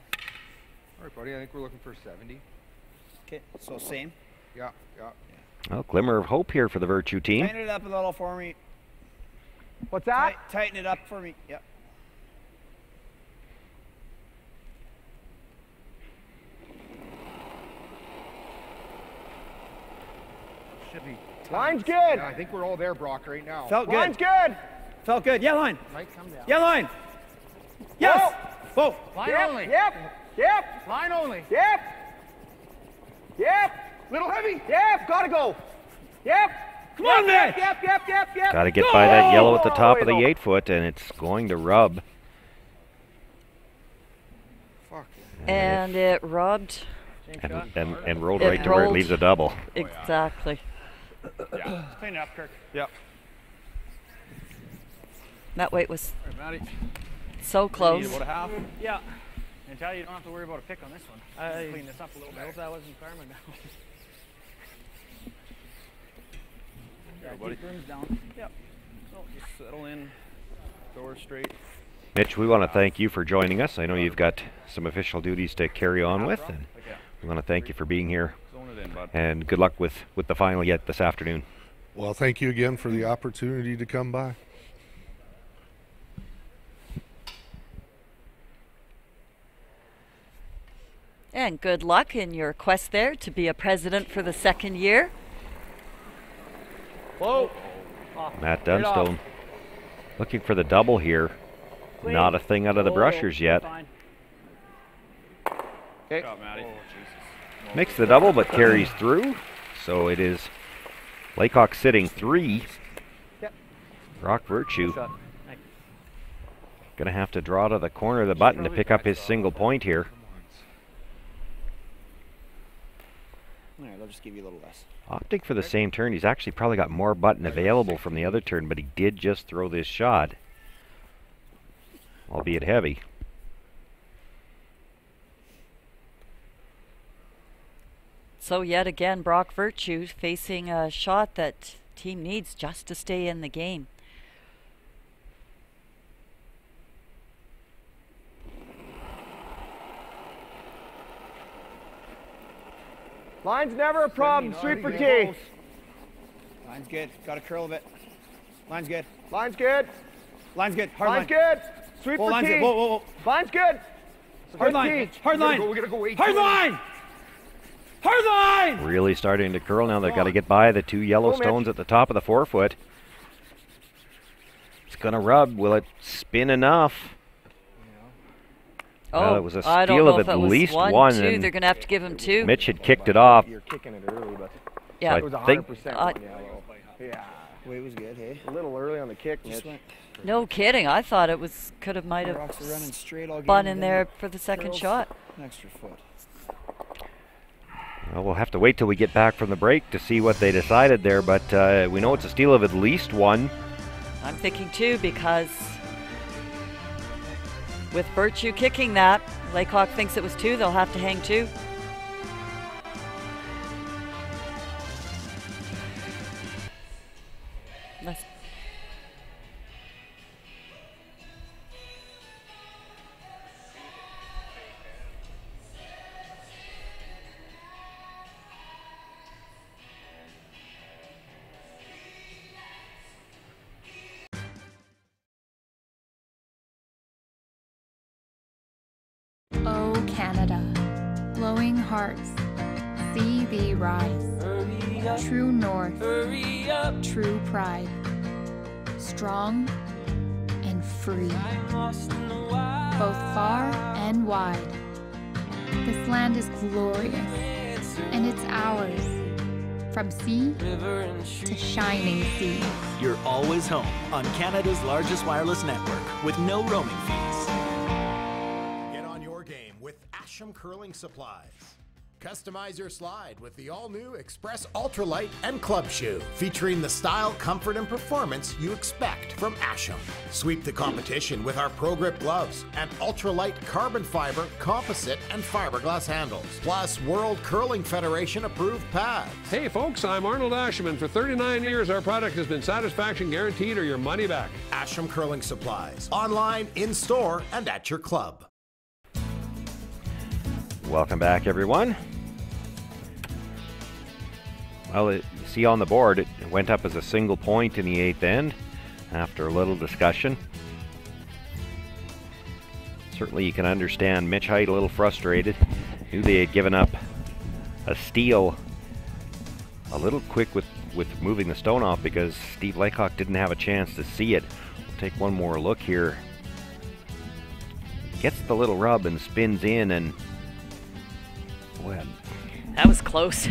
All right, buddy. I think we're looking for 70. Okay, so same. Yeah. Well, glimmer of hope here for the Virtue team. Tighten it up a little for me. What's that? Tighten it up for me. Yep. Should be. Line's good. Yeah, I think we're all there, Brock, right now. Felt good. Line's good. Felt good. Yeah, line. Might come down. Yeah, line. Yes. Whoa. Line Yep. only. Yep. Line only. Yep. Little heavy. Yep. Gotta go. Yep. Come on, Mitch. Yep. Got to get by that yellow at the top of the 8-foot, and it's going to rub. Fuck. And it rubbed. And rolled It right to where it rolled. leaves a double. Exactly. Yeah. Clean it up, Kirk. Yep. That weight was All right, Matty. so close. About a half. Yeah. And tell you don't have to worry about a pick on this one. Clean this up a little bit. I hope that wasn't karma now. buddy. Brings down. Yep. So just settle in, door straight. Mitch, we want to thank you for joining us. I know you've got some official duties to carry on with, and we want to thank you for being here. Zone it in, bud. And good luck with the final yet this afternoon. Well, thank you again for the opportunity to come by. And good luck in your quest there to be a president for the second year. Whoa. Matt Dunstone looking for the double here. Clean. Not a thing out of the brushers yet. Okay. Oh, Matty. Makes the double but carries through. So it is Laycock sitting 3. Yep. Brock Virtue gonna have to draw to the corner of the button to pick up his single point here. All right, I'll just give you a little less. Opting for the same turn. He's actually probably got more button available from the other turn, but he did just throw this shot, albeit heavy. So yet again, Brock Virtue facing a shot that team needs just to stay in the game. Line's never a problem. Sweep for tee. Line's good. Got to curl a bit. Line's good. Line's good. Line's good. Hard Line's line. good. Sweep Whoa, for line's tee. good. Whoa, whoa, whoa. Line's good. Hard line. Hard line. We gotta go 18. Hard line. Hard line. Really starting to curl now. They've got to get by the 2 yellow stones at the top of the forefoot. It's going to rub. Will it spin enough? Oh, it was a I don't steal know of if at it was least one, one. two. And they're going to have to give him 2. Mitch had kicked it off. You're kicking it early, but yeah, it was 100% one yellow. Yeah. Weight was good, hey? A little early on the kick, Mitch. no kidding. I thought it was might have Rocks are running straight all spun game, in then there the for the second curls, shot. an extra foot. Well, we'll have to wait till we get back from the break to see what they decided there, but we know it's a steal of at least 1. I'm thinking 2 because with Virtue kicking that, Laycock thinks it was 2. They'll have to hang 2. Let's Oh Canada, glowing hearts, see thee rise. True north, true pride, strong and free, both far and wide. This land is glorious, and it's ours, from sea to shining sea. You're always home on Canada's largest wireless network with no roaming fees. Get on your game with Asham Curling Supplies. Customize your slide with the all-new Express Ultralight and Club Shoe, featuring the style, comfort, and performance you expect from Asham. Sweep the competition with our Pro Grip gloves and ultralight carbon fiber, composite, and fiberglass handles, plus World Curling Federation approved pads. Hey folks, I'm Arnold Asherman. For 39 years, our product has been satisfaction guaranteed or your money back. Asham Curling Supplies, online, in-store, and at your club. Welcome back, everyone. Well, you see on the board, it went up as a single point in the 8th end after a little discussion. Certainly you can understand Mitch Height a little frustrated. Knew they had given up a steal a little quick with moving the stone off because Steve Laycock didn't have a chance to see it. We'll take one more look here. Gets the little rub and spins in, and well, that was close.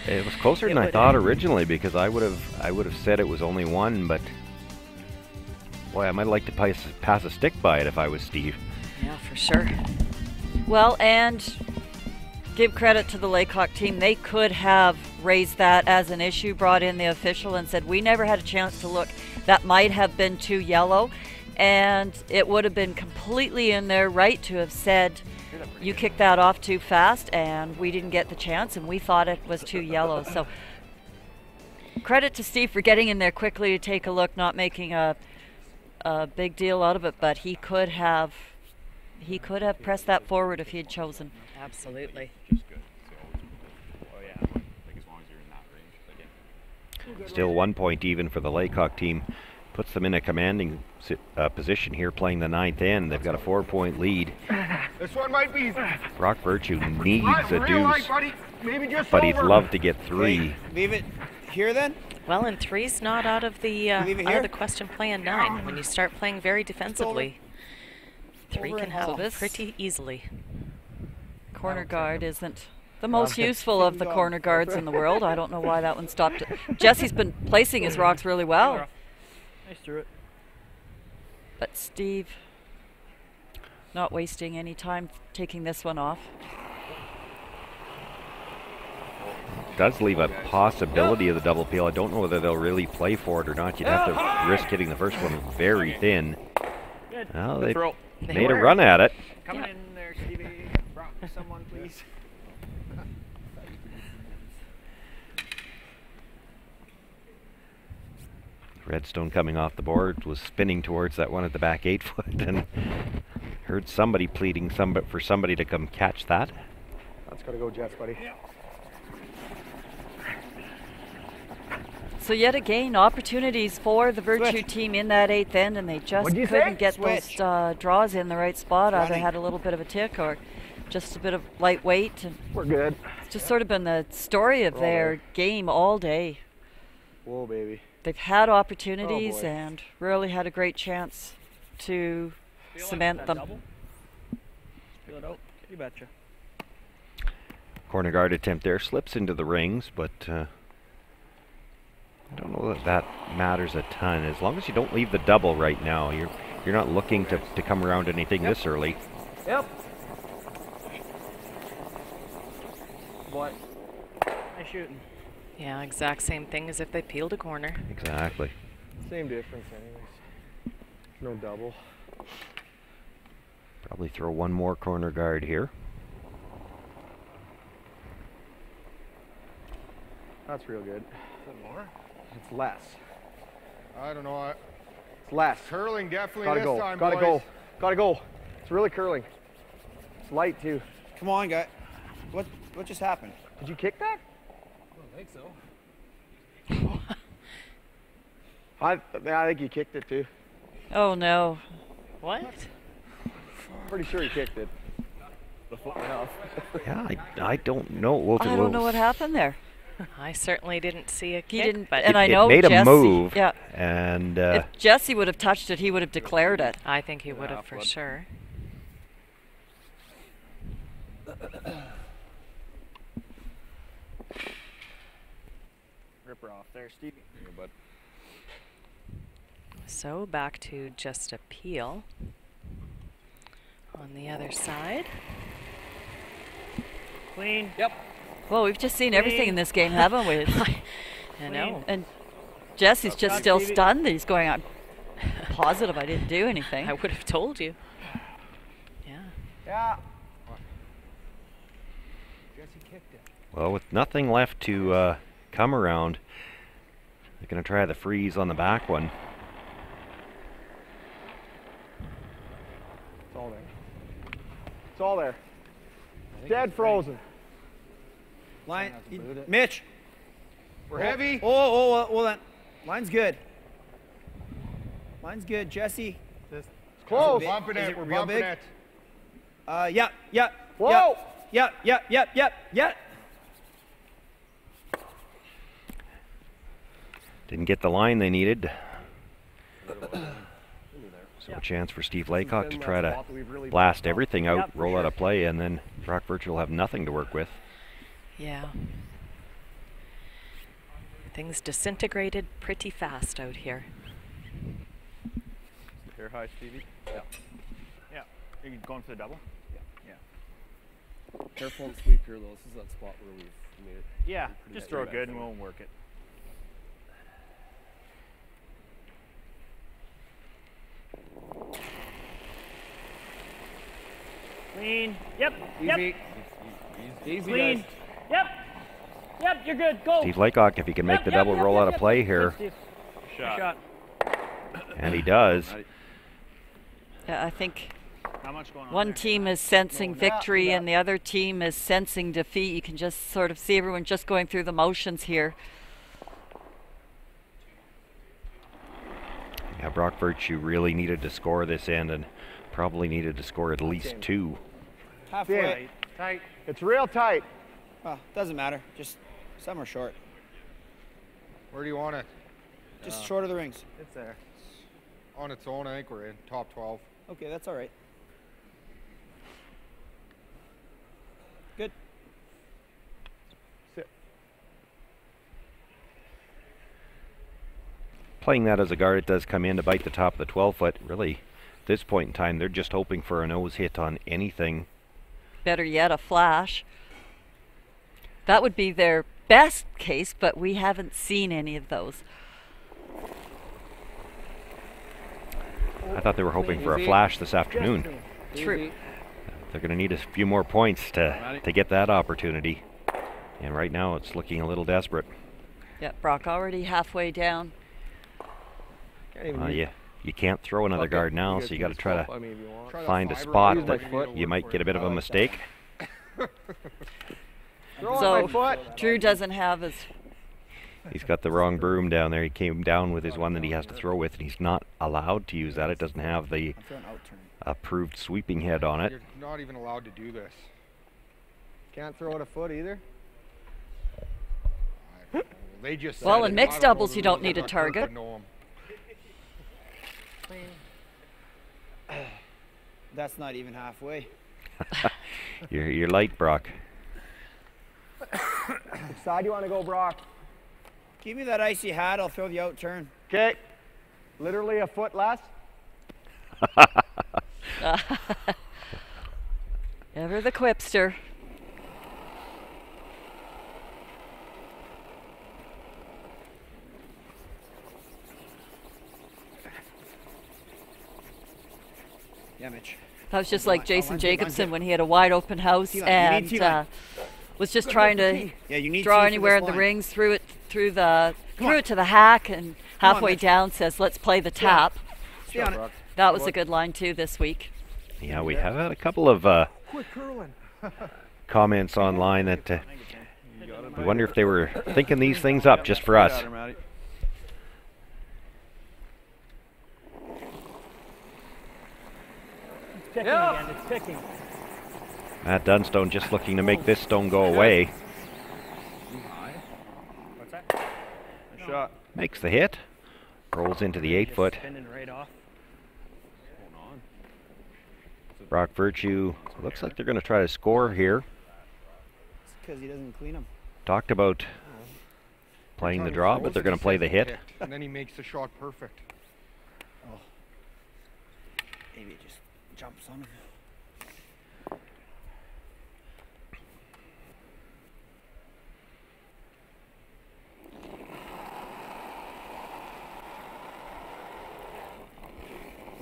it was closer than I thought originally, because I would have said it was only 1, but boy, I might like to pass a stick by it if I was Steve. Yeah, for sure. Well, and give credit to the Laycock team. They could have raised that as an issue, brought in the official and said, we never had a chance to look. That might have been too yellow, and it would have been completely in their right to have said, you kicked that off too fast and we didn't get the chance and we thought it was too yellow. So credit to Steve for getting in there quickly to take a look, not making a big deal out of it, but he could have pressed that forward if he had chosen. Absolutely. Still 1 point even for the Laycock team. Puts them in a commanding position here playing the 9th end. They've got a 4-point lead. This one might be. Brock Virtue needs a real light, deuce, buddy. Maybe just but he'd over. love to get 3. Hey, leave it here then. Well, and 3's not out of the question playing 9. When you start playing very defensively, 3 can happen pretty easily. Corner guard isn't the most useful of the corner guards in the world. I don't know why that one stopped. Jesse's been placing his rocks really well. Nice through it. But Steve not wasting any time taking this one off. Does leave a possibility of the double peel. I don't know whether they'll really play for it or not. You'd have to risk hitting the first one very thin. Well, they made a run at it. Coming in there, Stevie. Brock, someone please. Redstone coming off the board was spinning towards that one at the back 8 foot and heard somebody pleading for somebody to come catch that. That's got to go Jets, buddy. So yet again, opportunities for the Virtue team in that 8th end, and they just couldn't get those draws in the right spot. Either had a little bit of a tick or just a bit of lightweight. And we're good. It's just sort of been the story of their game all day. Whoa, baby. They've had opportunities and really had a great chance to cement them. Feel it out. You betcha. Corner guard attempt there slips into the rings, but I don't know that matters a ton. As long as you don't leave the double right now, you're not looking to come around anything this early. Yep. What? Nice shooting. Yeah, exact same thing as if they peeled a corner. Exactly. Same difference anyways. No double. Probably throw one more corner guard here. That's real good. Is it more? It's less. I don't know. It's less. Curling definitely Gotta this go. time, Gotta boys. go. Gotta go. It's really curling. It's light too. Come on, guy. What just happened? Did you kick that? I don't think so. I think you kicked it too. Oh no. What? Pretty sure he kicked it. The foot went off. Yeah, I don't know. I don't know what happened there. I certainly didn't see a kick. He didn't, but and I know it made Jesse, a move. Yeah. And if Jesse would have touched it, he would have declared it. I think he would have for sure. Rip her off there, Stevie. Here, bud. So back to just a peel on the other side. Clean. Yep. Well, we've just seen everything in this game, haven't we? I know. And Jesse's just still stunned. He's going, I'm positive I didn't do anything. I would have told you. Yeah. Yeah. Jesse kicked it. well, with nothing left to come around, they're going to try the freeze on the back one. It's all there. It's all there. Dead frozen. Line, Mitch. We're heavy. Hold on. Line's good. Line's good, Jesse. It's close. Bumping it. We're bumping it. Yeah. Whoa. Yeah. Didn't get the line they needed. So a chance for Steve Laycock to try to blast everything out, roll out a play, and then Brock Virtue will have nothing to work with. Yeah. Things disintegrated pretty fast out here. Here, high, Stevie. Yeah. Are you going for the double? Yeah. Careful and sweep here, though. This is that spot where we've made it. Yeah, just throw it good and we'll work it. Clean. Yep. Easy. Easy, clean. Guys. Yep. Yep, you're good. Go. Steve Laycock, if he can make the double roll out of play here. Shot. And he does. Yeah, I think Not much going on one there. team is sensing victory and the other team is sensing defeat. You can just sort of see everyone just going through the motions here. Yeah, Brock Virtue really needed to score this end and probably needed to score at least 2. Halfway. Tight. It's real tight. Well, doesn't matter. Just some are short. Where do you want it? Just short of the rings. It's there. On its own, I think we're in top 12. Okay, that's all right. Good. Sit. Playing that as a guard, it does come in to bite the top of the 12-foot. Really, at this point in time, they're just hoping for a nose hit on anything. Better yet, a flash. That would be their best case, but we haven't seen any of those. I thought they were hoping for a flash this afternoon. True. They're going to need a few more points to get that opportunity. And right now, it's looking a little desperate. Yeah, Brock already halfway down. You can't throw another guard now, so you got to try to find a spot that you might get a bit of a mistake. So Drew doesn't have his... He's got the wrong broom down there. He came down with his one that he has to throw with, and he's not allowed to use that. It doesn't have the approved sweeping head on it. You're not even allowed to do this. Can't throw it a foot either. They just well, in mixed doubles, you don't need a target. That's not even halfway. You're light, Brock. Which side do you want to go, Brock? Give me that icy hat. I'll throw the out turn. Okay. Literally a foot less. Ever the quipster. Yeah, Mitch. That was just like Jason Jacobson when he had a wide open house and was just trying to draw anywhere in the rings, threw it to the hack, and halfway down says, "Let's play the tap." That was a good line too this week. Yeah, we have had a couple of comments online that we wonder if they were thinking these things up just for us. Ticking again. It's ticking. Matt Dunstone just looking to make this stone go away. What's that? Nice shot. Makes the hit. Rolls into the 8-foot. Spinning right off. Brock Virtue looks like they're going to try to score here. It's because he doesn't clean them. Talked about playing the draw, but they're going to play the hit. And then he makes the shot perfect. Oh. Maybe it just jumps on him.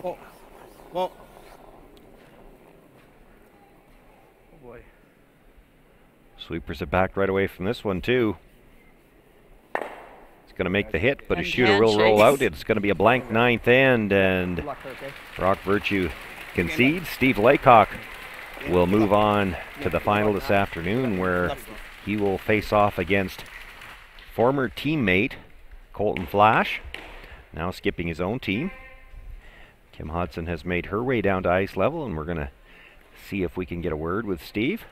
Whoa. Whoa. Oh boy. Sweepers it back right away from this one too. It's going to make the hit, but his shooter will roll out. It's going to be a blank 9th end, and Brock Virtue concedes. Steve Laycock will move on to the final this afternoon, where he will face off against former teammate Colton Flash, now skipping his own team. Kim Hodson has made her way down to ice level, and we're going to see if we can get a word with Steve.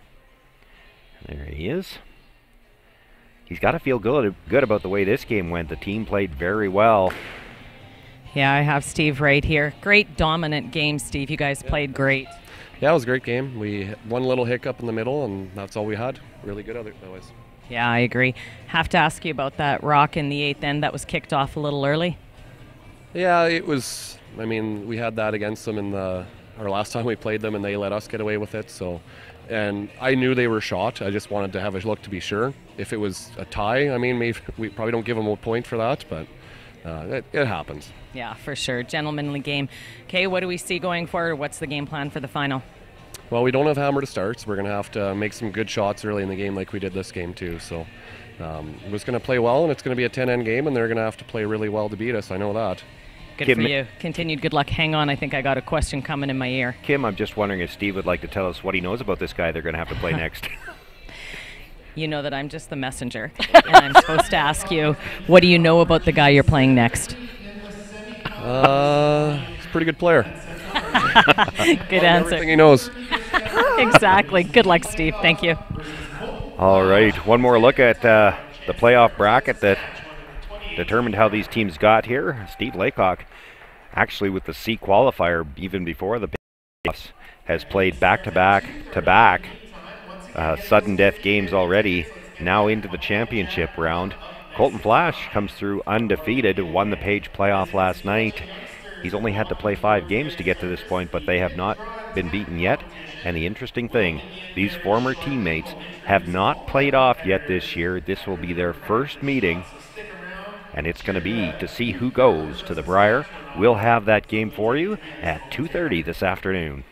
There he is. He's got to feel good about the way this game went. The team played very well. Yeah, I have Steve right here. Great dominant game, Steve. You guys played great. Yeah, it was a great game. We had one little hiccup in the middle, and that's all we had. Really good otherwise. Yeah, I agree. Have to ask you about that rock in the 8th end that was kicked off a little early. Yeah, it was. I mean, we had that against them in our last time we played them, and they let us get away with it. So, and I knew they were shot. I just wanted to have a look to be sure. If it was a tie, I mean, maybe we probably don't give them a point for that, but it happens. Yeah, for sure. Gentlemanly game. Okay, what do we see going forward? What's the game plan for the final? Well, we don't have hammer to start, so we're going to have to make some good shots early in the game like we did this game too. So was going to play well, and it's going to be a 10-end game, and they're going to have to play really well to beat us. I know that. Good for you. Continued good luck. Hang on, I think I got a question coming in my ear. Kim, I'm just wondering if Steve would like to tell us what he knows about this guy they're going to have to play next. You know that I'm just the messenger, and I'm supposed to ask you, what do you know about the guy you're playing next? He's a pretty good player. Good answer. Everything he knows. Exactly. Good luck, Steve. Thank you. All right, one more look at the playoff bracket that determined how these teams got here. Steve Laycock, actually with the C qualifier even before the playoffs, has played back-to-back sudden death games already, now into the championship round. Colton Flash comes through undefeated, won the Page playoff last night. He's only had to play 5 games to get to this point, but they have not been beaten yet. And the interesting thing, these former teammates have not played off yet this year. This will be their first meeting, and it's going to be to see who goes to the Brier. We'll have that game for you at 2:30 this afternoon.